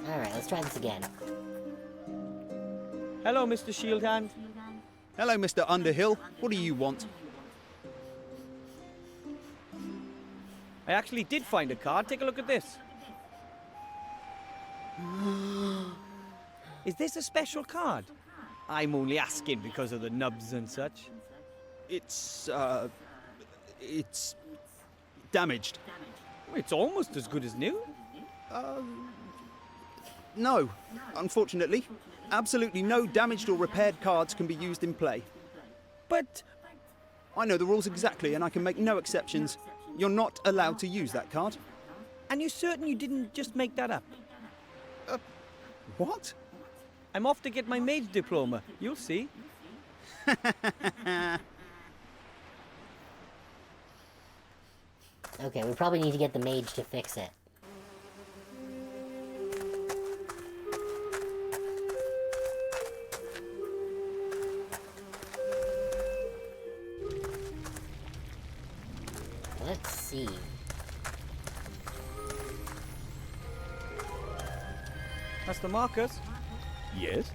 Alright, let's try this again. Hello, Mr. Shieldhand. Hello, Mr. Underhill. What do you want? I actually did find a card. Take a look at this. Is this a special card? I'm only asking because of the nubs and such. It's damaged. It's almost as good as new. No, unfortunately. Absolutely no damaged or repaired cards can be used in play. But I know the rules exactly, and I can make no exceptions. You're not allowed to use that card. and you certain you didn't just make that up? What? I'm off to get my mage diploma. You'll see. Okay, we probably need to get the mage to fix it. Let's see. Master Marcus, Yes?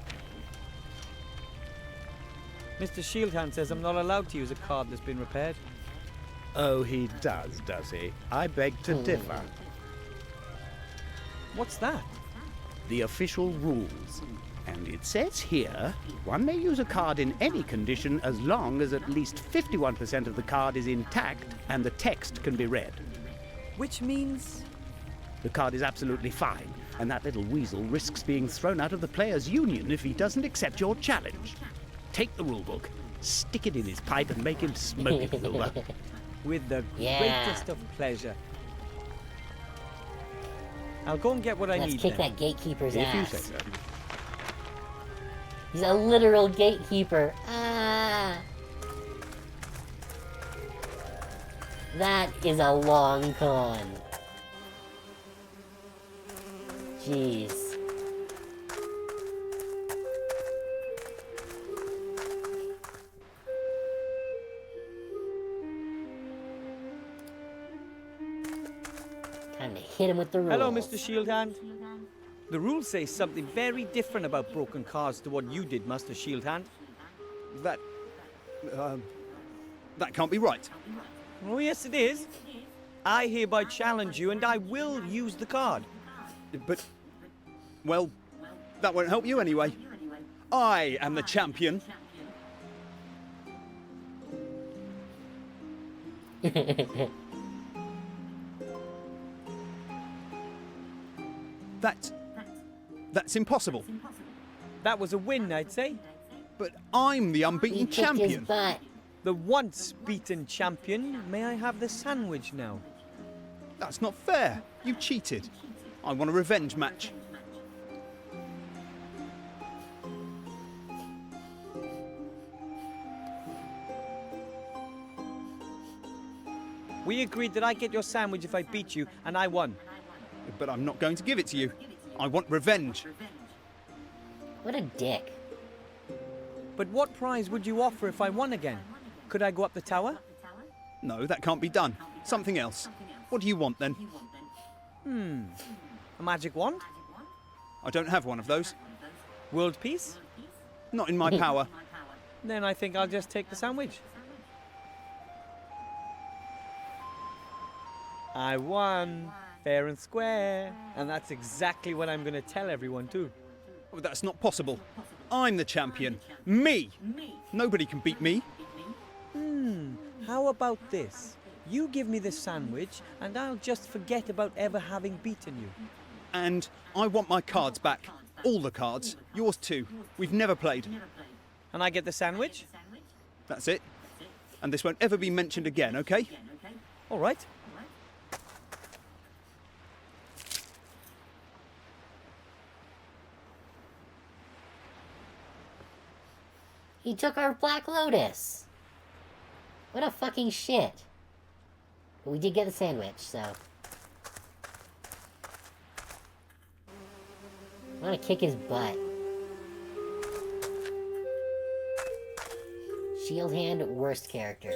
Mr. Shieldhand says I'm not allowed to use a card that's been repaired. Oh, he does he? I beg to differ. What's that? The official rules. And it says here, one may use a card in any condition as long as at least 51% of the card is intact and the text can be read. Which means... The card is absolutely fine, and that little weasel risks being thrown out of the players' union if he doesn't accept your challenge. Take the rulebook, stick it in his pipe and make him smoke it, Wilbur. With the Yeah. greatest of pleasure. I'll go and get what I Let's need kick then. that gatekeeper's If you ass. say so. He's a literal gatekeeper. Ah. That is a long con. Jeez. Time to hit him with the rules. Hello, Mr. Shieldhand. The rules say something very different about broken cards to what you did, Master Shieldhand. That can't be right. Oh, yes, it is. I hereby challenge you, and I will use the card. But, well, that won't help you anyway. I am the champion. That's impossible. That was a win, I'd say. But I'm the He unbeaten kicked his champion. butt. The once beaten champion. May I have the sandwich now? That's not fair. You cheated. I want a revenge match. We agreed that I get your sandwich if I beat you, and I won. But I'm not going to give it to you. I want revenge. What a dick. But what prize would you offer if I won again? Could I go up the tower? No, that can't be done. Something else. What do you want then? A magic wand? I don't have one of those. World peace? Not in my power. Then I think I'll just take the sandwich. I won, fair and square. And that's exactly what I'm going to tell everyone too. Oh, that's not possible. I'm the champion. Me! Nobody can beat me. How about this? You give me the sandwich and I'll just forget about ever having beaten you. And I want my cards back. All the cards. Yours too. We've never played. And I get the sandwich? That's it. And this won't ever be mentioned again, okay? All right. He took our Black Lotus. What a fucking shit. But we did get the sandwich, so. I want to kick his butt. Shield hand, worst character.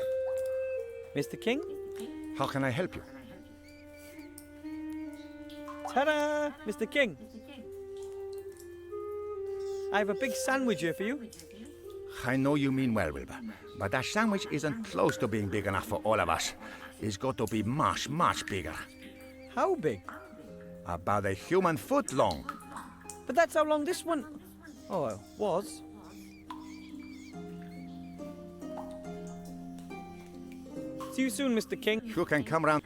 Mr. King? How can I help you? Ta-da! Mr. King. I have a big sandwich here for you. I know you mean well, Wilbur, but that sandwich isn't close to being big enough for all of us. It's got to be much, much bigger. How big? About a human foot long. But that's how long this one... Oh, was. See you soon, Mr. King. You can come round.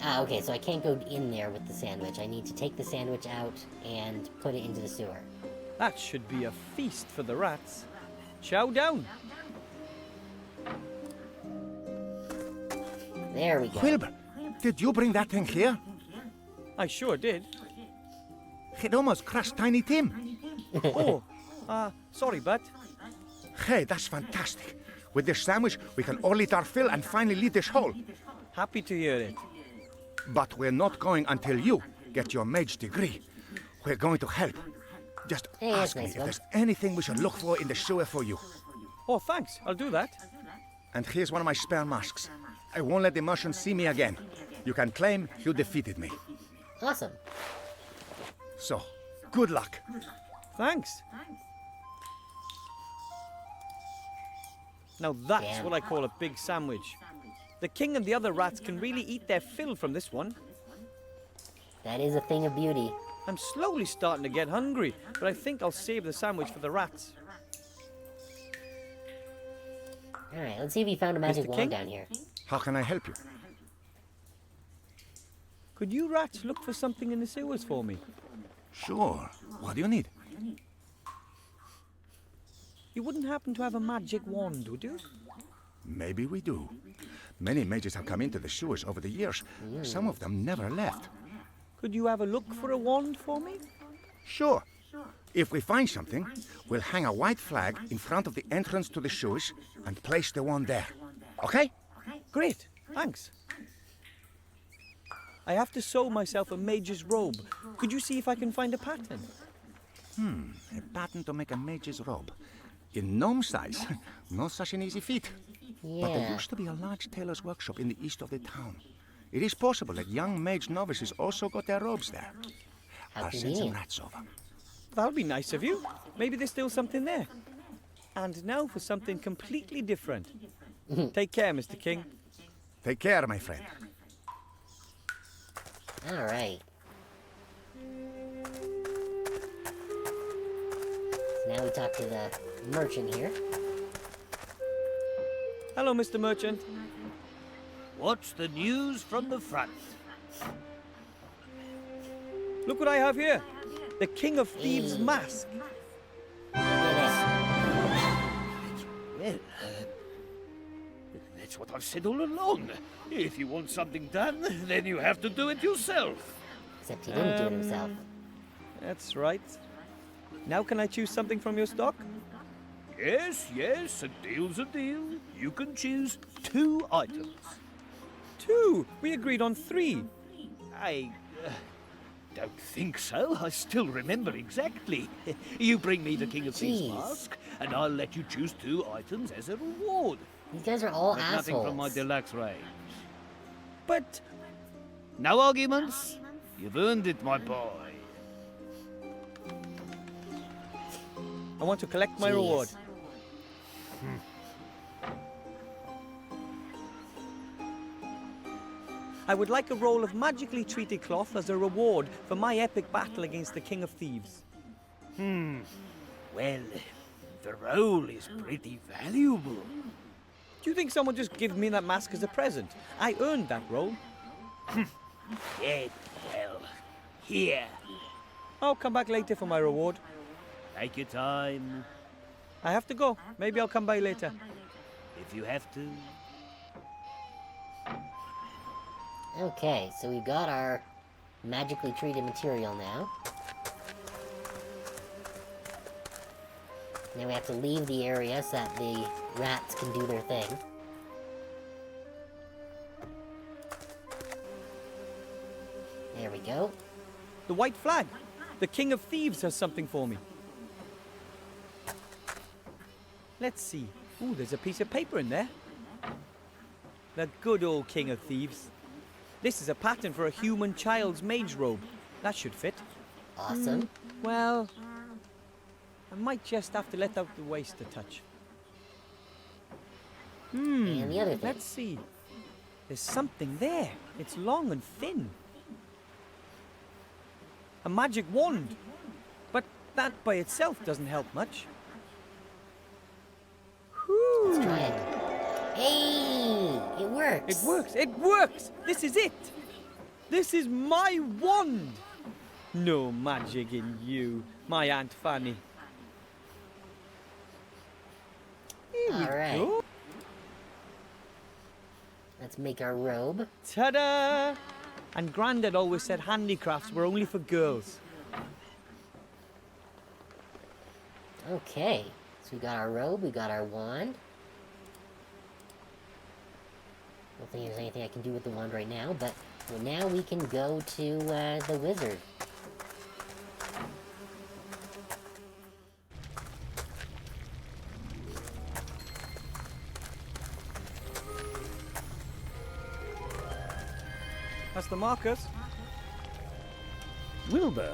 Ah, okay, so I can't go in there with the sandwich. I need to take the sandwich out and put it into the sewer. That should be a feast for the rats. Chow down. There we go. Wilbur, did you bring that thing here? I sure did. It almost crushed Tiny Tim. Oh, sorry, but... Hey, that's fantastic. With this sandwich, we can all eat our fill and finally leave this hole. Happy to hear it. But we're not going until you get your mage degree. We're going to help. Just Hey, that's ask me nice if of him. there's anything we should look for in the sewer for you. Oh, thanks. I'll do that. And here's one of my spare masks. I won't let the Martians see me again. You can claim you defeated me. Awesome. So, good luck. Thanks. Now that's Damn. what I call a big sandwich. The king and the other rats can really eat their fill from this one. That is a thing of beauty. I'm slowly starting to get hungry, but I think I'll save the sandwich for the rats. Alright, let's see if you found a magic Mr. wand King? down here. How can I help you? Could you rats look for something in the sewers for me? Sure. What do you need? You wouldn't happen to have a magic wand, would you? Maybe we do. Many mages have come into the sewers over the years. Some of them never left. Could you have a look for a wand for me? Sure. If we find something, we'll hang a white flag in front of the entrance to the sewers and place the wand there. Okay? Great, thanks. I have to sew myself a mage's robe. Could you see if I can find a pattern? A pattern to make a mage's robe. In gnome size, not such an easy feat. But there Yeah. used to be a large tailor's workshop in the east of the town. It is possible that young mage novices also got their robes there. How I'll send some convenient. rats over. That'll be nice of you. Maybe there's still something there. And now for something completely different. Take care, Mr. King. Take care, my friend. Alright. So now we talk to the merchant here. Hello, Mr. Merchant. What's the news from the front? Look what I have here. The King of Thieves Hey. mask. Look at Well, that's what I've said all along. If you want something done, then you have to do it yourself. it. Except he didn't do it himself. That's right. Now can I choose something from your stock? Yes, yes, a deal's a deal. You can choose 2 items. 2. We agreed on 3. I don't think so. I still remember exactly. You bring me the King of Thieves Jeez. mask, and I'll let you choose 2 items as a reward. These guys are all But assholes. nothing from my deluxe range. But No arguments. You've earned it, my boy. I want to collect my Jeez. reward. I would like a roll of magically treated cloth as a reward for my epic battle against the King of Thieves. Well, the roll is pretty valuable. Do you think someone just give me that mask as a present? I earned that roll. Yeah, well, here. I'll come back later for my reward. Take your time, I have to go. Maybe I'll come by later. if you have to. Okay, so we've got our magically treated material now. Now we have to leave the area so that the rats can do their thing. There we go. The white flag. The King of Thieves has something for me. Let's see. Ooh, there's a piece of paper in there. The good old King of Thieves. This is a pattern for a human child's mage robe. That should fit. Awesome. Well, I might just have to let out the waist a touch. And the other thing. Let's see. There's something there. It's long and thin. A magic wand. But that by itself doesn't help much. Let's try it. Hey! It works! It works! It works! This is it! This is my wand! No magic in you, my Aunt Fanny. Here we Alright. go. Let's make our robe. Ta-da! And Grandad always said handicrafts were only for girls. Okay. So we got our robe, we got our wand. Don't think there's anything I can do with the wand right now, but well, now we can go to the wizard. That's the markers. Wilbur,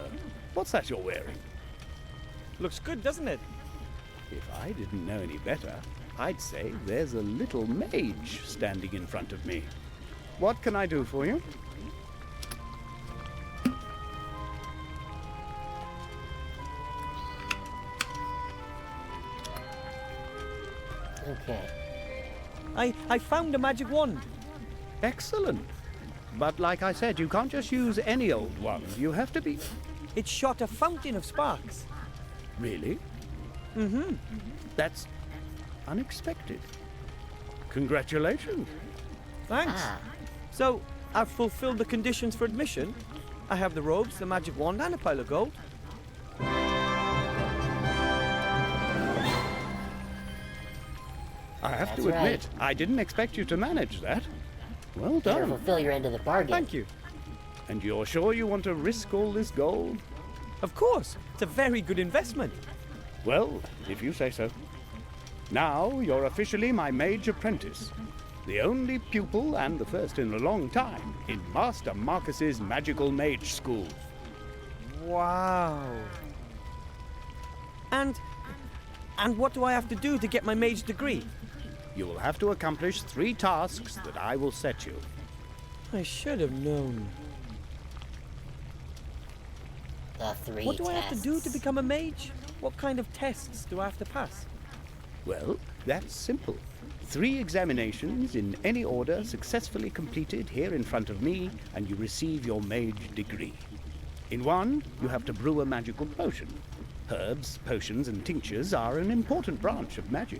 what's that you're wearing? Looks good, doesn't it? If I didn't know any better, I'd say there's a little mage standing in front of me. What can I do for you? Okay. I found a magic wand. Excellent. But like I said, you can't just use any old one. You have to be... It shot a fountain of sparks. Really? Mm-hmm. That's unexpected. Congratulations. Thanks. Ah. So, I've fulfilled the conditions for admission. I have the robes, the magic wand, and a pile of gold. I have That's to admit, right. I didn't expect you to manage that. Well Better done. fulfill your end of the bargain. Thank you. And you're sure you want to risk all this gold? Of course. It's a very good investment. Well, if you say so. Now you're officially my mage apprentice. The only pupil and the first in a long time in Master Marcus's magical mage school. Wow. And what do I have to do to get my mage degree? You will have to accomplish 3 tasks that I will set you. I should have known. The 3 What do I have to do to tests. become a mage? What kind of tests do I have to pass? Well, that's simple. 3 examinations in any order successfully completed here in front of me, and you receive your mage degree. In one, you have to brew a magical potion. Herbs, potions, and tinctures are an important branch of magic.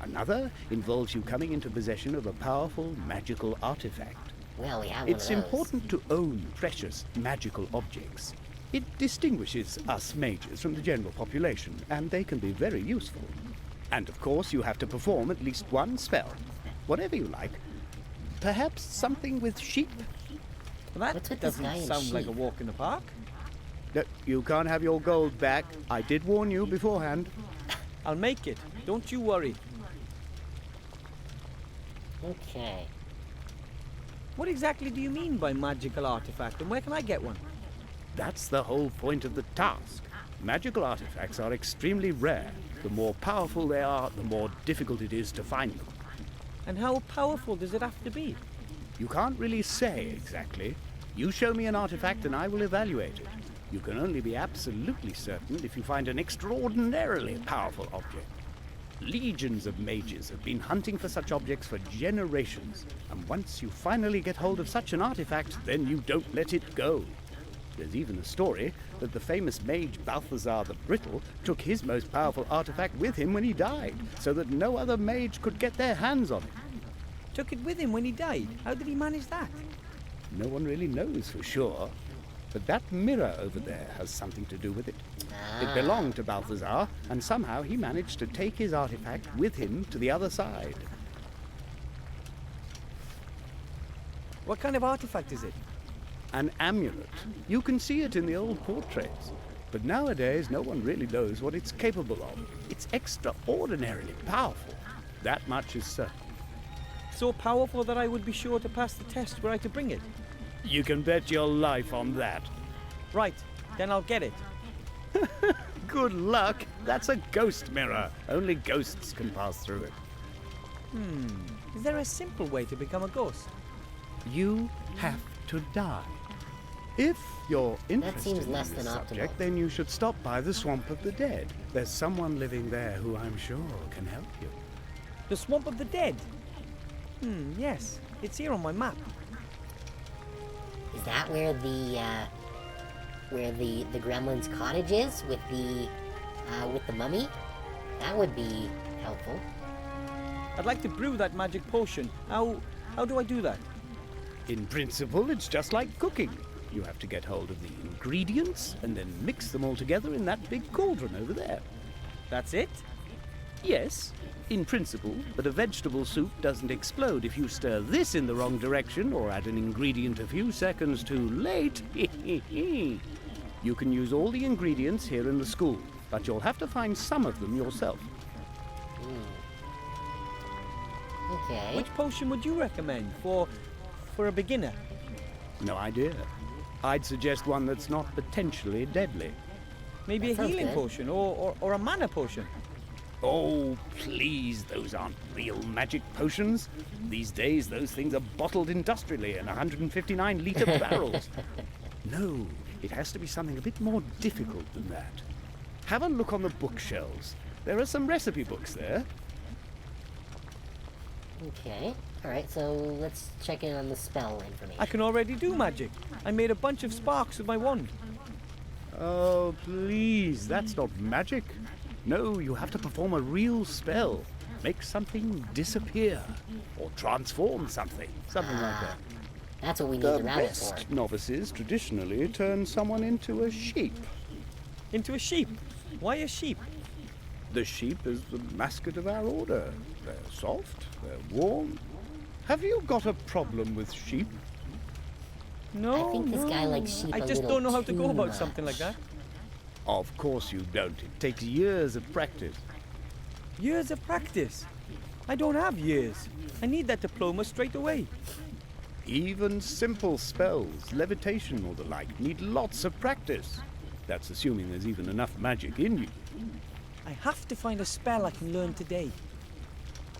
Another involves you coming into possession of a powerful magical artifact. Well, we have It's one of those. important to own precious magical objects. It distinguishes us mages from the general population, and they can be very useful. And of course, you have to perform at least 1 spell. Whatever you like. Perhaps something with sheep? Well, What's that with this guy doesn't and sound like a sheep? walk in the park. No, you can't have your gold back. I did warn you beforehand. I'll make it. Don't you worry. Okay. What exactly do you mean by magical artifact, and where can I get one? That's the whole point of the task. Magical artifacts are extremely rare. The more powerful they are, the more difficult it is to find them. And how powerful does it have to be? You can't really say exactly. You show me an artifact and I will evaluate it. You can only be absolutely certain if you find an extraordinarily powerful object. Legions of mages have been hunting for such objects for generations, and once you finally get hold of such an artifact, then you don't let it go. There's even a story that the famous mage Balthazar the Brittle took his most powerful artifact with him when he died, so that no other mage could get their hands on it. Took it with him when he died. How did he manage that? No one really knows for sure, but that mirror over there has something to do with it. It belonged to Balthazar, and somehow he managed to take his artifact with him to the other side. What kind of artifact is it? An amulet. You can see it in the old portraits. But nowadays, no one really knows what it's capable of. It's extraordinarily powerful. That much is certain. So powerful that I would be sure to pass the test were I to bring it. You can bet your life on that. Right, then I'll get it. Good luck. That's a ghost mirror. Only ghosts can pass through it. Is there a simple way to become a ghost? You have to die. If you're interested seems in less this than subject, optimal. then you should stop by the Swamp of the Dead. There's someone living there who I'm sure can help you. The Swamp of the Dead? Yes. It's here on my map. Is that where the gremlin's cottage is with the mummy? That would be helpful. I'd like to brew that magic potion. How do I do that? In principle, it's just like cooking. You have to get hold of the ingredients and then mix them all together in that big cauldron over there. That's it? Yes, in principle, but a vegetable soup doesn't explode if you stir this in the wrong direction or add an ingredient a few seconds too late. You can use all the ingredients here in the school, but you'll have to find some of them yourself. Okay. Which potion would you recommend for a beginner? No idea. I'd suggest one that's not potentially deadly. Maybe That a sounds healing good. potion or a mana potion. Oh, please, those aren't real magic potions. These days, those things are bottled industrially in 159-litre barrels. No, it has to be something a bit more difficult than that. Have a look on the bookshelves. There are some recipe books there. Okay. Alright, so let's check in on the spell information. I can already do magic. I made a bunch of sparks with my wand. Oh, please, that's not magic. No, you have to perform a real spell. Make something disappear. Or transform something. Something like that. That's what we need The the rabbit for. best novices traditionally turn someone into a sheep. Into a sheep. Why a sheep? The sheep is the mascot of our order. They're soft, they're warm. Have you got a problem with sheep? No, I think this guy likes sheep I a just little don't know how to go too about something like much. that. Of course you don't. It takes years of practice. Years of practice. I don't have years. I need that diploma straight away. Even simple spells, levitation or the like, need lots of practice. That's assuming there's even enough magic in you. I have to find a spell I can learn today.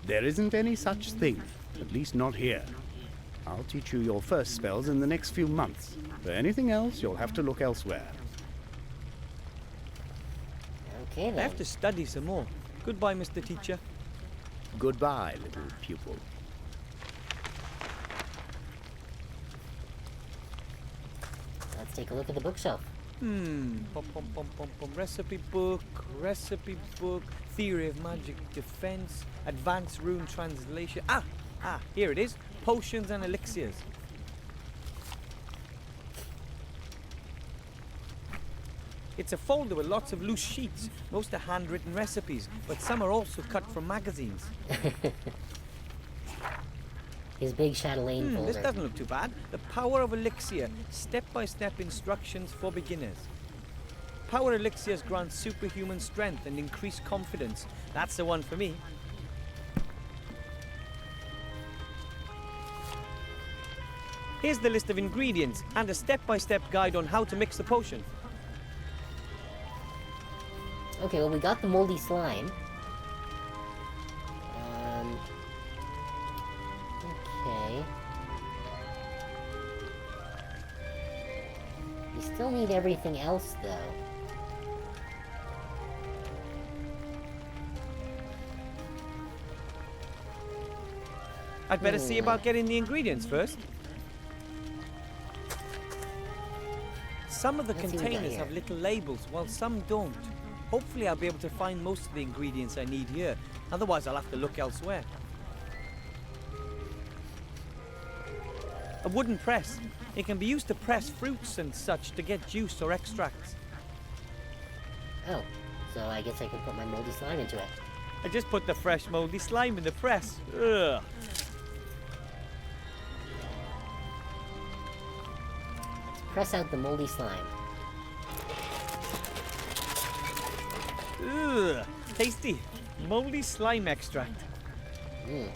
There isn't any such thing, at least not here. I'll teach you your first spells in the next few months. For anything else, you'll have to look elsewhere. Okay I then. have to study some more. Goodbye, Mr. Teacher. Goodbye, little pupil. Let's take a look at the bookshelf. Pum, pum, pum, pum, pum. Recipe book, theory of magic defense, advanced rune translation. Here it is. Potions and elixirs. It's a folder with lots of loose sheets. Most are handwritten recipes, but some are also cut from magazines. His big chatelaine folder. This doesn't look too bad. The Power of Elixir. Step-by-step instructions for beginners. Power Elixirs grant superhuman strength and increased confidence. That's the one for me. Here's the list of ingredients and a step-by-step guide on how to mix the potion. Okay, well we got the moldy slime. Okay. We still need everything else though. I'd better see about getting the ingredients first. Some of the Let's see what we got containers here. have little labels, while some don't. Hopefully I'll be able to find most of the ingredients I need here. Otherwise I'll have to look elsewhere. A wooden press. It can be used to press fruits and such to get juice or extracts. Oh, so I guess I can put my moldy slime into it. I just put the fresh moldy slime in the press. Ugh. Press out the moldy slime. Ugh. Tasty. Moldy slime extract. Mm.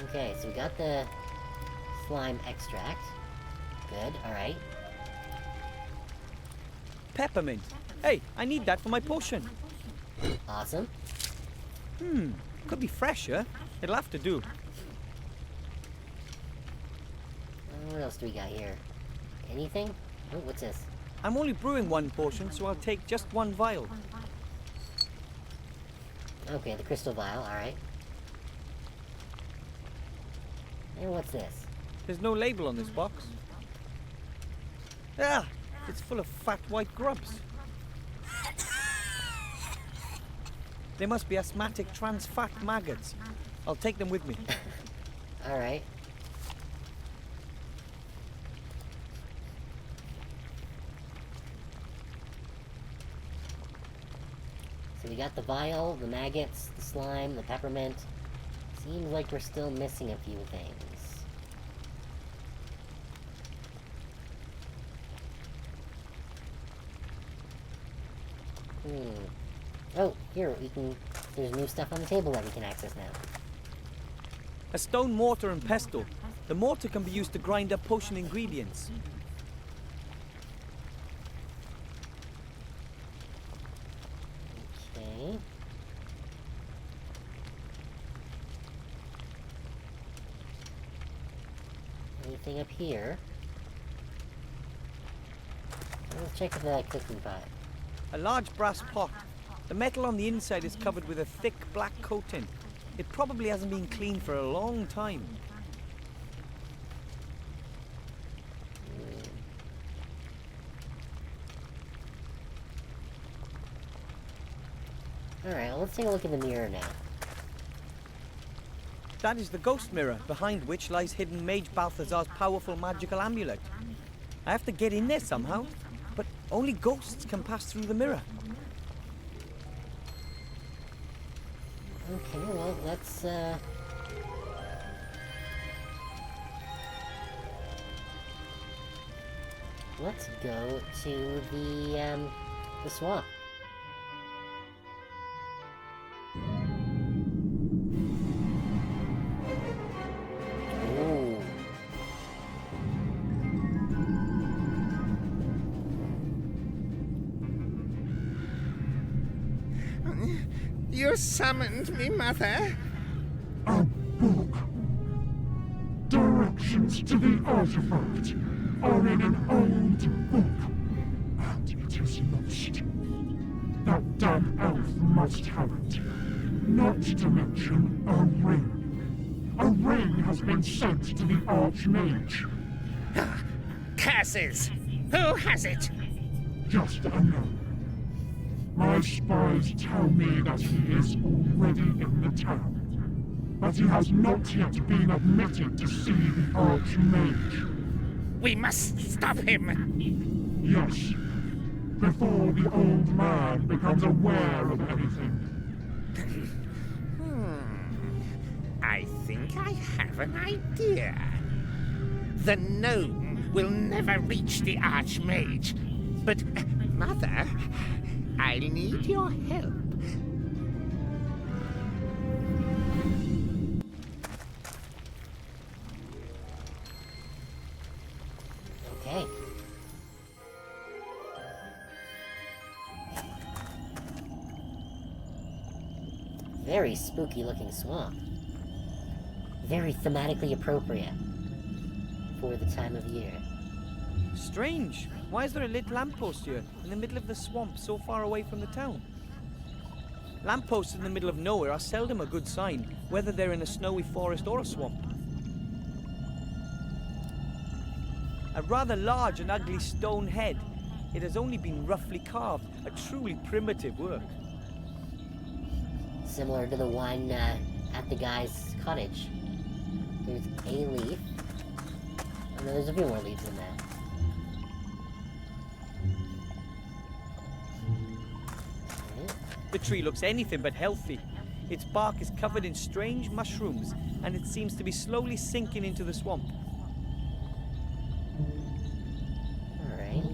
Okay, so we got the slime extract. Good, alright. Peppermint. Hey, I need that for my potion. Awesome. Could be fresher. It'll have to do. What else do we got here? Anything? Oh, what's this? I'm only brewing one potion, so I'll take just one vial. Okay, the crystal vial, alright. And what's this? There's no label on this box. Ah! It's full of fat white grubs. They must be asthmatic trans fat maggots. I'll take them with me. Alright. So we got the vial, the maggots, the slime, the peppermint. Seems like we're still missing a few things. Oh, here, we can... There's new stuff on the table that we can access now. A stone mortar and pestle. The mortar can be used to grind up potion ingredients. Okay. Anything up here? Let's check the cooking pot. A large brass pot. The metal on the inside is covered with a thick black coating. It probably hasn't been cleaned for a long time. Alright, well, let's take a look in the mirror now. That is the ghost mirror, behind which lies hidden Mage Balthazar's powerful magical amulet. I have to get in there somehow, but only ghosts can pass through the mirror. Okay, well, let's go to the swamp. Ooh. You summoned me, Mother? A book. Directions to the artifact are in an old book, and it is lost. That damn elf must have it. Not to mention a ring. A ring has been sent to the Archmage. Curses! Who has it? Just a name. My spies tell me that he is already in the town, but he has not yet been admitted to see the Archmage. We must stop him! Yes, before the old man becomes aware of anything. I think I have an idea. The gnome will never reach the Archmage, but, Mother, I need your help. Okay. Very spooky looking swamp. Very thematically appropriate for the time of year. Strange. Why is there a lit lamppost here, in the middle of the swamp, so far away from the town? Lampposts in the middle of nowhere are seldom a good sign, whether they're in a snowy forest or a swamp. A rather large and ugly stone head. It has only been roughly carved, a truly primitive work. Similar to the one at the guy's cottage. There's a leaf. Oh, no, there's a few more leaves in that. The tree looks anything but healthy. Its bark is covered in strange mushrooms, and it seems to be slowly sinking into the swamp. Alright.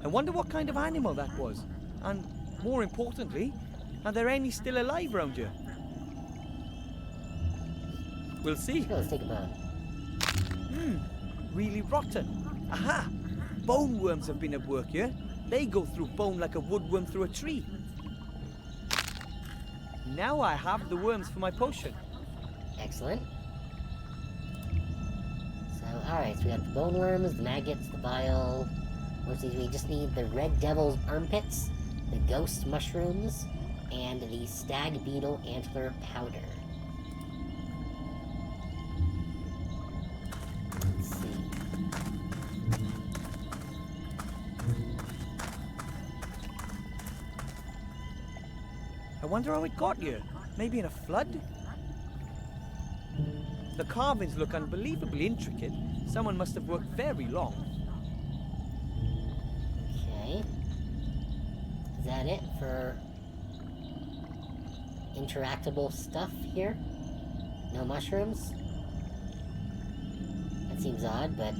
I wonder what kind of animal that was. And, more importantly, are there any still alive around here? We'll see. Let's take a bone. Really rotten. Aha! Bone worms have been at work here. They go through bone like a woodworm through a tree. Now I have the worms for my potion. Excellent. So, alright, so we got the bone worms, the maggots, the bile. What's these? We just need the red devil's armpits, the ghost mushrooms, and the stag beetle antler powder. Let's see. I wonder how it got here. Maybe in a flood? The carvings look unbelievably intricate. Someone must have worked very long. Okay. Is that it for interactable stuff here? No mushrooms? That seems odd, but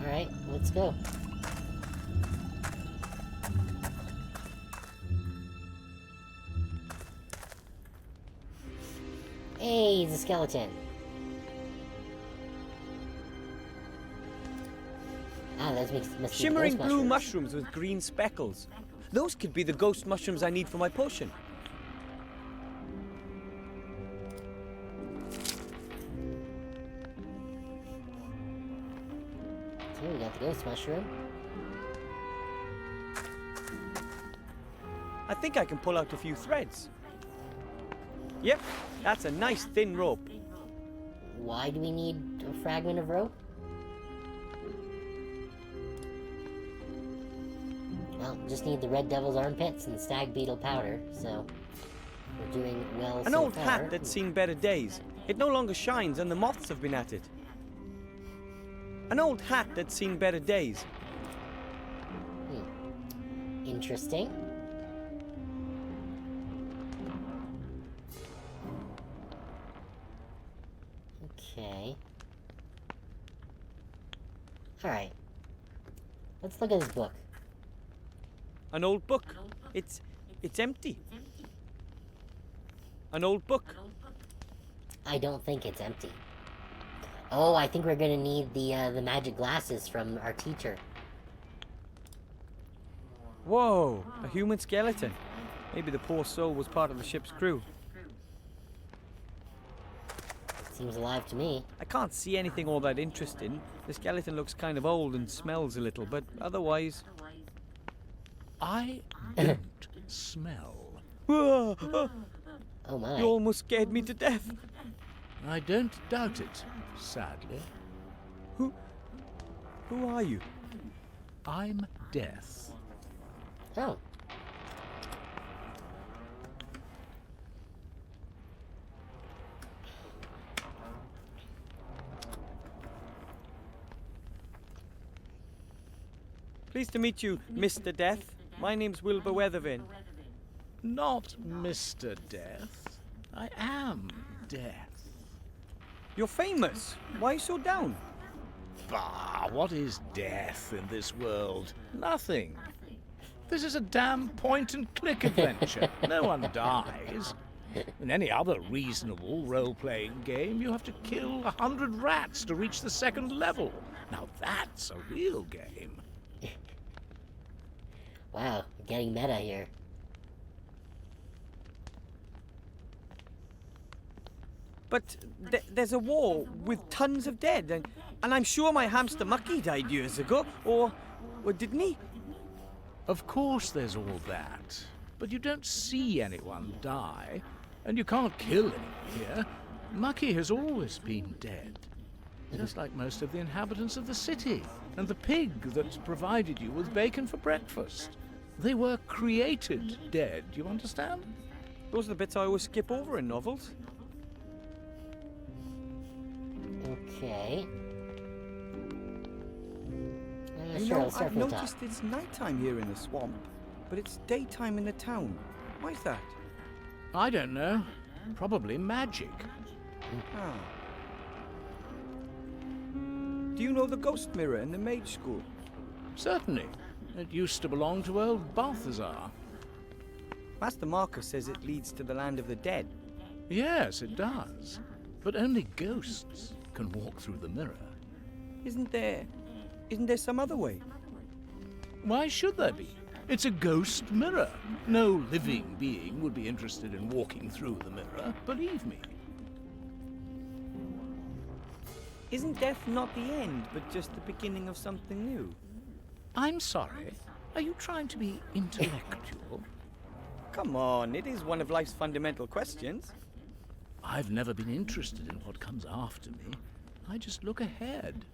alright, let's go. Hey, he's a skeleton. Ah, those must be Shimmering ghost blue mushrooms. mushrooms with green speckles. Those could be the ghost mushrooms I need for my potion. Okay, we got the ghost mushroom. I think I can pull out a few threads. Yep, that's a nice thin rope. Why do we need a fragment of rope? Well, just need the red devil's armpits and stag beetle powder, so we're doing well An so old far. hat that's seen better days. It no longer shines and the moths have been at it. An old hat that's seen better days. Interesting. Okay. Alright. Let's look at this book. An old book. It's empty. An old book. I don't think it's empty. Oh, I think we're gonna need the magic glasses from our teacher. Whoa, a human skeleton. Maybe the poor soul was part of the ship's crew. Seems alive to me. I can't see anything all that interesting. The skeleton looks kind of old and smells a little, but otherwise... I don't smell. Whoa, Oh my. you almost scared me to death. I don't doubt it, sadly. Who are you? I'm Death. Oh. Pleased to meet you, Mr. Death. My name's Wilbur Weathervin. Not Mr. Death. I am Death. You're famous. Why so down? Bah, what is death in this world? Nothing. This is a damn point-and-click adventure. No one dies. In any other reasonable role-playing game, you have to kill 100 rats to reach the second level. Now that's a real game. Wow, we're getting meta here. But there's a war with tons of dead, and I'm sure my hamster Mucky died years ago, or didn't he? Of course there's all that, but you don't see anyone die, and you can't kill anyone here. Mucky has always been dead, just like most of the inhabitants of the city, and the pig that provided you with bacon for breakfast. They were created dead, you understand? Those are the bits I always skip over in novels. Okay. You Sure, know, let's start I've from the top. noticed it's nighttime here in the swamp, but it's daytime in the town. Why's that? I don't know. Probably magic. Ah. Do you know the ghost mirror in the mage school? Certainly. It used to belong to old Balthazar. Master Marcus says it leads to the land of the dead. Yes, it does. But only ghosts can walk through the mirror. Isn't there some other way? Why should there be? It's a ghost mirror. No living being would be interested in walking through the mirror, believe me. Isn't death not the end, but just the beginning of something new? I'm sorry. Are you trying to be intellectual? Come on, it is one of life's fundamental questions. I've never been interested in what comes after me. I just look ahead.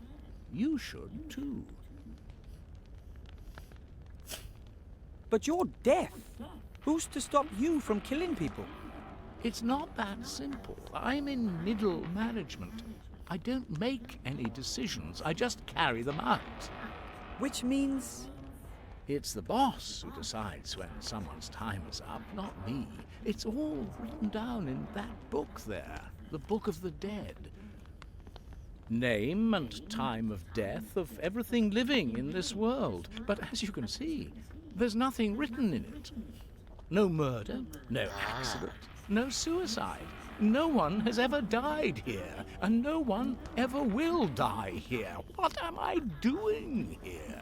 You should, too. But you're death. Who's to stop you from killing people? It's not that simple. I'm in middle management. I don't make any decisions. I just carry them out. Which means... It's the boss who decides when someone's time is up, not me. It's all written down in that book there, the Book of the Dead. Name and time of death of everything living in this world. But as you can see, there's nothing written in it. No murder, no accident, no suicide. No one has ever died here, and no one ever will die here. What am I doing here?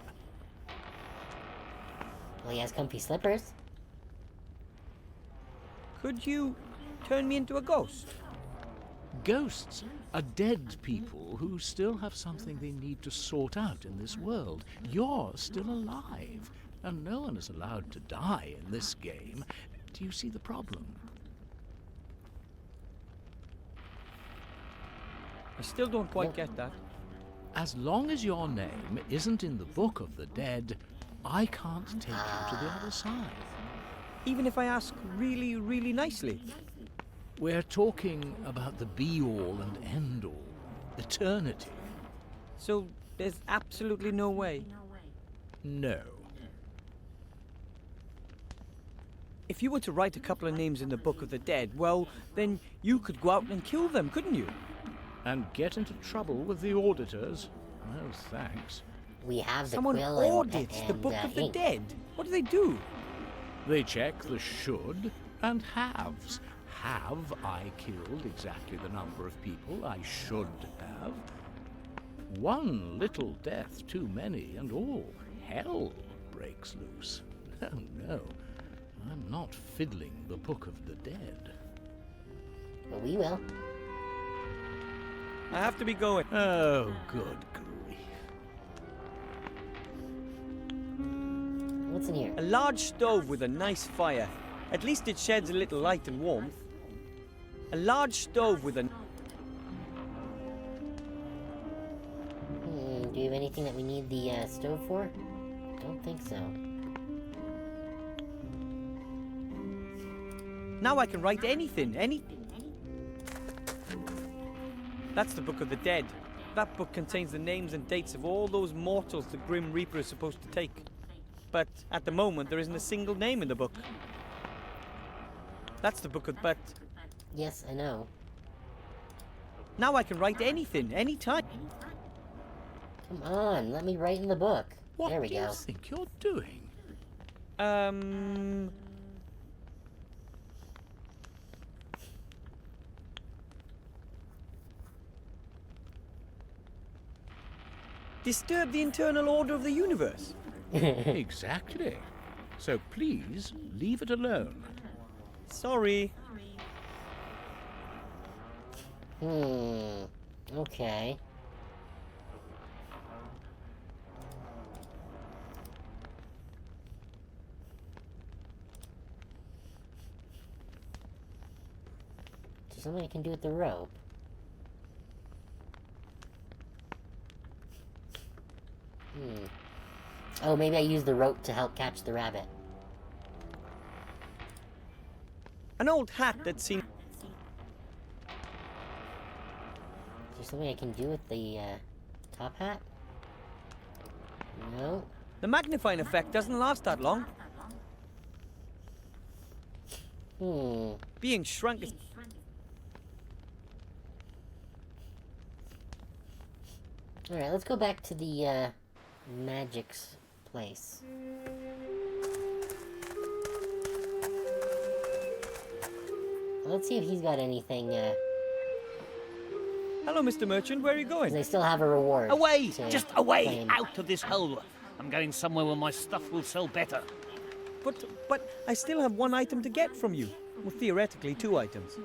Well, he has comfy slippers. Could you turn me into a ghost? Ghosts are dead people who still have something they need to sort out in this world. You're still alive, and no one is allowed to die in this game. Do you see the problem? I still don't quite get that. As long as your name isn't in the Book of the Dead, I can't take you to the other side. Even if I ask really, really nicely. We're talking about the be-all and end-all, eternity. So there's absolutely no way. No. If you were to write a couple of names in the Book of the Dead, well, then you could go out and kill them, couldn't you? And get into trouble with the auditors? No thanks. We have the Someone quill and, audits the Book of the ink. Dead. What do they do? They check the should and haves. Have I killed exactly the number of people I should have? One little death too many, and all hell breaks loose. No, no, I'm not fiddling the Book of the Dead. But we will. I have to be going. Oh, good grief. What's in here? A large stove with a nice fire. At least it sheds a little light and warmth. A large stove with a... Do you have anything that we need the stove for? Don't think so. Now I can write anything, That's the Book of the Dead. That book contains the names and dates of all those mortals the Grim Reaper is supposed to take. But at the moment, there isn't a single name in the book. That's the Book of... But Yes, I know. now I can write anything, anytime. Come on, let me write in the book. What There we do you go. think you're doing? Disturb the internal order of the universe. Exactly. So please, leave it alone. Sorry. Okay. Is there something I can do with the rope? Oh, maybe I use the rope to help catch the rabbit. An old hat that's seen... Is there something I can do with the top hat? No. The magnifying effect doesn't last that long. Being shrunk is... Alright, let's go back to the magic's place. Let's see if he's got anything, Hello, Mr. Merchant. Where are you 'cause going? they still have a reward. Away! to Just away! claim. Out of this hole! I'm going somewhere where my stuff will sell better. But I still have one item to get from you. Well, theoretically, 2 items.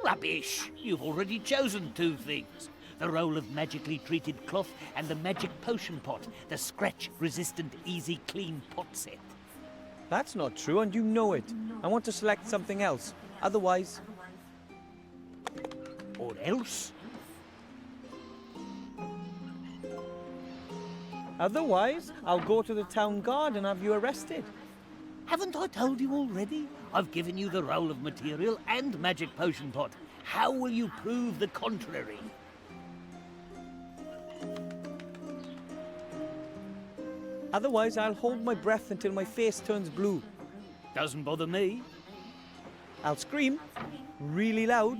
Rubbish! You've already chosen 2 things. The roll of magically treated cloth and the magic potion pot. The scratch-resistant easy clean pot set. That's not true, and you know it. I want to select something else. Otherwise... Or else? Otherwise, I'll go to the town guard and have you arrested. Haven't I told you already? I've given you the roll of material and magic potion pot. How will you prove the contrary? Otherwise, I'll hold my breath until my face turns blue. Doesn't bother me. I'll scream really loud.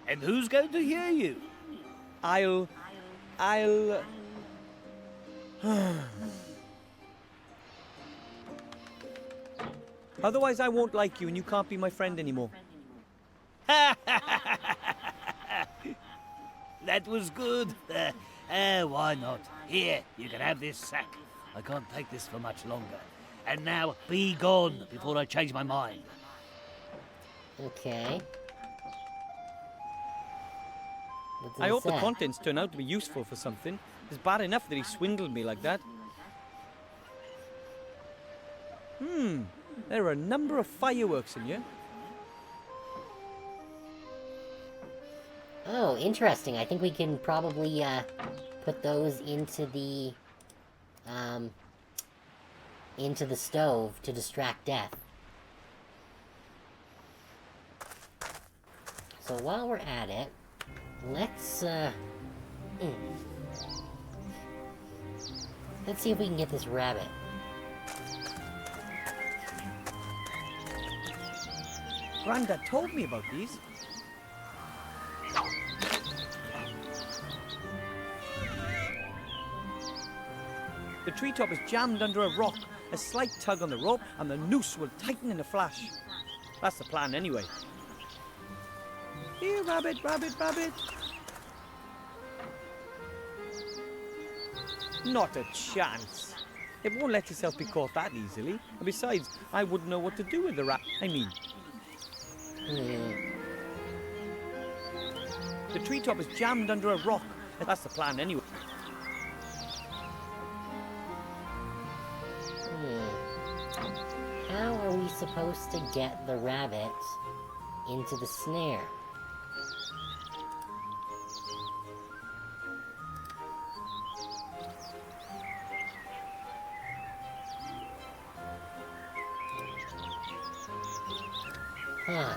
And who's going to hear you? I'll... Otherwise, I won't like you and you can't be my friend anymore. That was good. Why not? Here, you can have this sack. I can't take this for much longer. And now, be gone before I change my mind. Okay. What's I hope the inside? contents turn out to be useful for something. It's bad enough that he swindled me like that. There are a number of fireworks in here. Oh, interesting. I think we can probably put those into the stove to distract Death. So while we're at it, let's see if we can get this rabbit. Grandad told me about these. The treetop is jammed under a rock. A slight tug on the rope and the noose will tighten in a flash. That's the plan anyway. Here, rabbit, rabbit, rabbit. Not a chance. It won't let itself be caught that easily. And besides, I wouldn't know what to do with the rat. The treetop is jammed under a rock. That's the plan anyway. How are we supposed to get the rabbit into the snare? Huh.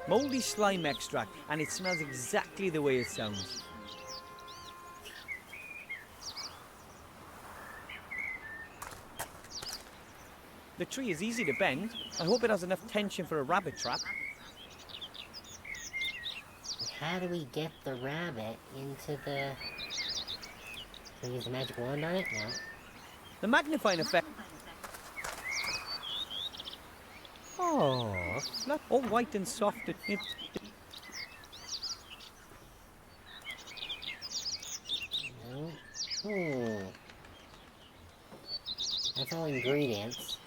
Moldy slime extract, and it smells exactly the way it sounds. The tree is easy to bend. I hope it has enough tension for a rabbit trap. How do we get the rabbit into the... Can we use the magic wand on it? No. The magnifying effect... Oh, flat, all white and soft. That's all ingredients.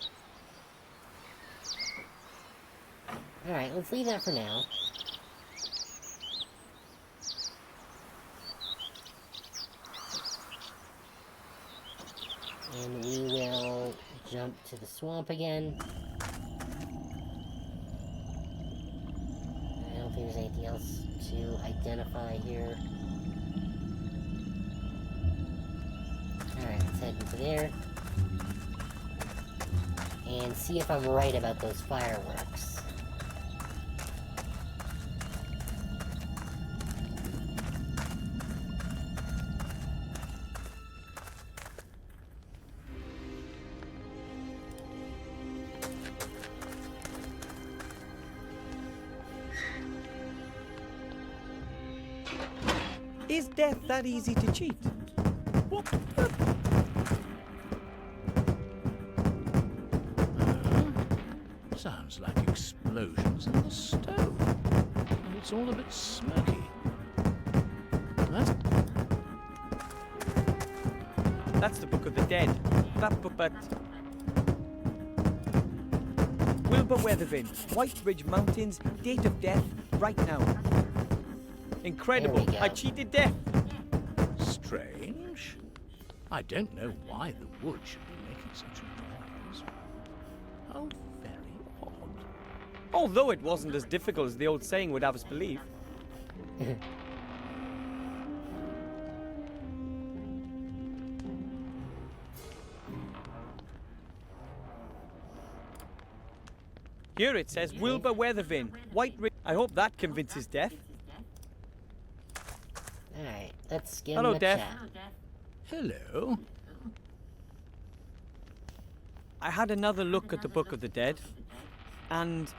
Alright, let's leave that for now. And we will jump to the swamp again. I don't think there's anything else to identify here. Alright, let's head into there. And see if I'm right about those fireworks. Is death that easy to cheat? What? Sounds like explosions in the stove. And it's all a bit smoky. That's the Book of the Dead. That book, but... Wilbur Weathervin, White Ridge Mountains, date of death, right now. Incredible. There we go. I cheated death. Strange. I don't know why the wood should be making such a noise. How very odd. Although it wasn't as difficult as the old saying would have us believe. Here it says Wilbur Weathervin, White Ridge. I hope that convinces death. Alright, let's give Hello, him a Death. chat. Hello. I had another look at the Book of the Dead, and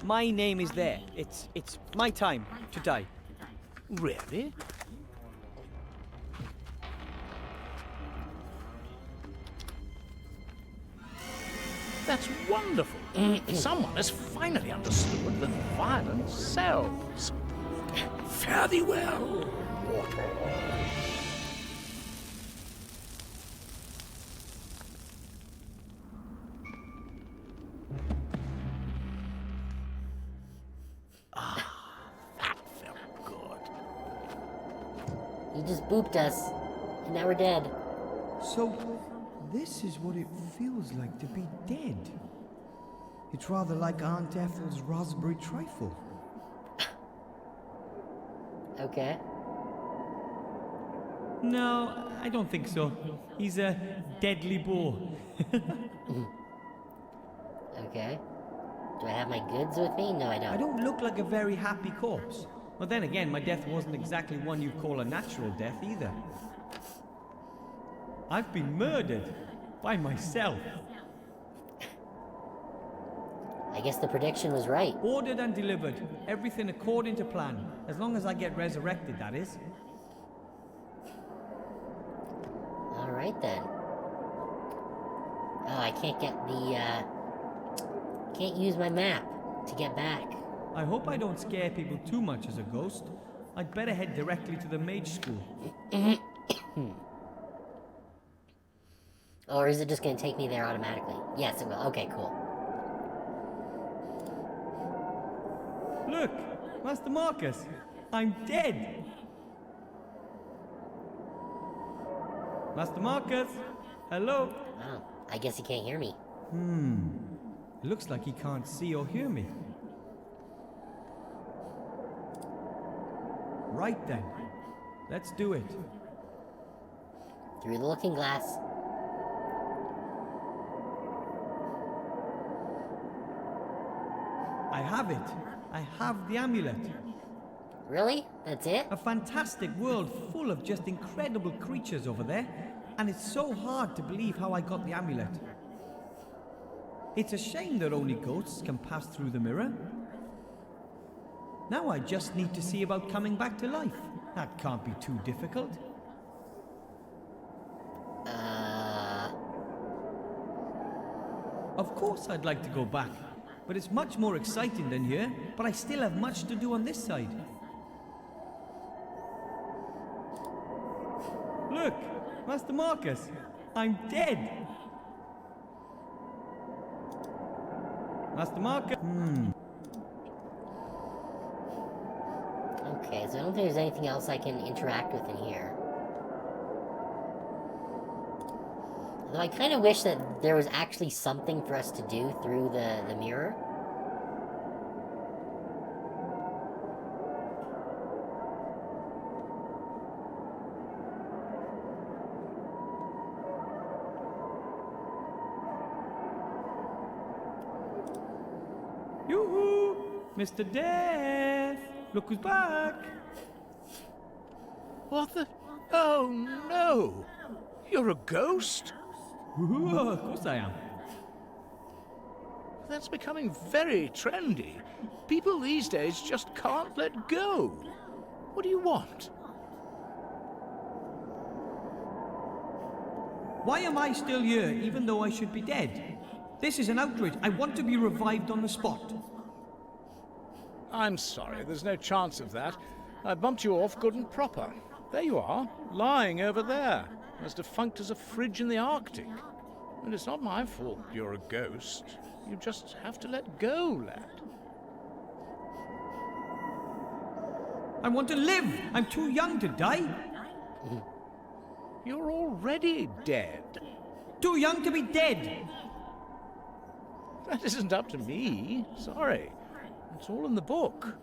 my name is there. It's my time to die. Really? That's wonderful. Someone has finally understood that violence sells. Fare thee well, mortal. That felt good. He just booped us, and now we're dead. So, this is what it feels like to be dead. It's rather like Aunt Ethel's raspberry trifle. Okay. No, I don't think so. He's a deadly bore. Okay. Do I have my goods with me? No, I don't. I don't look like a very happy corpse. But then again, my death wasn't exactly one you'd call a natural death either. I've been murdered by myself. I guess the prediction was right. Ordered and delivered. Everything according to plan. As long as I get resurrected, that is. Alright then. Oh, I can't get the, can't use my map to get back. I hope I don't scare people too much as a ghost. I'd better head directly to the mage school. Or is it just gonna take me there automatically? Yes, it will. Okay, cool. Look, Master Marcus, I'm dead. Master Marcus, hello. Oh, I guess he can't hear me. It looks like he can't see or hear me. Right then, let's do it. Through the looking glass. I have it. I have the amulet. Really? That's it? A fantastic world full of just incredible creatures over there. And it's so hard to believe how I got the amulet. It's a shame that only ghosts can pass through the mirror. Now I just need to see about coming back to life. That can't be too difficult. Of course I'd like to go back, but it's much more exciting than here, but I still have much to do on this side. Look, Master Marcus, I'm dead. Master Marcus. Okay, so I don't think there's anything else I can interact with in here. Although I kind of wish that there was actually something for us to do through the mirror. Yoo-hoo! Mr. Death! Look who's back! What the? Oh no! You're a ghost? Ooh, of course I am. That's becoming very trendy. People these days just can't let go. What do you want? Why am I still here, even though I should be dead? This is an outrage. I want to be revived on the spot. I'm sorry, there's no chance of that. I bumped you off good and proper. There you are, lying over there, as defunct as a fridge in the Arctic. And it's not my fault you're a ghost. You just have to let go, lad. I want to live! I'm too young to die! You're already dead. Too young to be dead! That isn't up to me. Sorry. It's all in the book.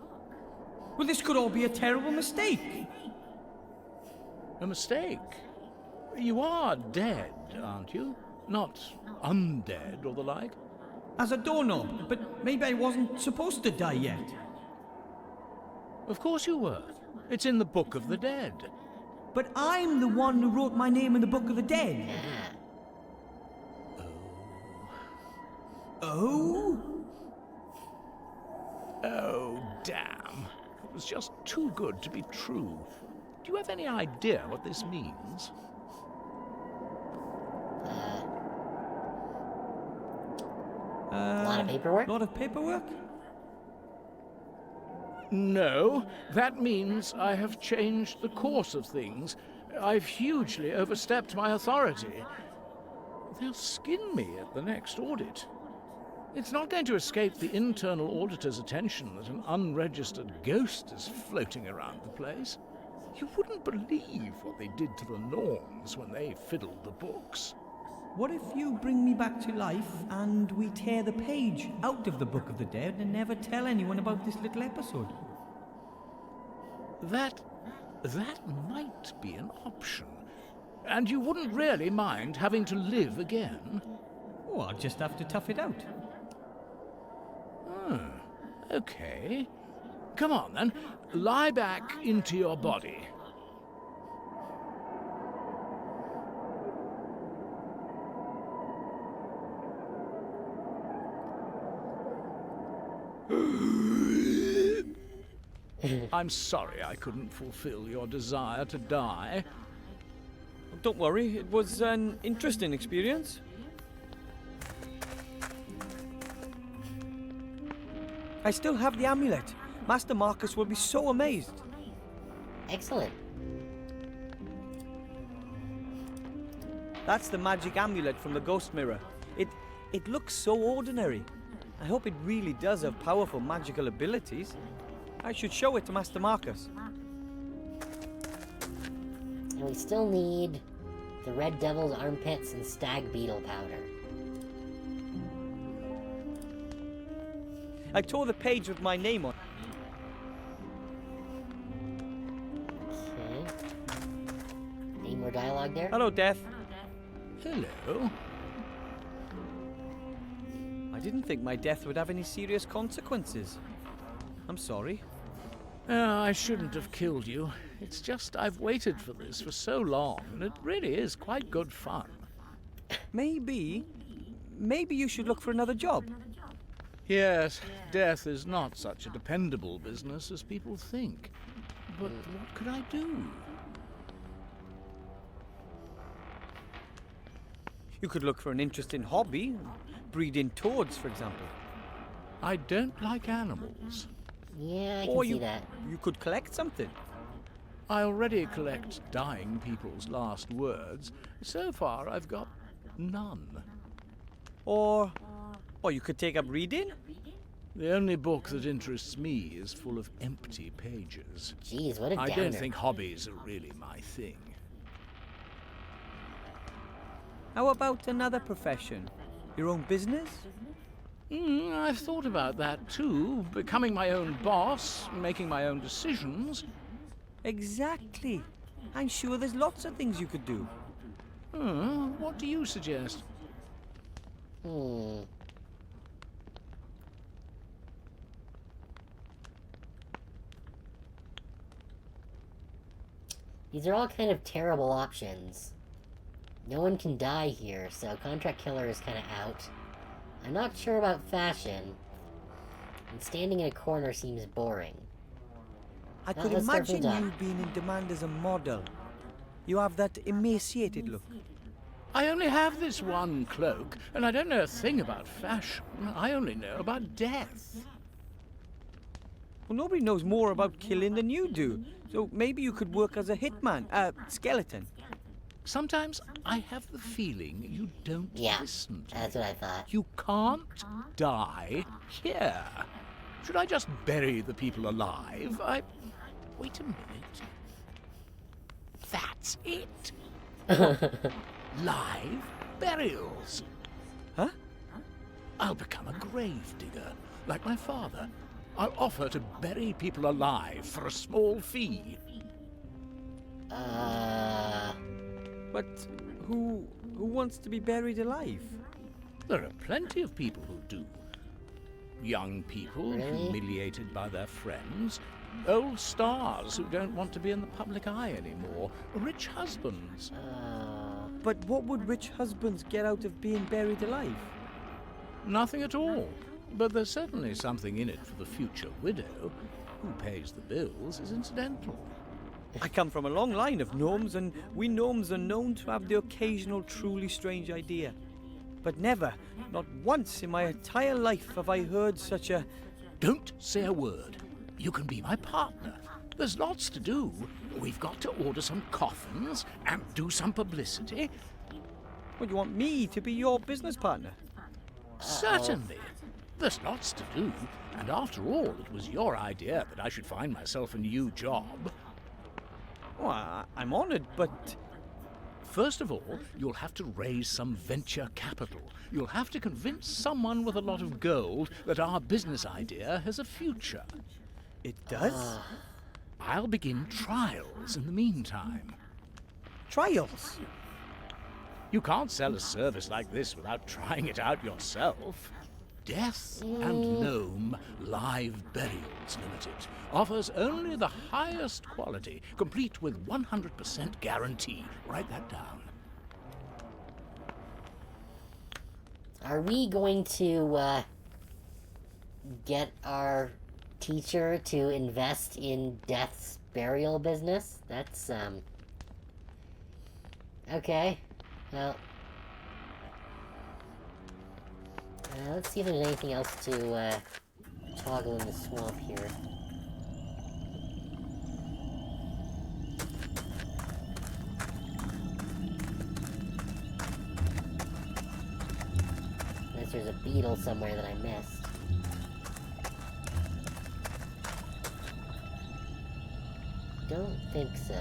Well, this could all be a terrible mistake. A mistake? You are dead, aren't you? Not undead or the like? As a doorknob, but maybe I wasn't supposed to die yet. Of course you were. It's in the Book of the Dead. But I'm the one who wrote my name in the Book of the Dead. Yeah. Oh? Oh, damn. It sounds just too good to be true. Do you have any idea what this means? A lot of paperwork? A lot of paperwork? No, that means I have changed the course of things. I've hugely overstepped my authority. They'll skin me at the next audit. It's not going to escape the internal auditor's attention that an unregistered ghost is floating around the place. You wouldn't believe what they did to the norms when they fiddled the books. What if you bring me back to life and we tear the page out of the Book of the Dead and never tell anyone about this little episode? That might be an option. And you wouldn't really mind having to live again? Oh, I'll just have to tough it out. Okay. Come on, then. Lie back into your body. I'm sorry I couldn't fulfill your desire to die. Don't worry, it was an interesting experience. I still have the amulet. Master Marcus will be so amazed. Excellent. That's the magic amulet from the ghost mirror. It looks so ordinary. I hope it really does have powerful magical abilities. I should show it to Master Marcus. And we still need the red devil's armpits and stag beetle powder. I tore the page with my name on. Okay. Any more dialogue there? Hello, Death. Hello. I didn't think my death would have any serious consequences. I'm sorry. I shouldn't have killed you. It's just I've waited for this for so long, and it really is quite good fun. Maybe you should look for another job. Yes, death is not such a dependable business as people think. But what could I do? You could look for an interesting hobby. Breeding toads, for example. I don't like animals. Yeah, I can Or see that. you could collect something. I already collect dying people's last words. So far, I've got none. Or you could take up reading? The only book that interests me is full of empty pages. Jeez, what a I downer. don't think hobbies are really my thing. How about another profession? Your own business? I've thought about that too. Becoming my own boss, making my own decisions. Exactly. I'm sure there's lots of things you could do. What do you suggest? These are all kind of terrible options. No one can die here, so contract killer is kind of out. I'm not sure about fashion. And standing in a corner seems boring. I Now could let's start from imagine the top. you being in demand as a model. You have that emaciated look. I only have this one cloak, and I don't know a thing about fashion. I only know about death. Well, nobody knows more about killing than you do. So maybe you could work as a hitman, skeleton. Sometimes I have the feeling you don't Yeah, listen to that's me. what I thought. You can't die here. Should I just bury the people alive? Wait a minute. That's it. Live burials. Huh? I'll become a grave digger, like my father. I'll offer to bury people alive for a small fee. But who wants to be buried alive? There are plenty of people who do. Young people Really? humiliated by their friends. Old stars who don't want to be in the public eye anymore. Rich husbands. But what would rich husbands get out of being buried alive? Nothing at all. But there's certainly something in it for the future widow. Who pays the bills is incidental. I come from a long line of gnomes, and we gnomes are known to have the occasional truly strange idea. But never, not once in my entire life have I heard such a... Don't say a word. You can be my partner. There's lots to do. We've got to order some coffins and do some publicity. What, you want me to be your business partner? Certainly. There's lots to do. And after all, it was your idea that I should find myself a new job. Oh, I'm honored, but... First of all, you'll have to raise some venture capital. You'll have to convince someone with a lot of gold that our business idea has a future. It does? I'll begin trials in the meantime. Trials? You can't sell a service like this without trying it out yourself. Death and Gnome Live Burials Limited offers only the highest quality, complete with 100% guarantee. Write that down. Are we going to get our teacher to invest in Death's burial business? That's okay. Well, let's see if there's anything else to toggle in the swamp here. Unless there's a beetle somewhere that I missed. Don't think so.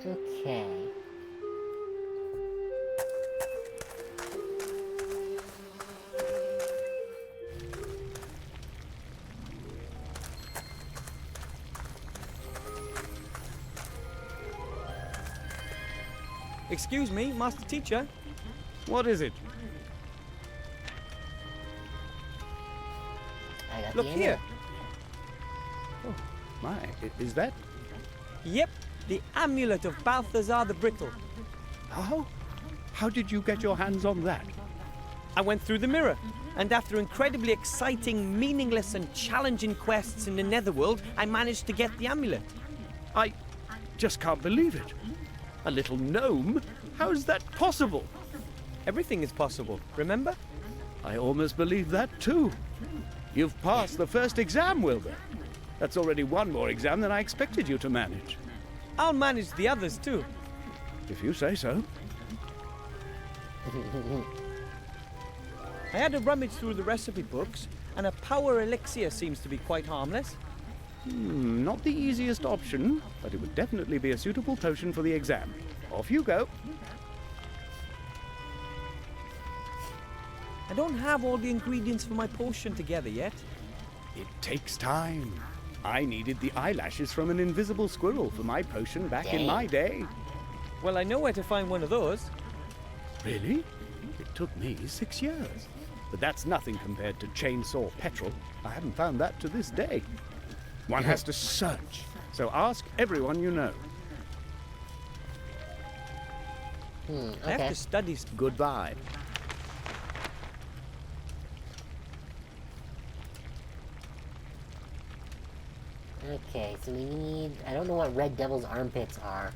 Okay. Excuse me, Master Teacher. What is it? I got Look the here. My, is that? Yep, the amulet of Balthazar the Brittle. How? How did you get your hands on that? I went through the mirror, and after incredibly exciting, meaningless, and challenging quests in the Netherworld, I managed to get the amulet. I just can't believe it. A little gnome? How is that possible? Everything is possible, remember? I almost believe that too. You've passed the first exam, Wilbur. That's already one more exam than I expected you to manage. I'll manage the others too. If you say so. I had to rummage through the recipe books, and a power elixir seems to be quite harmless. Not the easiest option, but it would definitely be a suitable potion for the exam. Off you go. I don't have all the ingredients for my potion together yet. It takes time. I needed the eyelashes from an invisible squirrel for my potion back in my day. Well, I know where to find one of those. Really? It took me 6 years. But that's nothing compared to chainsaw petrol. I haven't found that to this day. One has to search. So ask everyone you know. I have to study. Goodbye. Okay, so we need... I don't know what Red Devil's armpits are.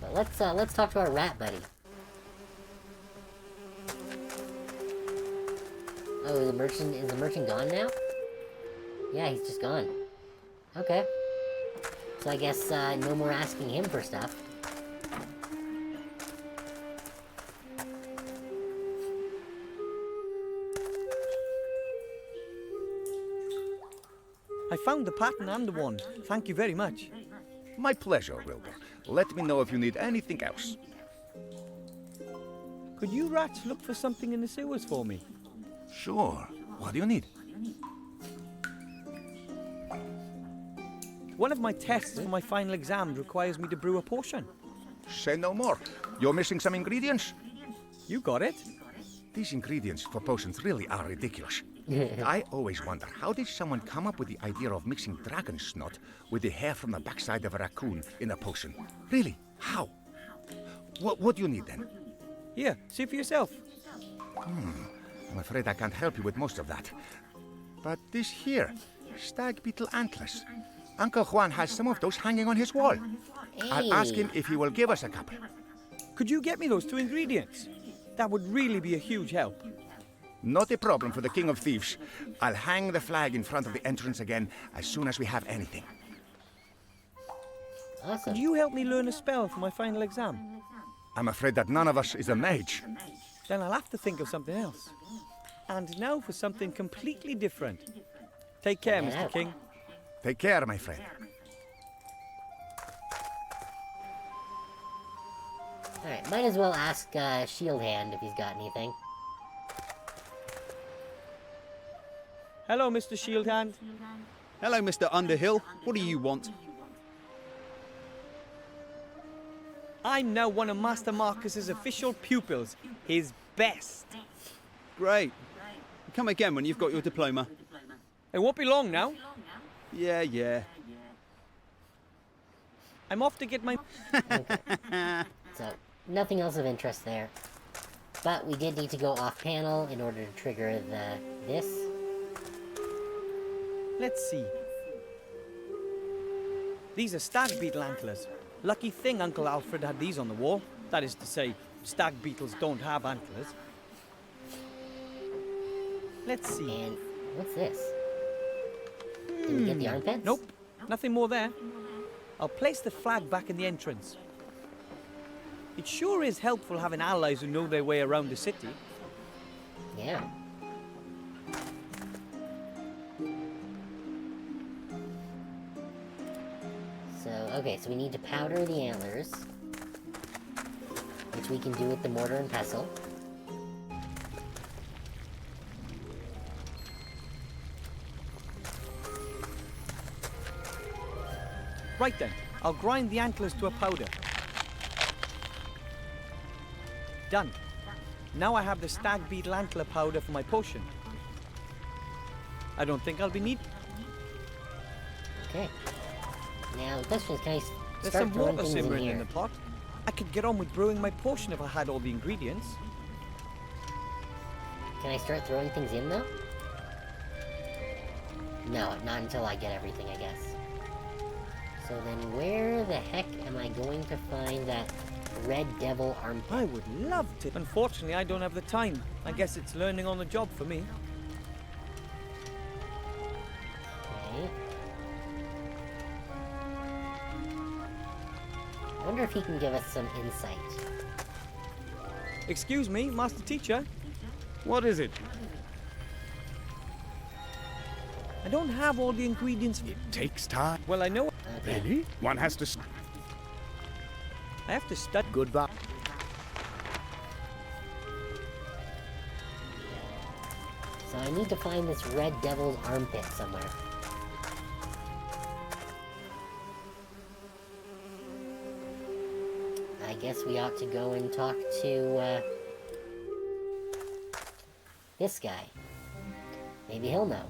But let's talk to our rat buddy. Oh, is the merchant gone now? Yeah, he's just gone. Okay. So I guess no more asking him for stuff. I found the pattern and the wand. Thank you very much. My pleasure, Wilbur. Let me know if you need anything else. Could you rats look for something in the sewers for me? Sure. What do you need? One of my tests for my final exam requires me to brew a potion. Say no more. You're missing some ingredients? You got it. These ingredients for potions really are ridiculous. I always wonder, how did someone come up with the idea of mixing dragon snot with the hair from the backside of a raccoon in a potion? Really, how? What do you need then? Here, see for yourself. I'm afraid I can't help you with most of that. But this here, stag beetle antlers. Uncle Juan has some of those hanging on his wall. I'll ask him if he will give us a couple. Could you get me those 2 ingredients? That would really be a huge help. Not a problem for the King of Thieves. I'll hang the flag in front of the entrance again as soon as we have anything. Awesome. Could you help me learn a spell for my final exam? I'm afraid that none of us is a mage. Then I'll have to think of something else. And now for something completely different. Take care, Yeah. Mr. King. Take care, my friend. Alright, might as well ask Shield Hand if he's got anything. Hello, Mr. Shield Hand. Hello, Mr. Underhill. What do you want? I'm now one of Master Marcus's official pupils. His best. Great. Come again when you've got your diploma. It won't be long now. Yeah. I'm off to get my... So, nothing else of interest there. But we did need to go off-panel in order to trigger this. Let's see. These are stag beetle antlers. Lucky thing Uncle Alfred had these on the wall. That is to say, stag beetles don't have antlers. Let's see. And what's this? Did we get the armpits? Nope, nothing more there. I'll place the flag back in the entrance. It sure is helpful having allies who know their way around the city. Yeah. Okay, so we need to powder the antlers, which we can do with the mortar and pestle. Right then, I'll grind the antlers to a powder. Done. Now I have the stag beetle antler powder for my potion. I don't think I'll be needing. Okay. Now the question is, can I There's start some throwing water things in simmering here? in the pot. I could get on with brewing my potion if I had all the ingredients. Can I start throwing things in though? No, not until I get everything, I guess. So then where the heck am I going to find that red devil armpit? I would love to. Unfortunately, I don't have the time. I guess it's learning on the job for me. Okay. I wonder if he can give us some insight. Excuse me, Master Teacher. What is it? I don't have all the ingredients. It takes time. Well, I know. Okay. Really? One has to... I have to study. Goodbye. So I need to find this red devil's armpit somewhere. I guess we ought to go and talk to, this guy. Maybe he'll know.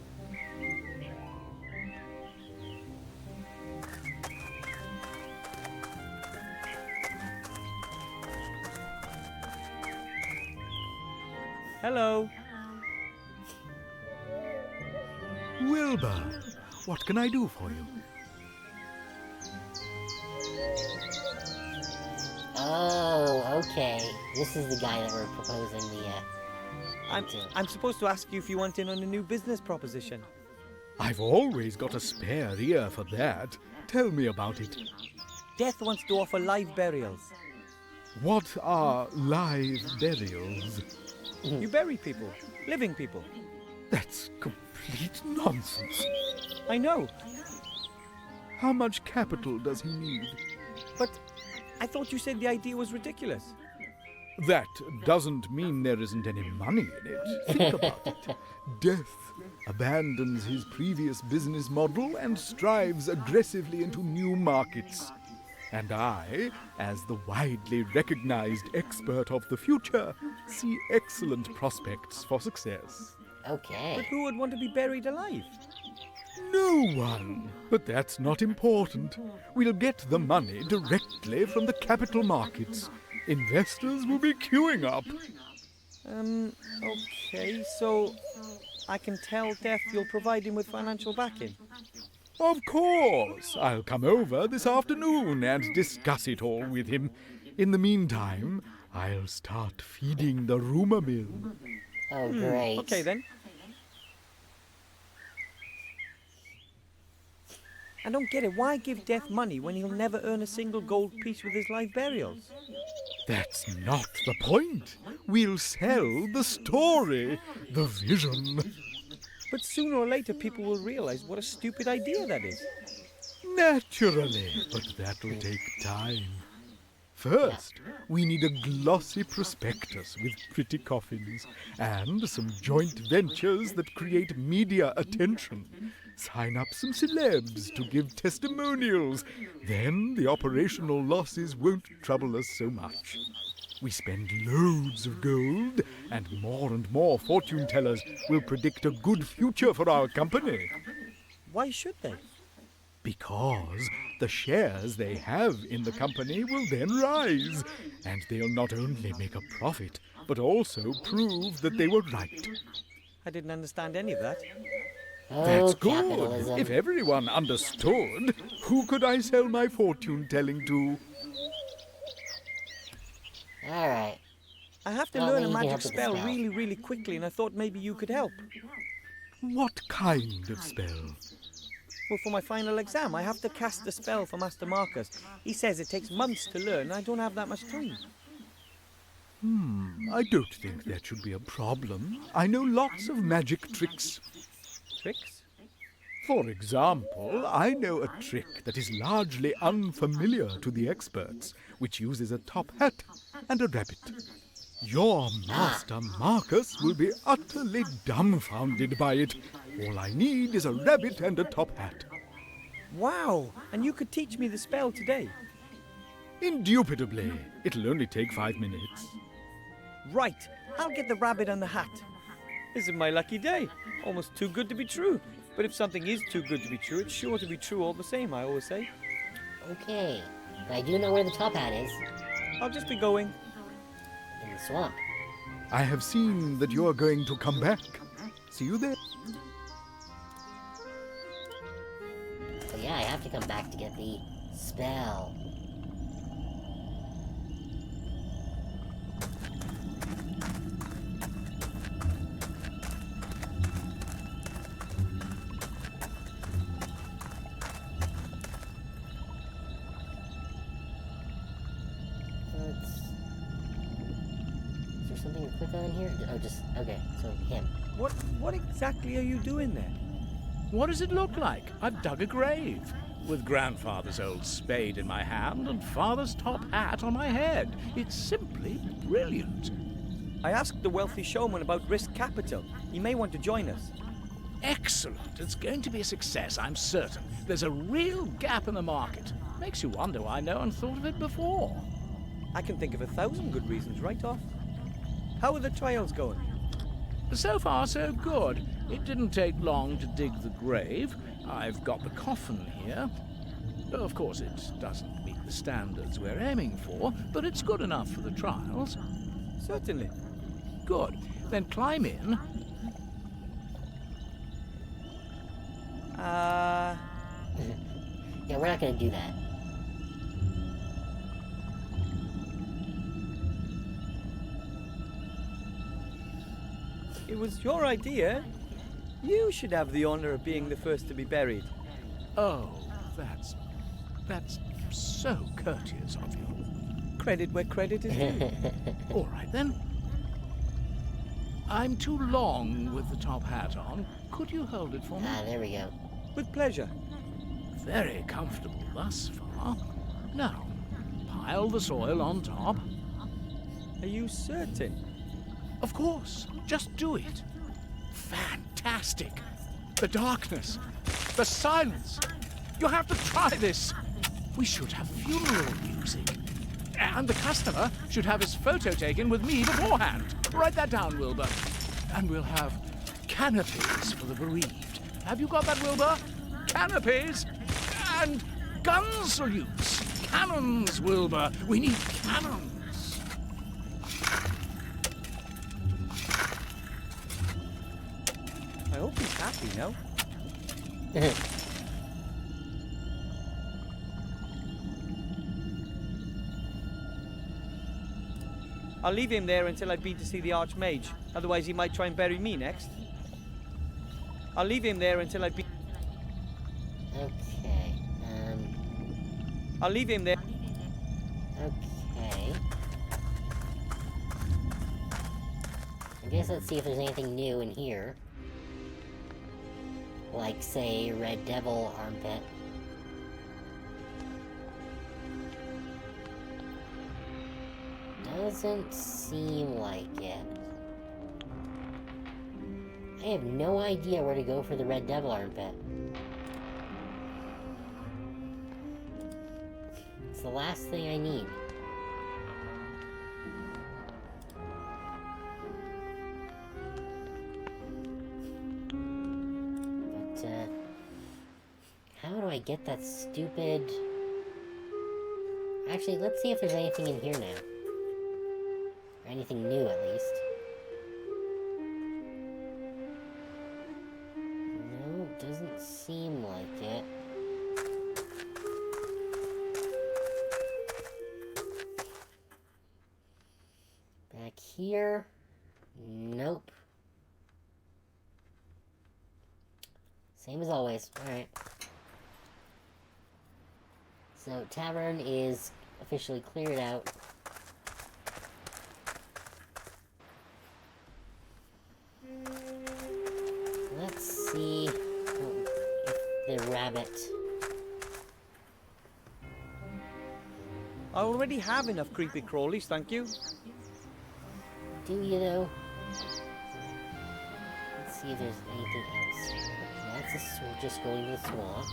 Hello. Wilbur, what can I do for you? Oh, okay. This is the guy that we're proposing the, I'm supposed to ask you if you want in on a new business proposition. I've always got a spare ear for that. Tell me about it. Death wants to offer live burials. What are live burials? You bury people, living people. That's complete nonsense. I know, How much capital does he need? but I thought you said the idea was ridiculous. That doesn't mean there isn't any money in it. Think about it. Death abandons his previous business model and strives aggressively into new markets. And I, as the widely recognized expert of the future, see excellent prospects for success. But okay. who would want to be buried alive? No one. But that's not important. We'll get the money directly from the capital markets. Investors will be queuing up. Okay, so I can tell Death you'll provide him with financial backing. Of course. I'll come over this afternoon and discuss it all with him. In the meantime, I'll start feeding the rumor mill. Oh, great. Okay then. I don't get it. Why give Death money when he'll never earn a single gold piece with his live burials? That's not the point. We'll sell the story, the vision. But sooner or later people will realize what a stupid idea that is. Naturally, but that'll take time. First, we need a glossy prospectus with pretty coffins and some joint ventures that create media attention. Sign up some celebs to give testimonials. Then the operational losses won't trouble us so much. We spend loads of gold, and more fortune tellers will predict a good future for our company. Why should they? Because the shares they have in the company will then rise, and they'll not only make a profit, but also prove that they were right. I didn't understand any of that. Oh, That's capitalism. good. If everyone understood, who could I sell my fortune-telling to? Alright. I have to Well, learn then a you can magic help with the spell spell. really quickly, and I thought maybe you could help. What kind of spell? Well, for my final exam, I have to cast a spell for Master Marcus. He says it takes months to learn, and I don't have that much time. I don't think that should be a problem. I know lots of magic tricks. Tricks? For example, I know a trick that is largely unfamiliar to the experts, which uses a top hat and a rabbit. Your Master Marcus will be utterly dumbfounded by it. All I need is a rabbit and a top hat. Wow! And you could teach me the spell today. Indubitably. It'll only take 5 minutes. Right! I'll get the rabbit and the hat. This is my lucky day. Almost too good to be true. But if something is too good to be true, it's sure to be true all the same, I always say. Okay. I do know where the top hat is. I'll just be going. In the swamp. I have seen that you're going to come back. See you there. So yeah, I have to come back to get the spell. Is there something to click on here? Oh, just, okay, so him. What exactly are you doing there? What does it look like? I've dug a grave, with grandfather's old spade in my hand and father's top hat on my head. It's simply brilliant. I asked the wealthy showman about risk capital. He may want to join us. Excellent. It's going to be a success, I'm certain. There's a real gap in the market. Makes you wonder why no one thought of it before. I can think of 1,000 good reasons right off. How are the trials going? So far, so good. It didn't take long to dig the grave. I've got the coffin here. Of course, it doesn't meet the standards we're aiming for, but it's good enough for the trials. Certainly. Good. Then climb in. Yeah, we're not gonna do that. It was your idea. You should have the honor of being the first to be buried. Oh, that's so courteous of you. Credit where credit is due. All right, then. I'm too long with the top hat on. Could you hold it for me? Ah, there we go. With pleasure. Very comfortable thus far. Now, pile the soil on top. Are you certain? Of course. Just do it. Fantastic. The darkness. The silence. You have to try this. We should have funeral music. And the customer should have his photo taken with me beforehand. Write that down, Wilbur. And we'll have canopies for the bereaved. Have you got that, Wilbur? Canopies and gun salutes. Cannons, Wilbur. We need cannons. I hope he's happy now. I'll leave him there until I've been to see the Archmage. Otherwise he might try and bury me next. I'll leave him there until I've been... Okay, I'll leave him there. okay. I guess let's see if there's anything new in here. Like, say, Red Devil armpit. Doesn't seem like it. I have no idea where to go for the Red Devil armpit. It's the last thing I need. But, how do I get that stupid... Actually, let's see if there's anything in here now. Or anything new, at least. No, doesn't seem like it. Back here? Nope. Same as always. Alright. So, tavern is officially cleared out. Let's see if the rabbit... I already have enough creepy crawlies, thank you. Do you, though? Let's see if there's anything else. That's just going to the swamp.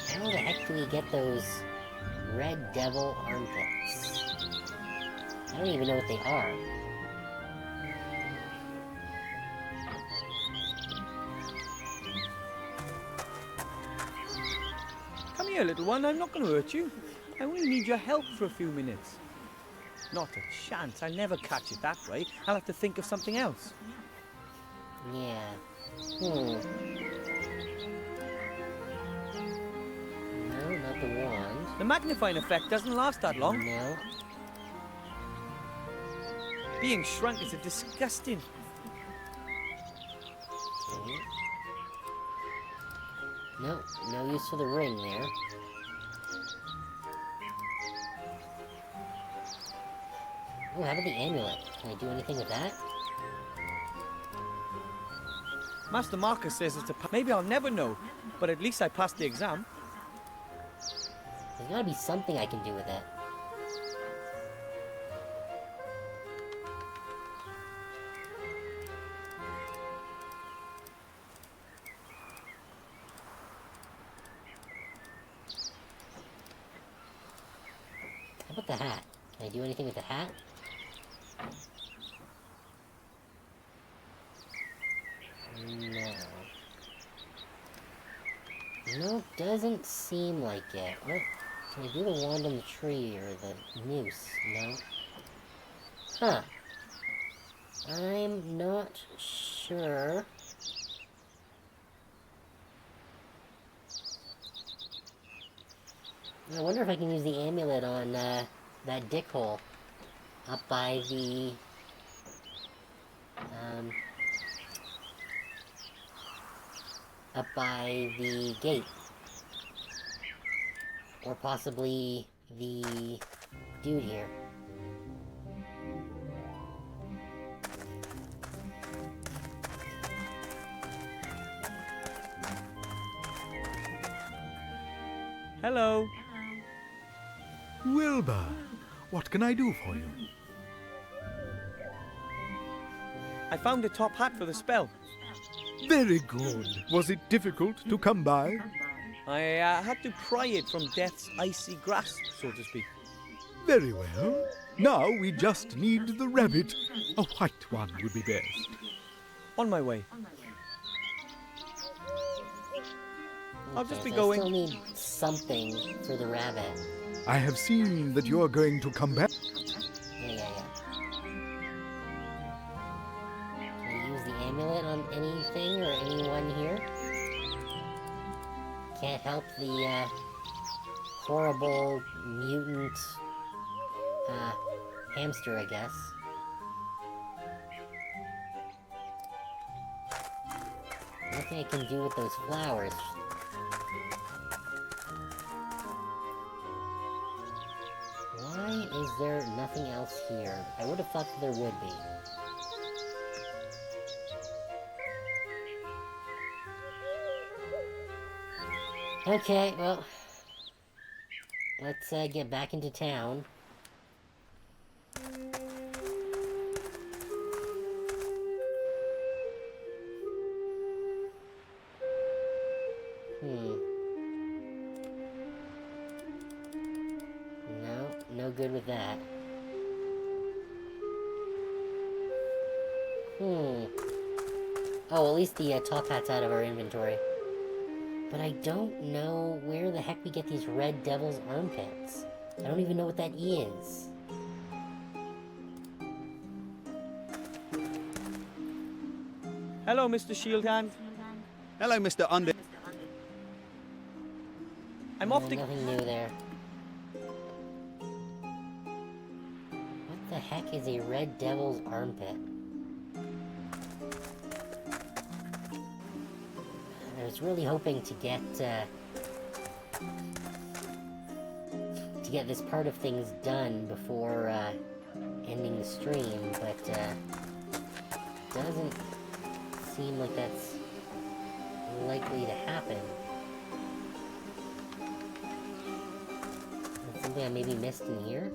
How the heck do we get those Red Devil armpits? I don't even know what they are. Come here, little one, I'm not going to hurt you. I only need your help for a few minutes. Not a chance, I'll never catch it that way. I'll have to think of something else. Yeah. No, not the wand. The magnifying effect doesn't last that long. No. Being shrunk is a disgusting... Okay. No, no use for the ring there. Oh, how about the amulet? Can I do anything with that? Master Marcus says it's a... Maybe I'll never know, but at least I passed the exam. There's gotta be something I can do with it. How about the hat? Can I do anything with the hat? No. No, doesn't seem like it. What? Can I do the wand on the tree or the noose? No. Huh. I'm not sure. I wonder if I can use the amulet on that dick hole up by the gate, or possibly the dude here. Hello. Wilbur, what can I do for you? I found a top hat for the spell. Very good. Was it difficult to come by? I had to pry it from death's icy grasp, so to speak. Very well. Now we just need the rabbit. A white one would be best. On my way. I'll just be so going. I still need something for the rabbit. I have seen that you're going to come back. Yeah. spill it on anything or anyone here. Can't help the, horrible mutant, hamster, I guess. Nothing I can do with those flowers. Why is there nothing else here? I would have thought that there would be. Okay, well, let's get back into town. No good with that. Oh, at least the top hat's out of our inventory. But I don't know where the heck we get these red devil's armpits. I don't even know what that is. Hello, Mr. Shieldhand. Hello, Mr. Under... I'm off to... Nothing new there. What the heck is a red devil's armpit? I was really hoping to get this part of things done before ending the stream, but doesn't seem like that's likely to happen. Is something I maybe missed in here?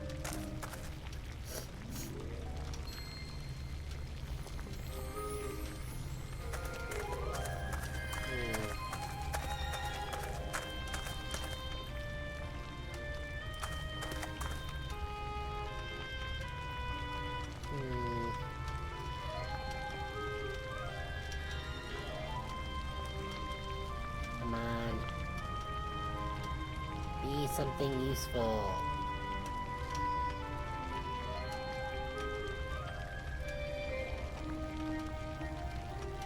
Come on. Be something useful.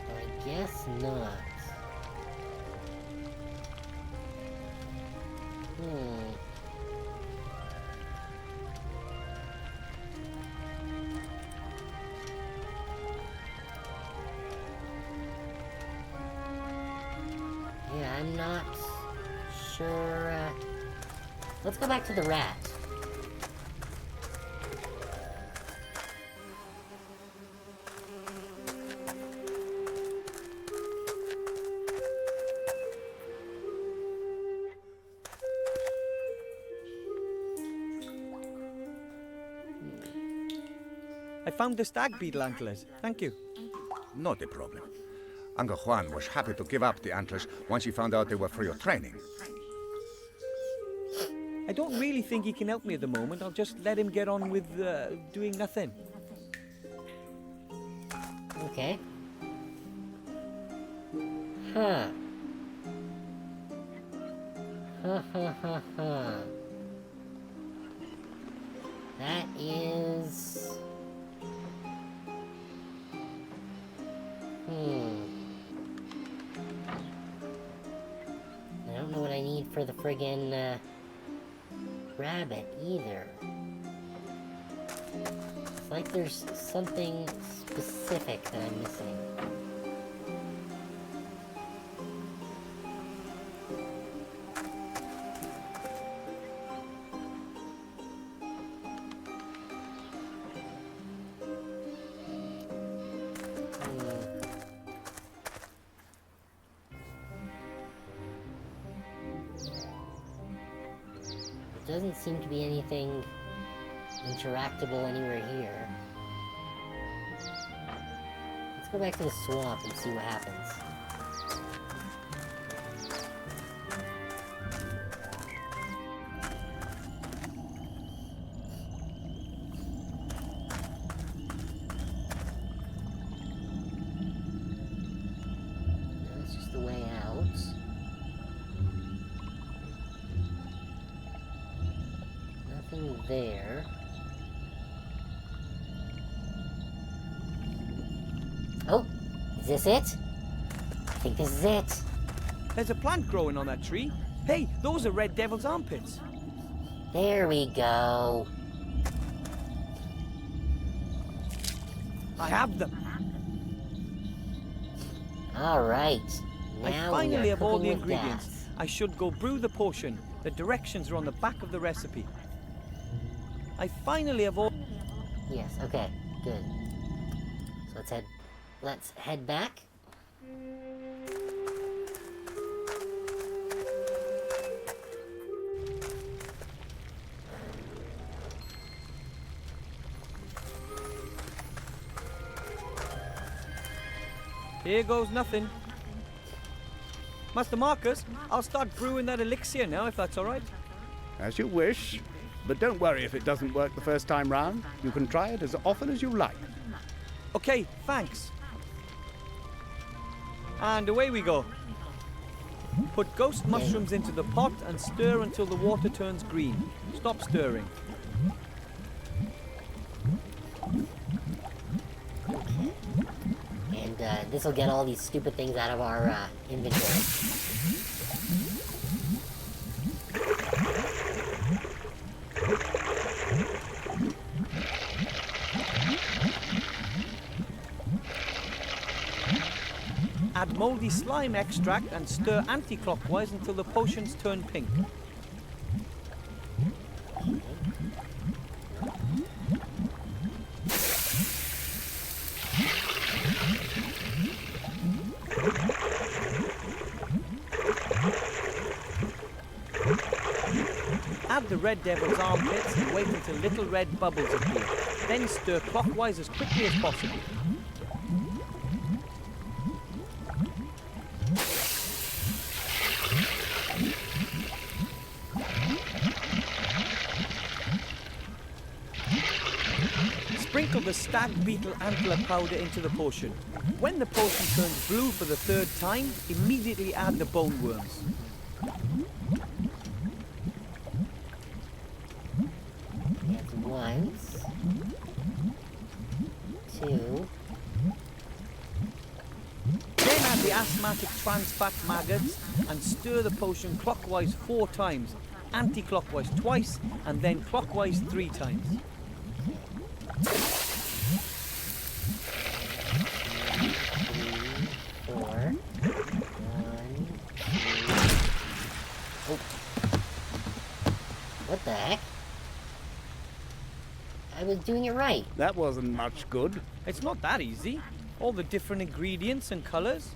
I guess not. Yeah, I'm not sure, let's go back to the rat. I found the stag beetle antlers. Thank you. Not a problem. Uncle Juan was happy to give up the antlers once he found out they were for your training. I don't really think he can help me at the moment. I'll just let him get on with doing nothing. Okay. Huh. That is... I don't know what I need for the friggin' rabbit either. It's like there's something specific that I'm missing. Doesn't seem to be anything interactable anywhere here. Let's go back to the swamp and see what happens. That's just the way out. Nothing there. Oh! Is this it? I think this is it. There's a plant growing on that tree. Hey, those are red devil's armpits. There we go. I have them. All right. I Now finally we are have all the cooking with ingredients. gas. I should go brew the potion. The directions are on the back of the recipe. I finally have all... Yes. Okay. Good. So let's head back. Here goes nothing. Master Marcus, I'll start brewing that elixir now, if that's all right. As you wish. But don't worry if it doesn't work the first time round. You can try it as often as you like. Okay, thanks. And away we go. Put ghost mushrooms into the pot and stir until the water turns green. Stop stirring. And this will get all these stupid things out of our inventory. Add moldy slime extract and stir anti-clockwise until the potions turn pink. Add the red devil's armpits and wait until little red bubbles appear. Then stir clockwise as quickly as possible. Sprinkle the stag beetle antler powder into the potion. When the potion turns blue for the third time, immediately add the bone worms. That's once, two. Then add the asthmatic trans fat maggots and stir the potion clockwise 4 times, anti-clockwise twice, and then clockwise 3 times. What the heck? I was doing it right. That wasn't much good. It's not that easy. All the different ingredients and colours.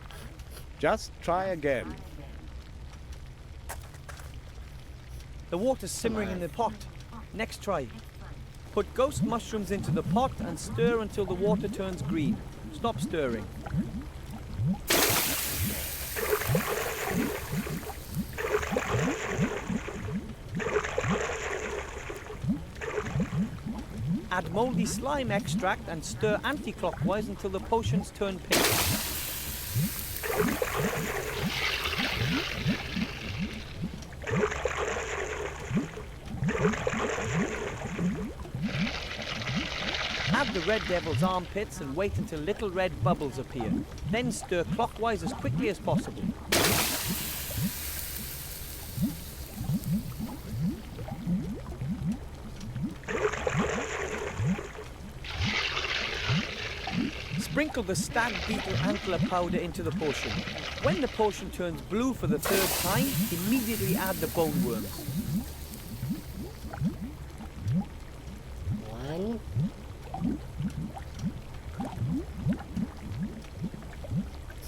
Just try again. The water's simmering in the pot. Next try. Put ghost mushrooms into the pot and stir until the water turns green. Stop stirring. Add moldy slime extract and stir anti-clockwise until the potions turn pink. Add the red devil's armpits and wait until little red bubbles appear. Then stir clockwise as quickly as possible. Sprinkle the stag beetle antler powder into the potion. When the potion turns blue for the third time, immediately add the bone worms. One,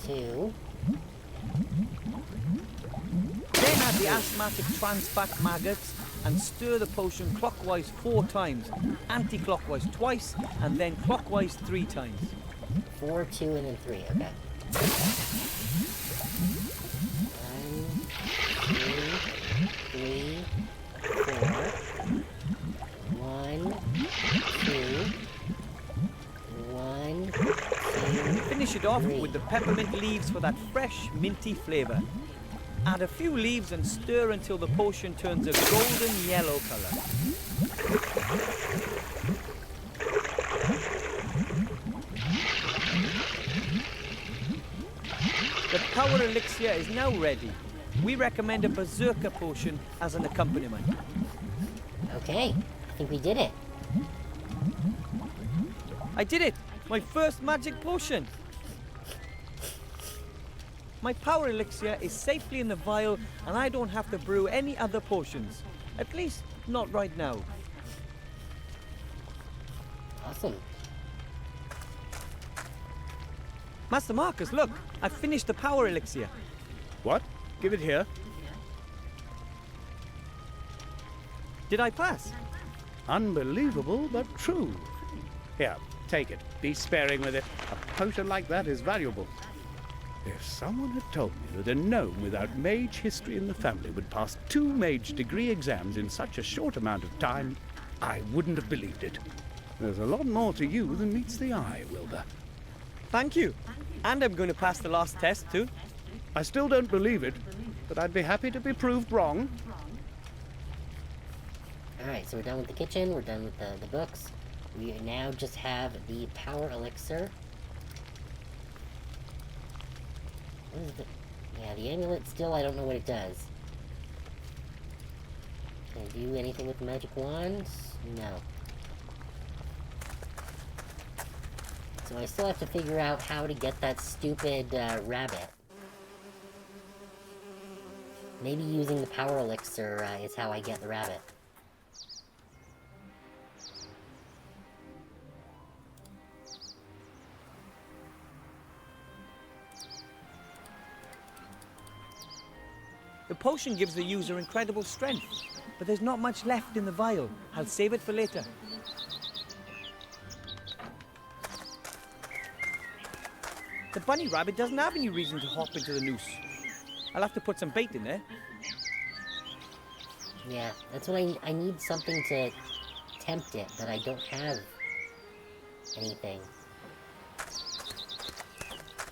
two. Then add the asthmatic trans fat maggots and stir the potion clockwise 4 times, anti-clockwise twice, and then clockwise 3 times. 4, 2, and then 3. Okay. 1, 2, 3, 4. 1, 2. 1, 2. Finish it off 3. with the peppermint leaves for that fresh, minty flavour. Add a few leaves and stir until the potion turns a golden yellow colour. The power elixir is now ready. We recommend a berserker potion as an accompaniment. Okay, I think we did it. I did it! My first magic potion! My power elixir is safely in the vial, and I don't have to brew any other potions. At least, not right now. Awesome. Master Marcus, look! I've finished the power elixir. What? Give it here. Did I pass? Unbelievable, but true. Here, take it. Be sparing with it. A potion like that is valuable. If someone had told me that a gnome without mage history in the family would pass 2 mage degree exams in such a short amount of time, I wouldn't have believed it. There's a lot more to you than meets the eye, Wilbur. Thank you. And I'm going to pass the last test too. I still don't believe it, but I'd be happy to be proved wrong. Alright, so we're done with the kitchen, we're done with the books. We now just have the power elixir. What is the... Yeah, the amulet still, I don't know what it does. Can I do anything with the magic wands? No. So I still have to figure out how to get that stupid rabbit. Maybe using the power elixir is how I get the rabbit. The potion gives the user incredible strength, but there's not much left in the vial. I'll save it for later. The bunny rabbit doesn't have any reason to hop into the noose. I'll have to put some bait in there. Yeah, that's what I need something to tempt it, but I don't have anything.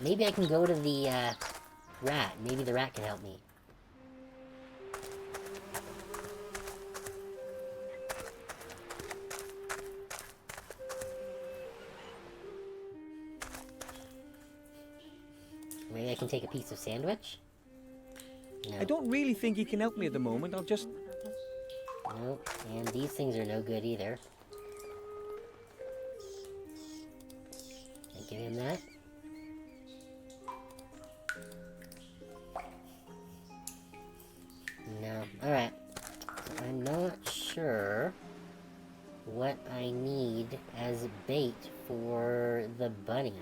Maybe I can go to the rat. Maybe the rat can help me. Maybe I can take a piece of sandwich? No. I don't really think he can help me at the moment. I'll just... Nope, and these things are no good either. Give him that. No, alright. I'm not sure what I need as bait for the bunny.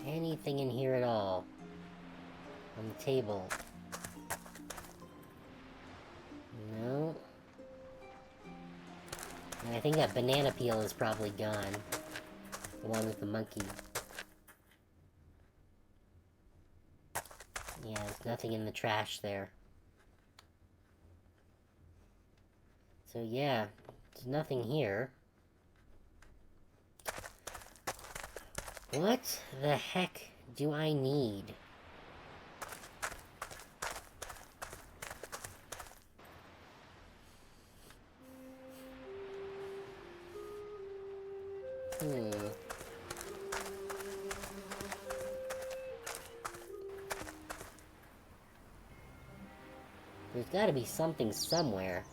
Anything in here at all? On the table? No. And I think that banana peel is probably gone. The one with the monkey. Yeah, there's nothing in the trash there. So yeah, there's nothing here. What the heck do I need? There's gotta be something somewhere.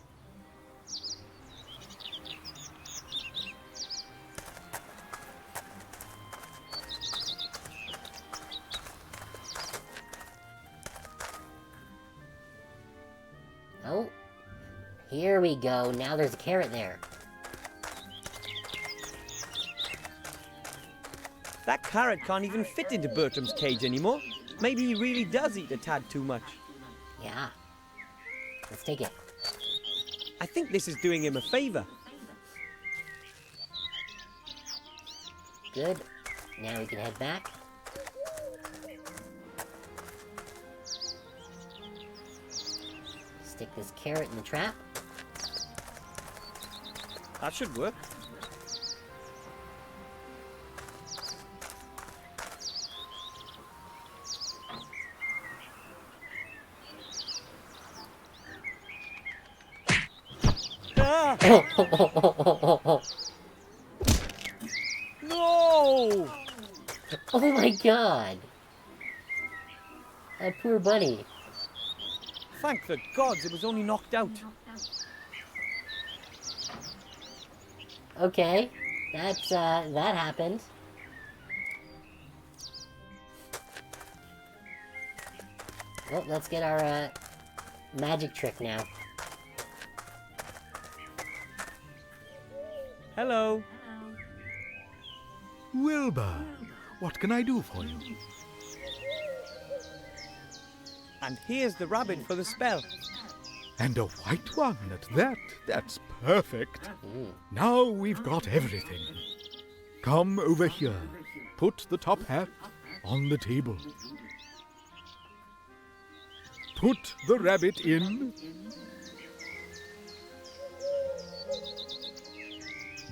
Oh, here we go. Now there's a carrot there. That carrot can't even fit into Bertram's cage anymore. Maybe he really does eat a tad too much. Yeah. Let's take it. I think this is doing him a favor. Good. Now we can head back. Stick this carrot in the trap. That should work. No! Oh my god! That poor bunny. Thank the gods it was only knocked out. Okay, that happened. Well, let's get our, magic trick now. Hello. Wilbur, what can I do for you? And here's the rabbit for the spell. And a white one at that. That's perfect. Now we've got everything. Come over here. Put the top hat on the table. Put the rabbit in.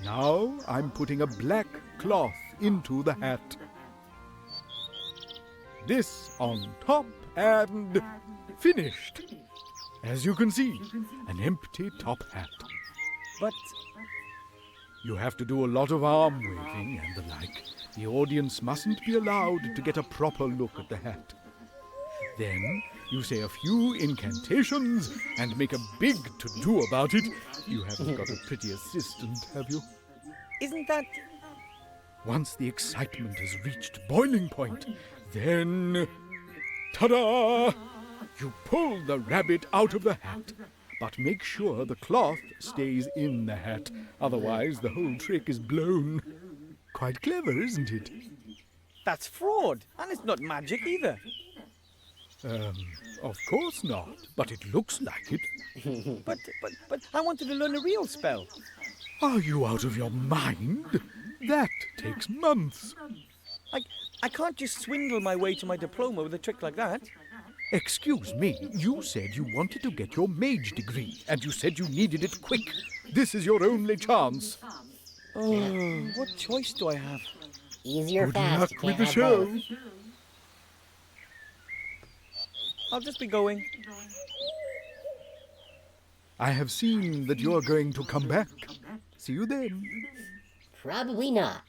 Now I'm putting a black cloth into the hat. This on top and finished. As you can see, an empty top hat. But You have to do a lot of arm waving and the like. The audience mustn't be allowed to get a proper look at the hat. Then you say a few incantations and make a big to-do about it. You haven't got a pretty assistant, have you? isn't that... Once the excitement has reached boiling point, then... Ta-da! You pull the rabbit out of the hat, but make sure the cloth stays in the hat. Otherwise, the whole trick is blown. Quite clever, isn't it? That's fraud, and it's not magic either. Of course not, but it looks like it. But I wanted to learn a real spell. Are you out of your mind? That takes months. I can't just swindle my way to my diploma with a trick like that. Excuse me, you said you wanted to get your mage degree, and you said you needed it quick. This is your only chance. Oh, what choice do I have? Easy or Good fast, luck you with can't the have show. both. I'll just be going. I have seen that you're going to come back. See you then. Probably not.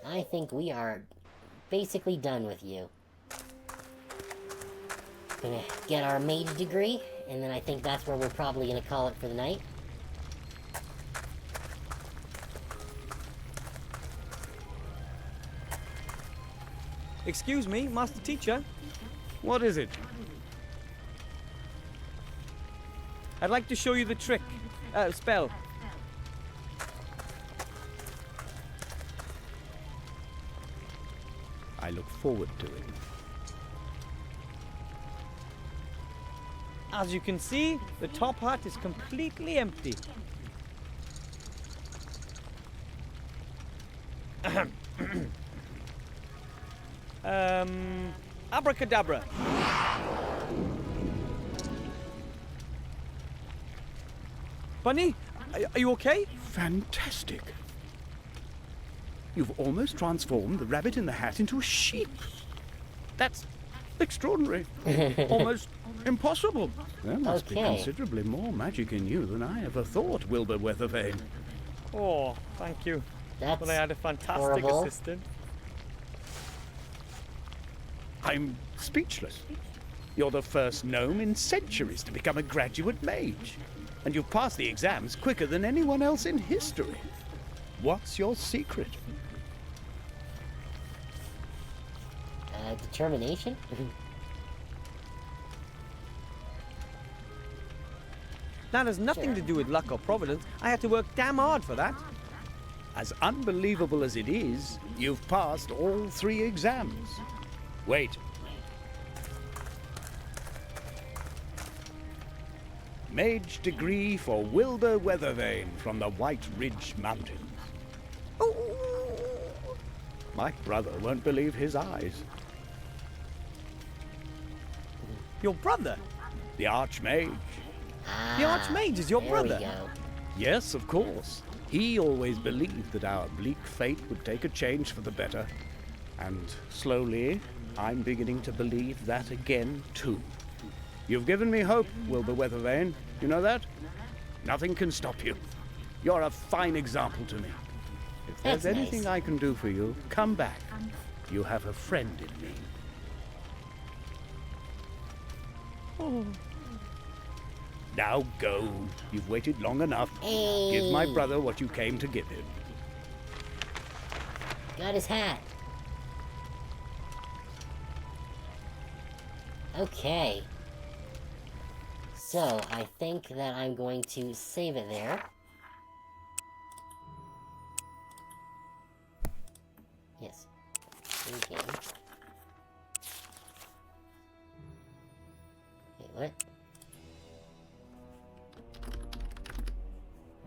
I think we are basically done with you. Gonna get our mage degree, and then I think that's where we're probably gonna call it for the night. Excuse me, Master Teacher. What is it? I'd like to show you the trick. Spell. I look forward to it. As you can see, the top hat is completely empty. Abracadabra. Bunny, are you okay? Fantastic. You've almost transformed the rabbit in the hat into a sheep. That's extraordinary. Almost impossible. There must be Okay. considerably more magic in you than I ever thought, Wilbur Weathervane. Oh, thank you. That's But I had a fantastic horrible. assistant. I'm speechless. You're the first gnome in centuries to become a graduate mage. And you've passed the exams quicker than anyone else in history. What's your secret? Determination? That has nothing to do with luck or providence. I had to work damn hard for that. As unbelievable as it is, you've passed all 3 exams. Wait. Mage degree for Wilbur Weathervane from the White Ridge Mountains. My brother won't believe his eyes. Your brother? The Archmage. The Archmage is your there brother? We go. Yes, of course. He always believed that our bleak fate would take a change for the better. And slowly, I'm beginning to believe that again, too. You've given me hope, Wilbur Weathervane. You know that? Nothing can stop you. You're a fine example to me. If there's That's anything nice. I can do for you, come back. You have a friend in me. Now go. You've waited long enough. Give my Hey. brother what you came to give him. Got his hat. Okay. So, I think that I'm going to save it there. Yes. Save game. Wait, what?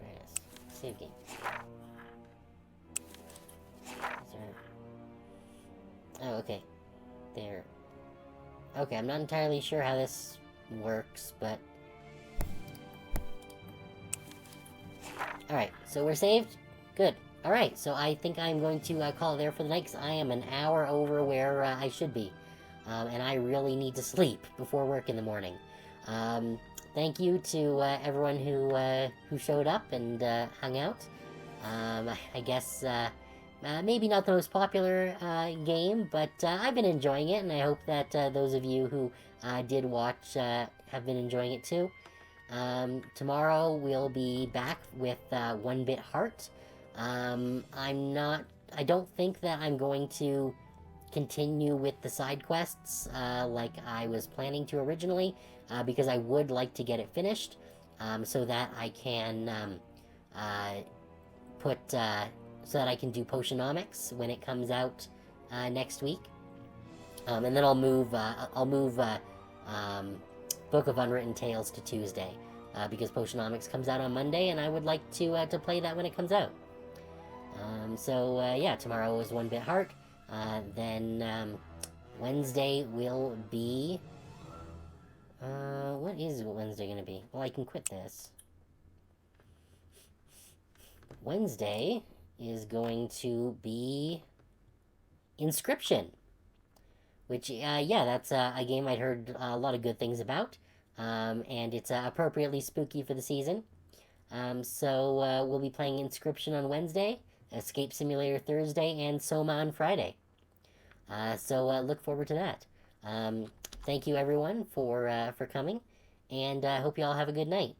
Yes. Save game. Is there... Oh, okay. There. Okay, I'm not entirely sure how this works, but... Alright, so we're saved? Good. Alright, so I think I'm going to call it there for the night, because I am an hour over where I should be. And I really need to sleep before work in the morning. Thank you to everyone who showed up and hung out. I guess maybe not the most popular game, but I've been enjoying it, and I hope that those of you who did watch have been enjoying it too. Tomorrow we'll be back with One Bit Heart. I don't think that I'm going to continue with the side quests like I was planning to originally, because I would like to get it finished, so that I can so that I can do Potionomics when it comes out next week, and then I'll move Book of Unwritten Tales to Tuesday, because Potionomics comes out on Monday, and I would like to play that when it comes out. So yeah, tomorrow is One Bit Heart. Then Wednesday will be... what is Wednesday gonna be? Well, I can quit this. Wednesday is going to be Inscription, which, yeah, that's a game I'd heard a lot of good things about, and it's appropriately spooky for the season. So we'll be playing Inscription on Wednesday, Escape Simulator Thursday, and Soma on Friday. So look forward to that. Thank you everyone for coming, and I hope you all have a good night.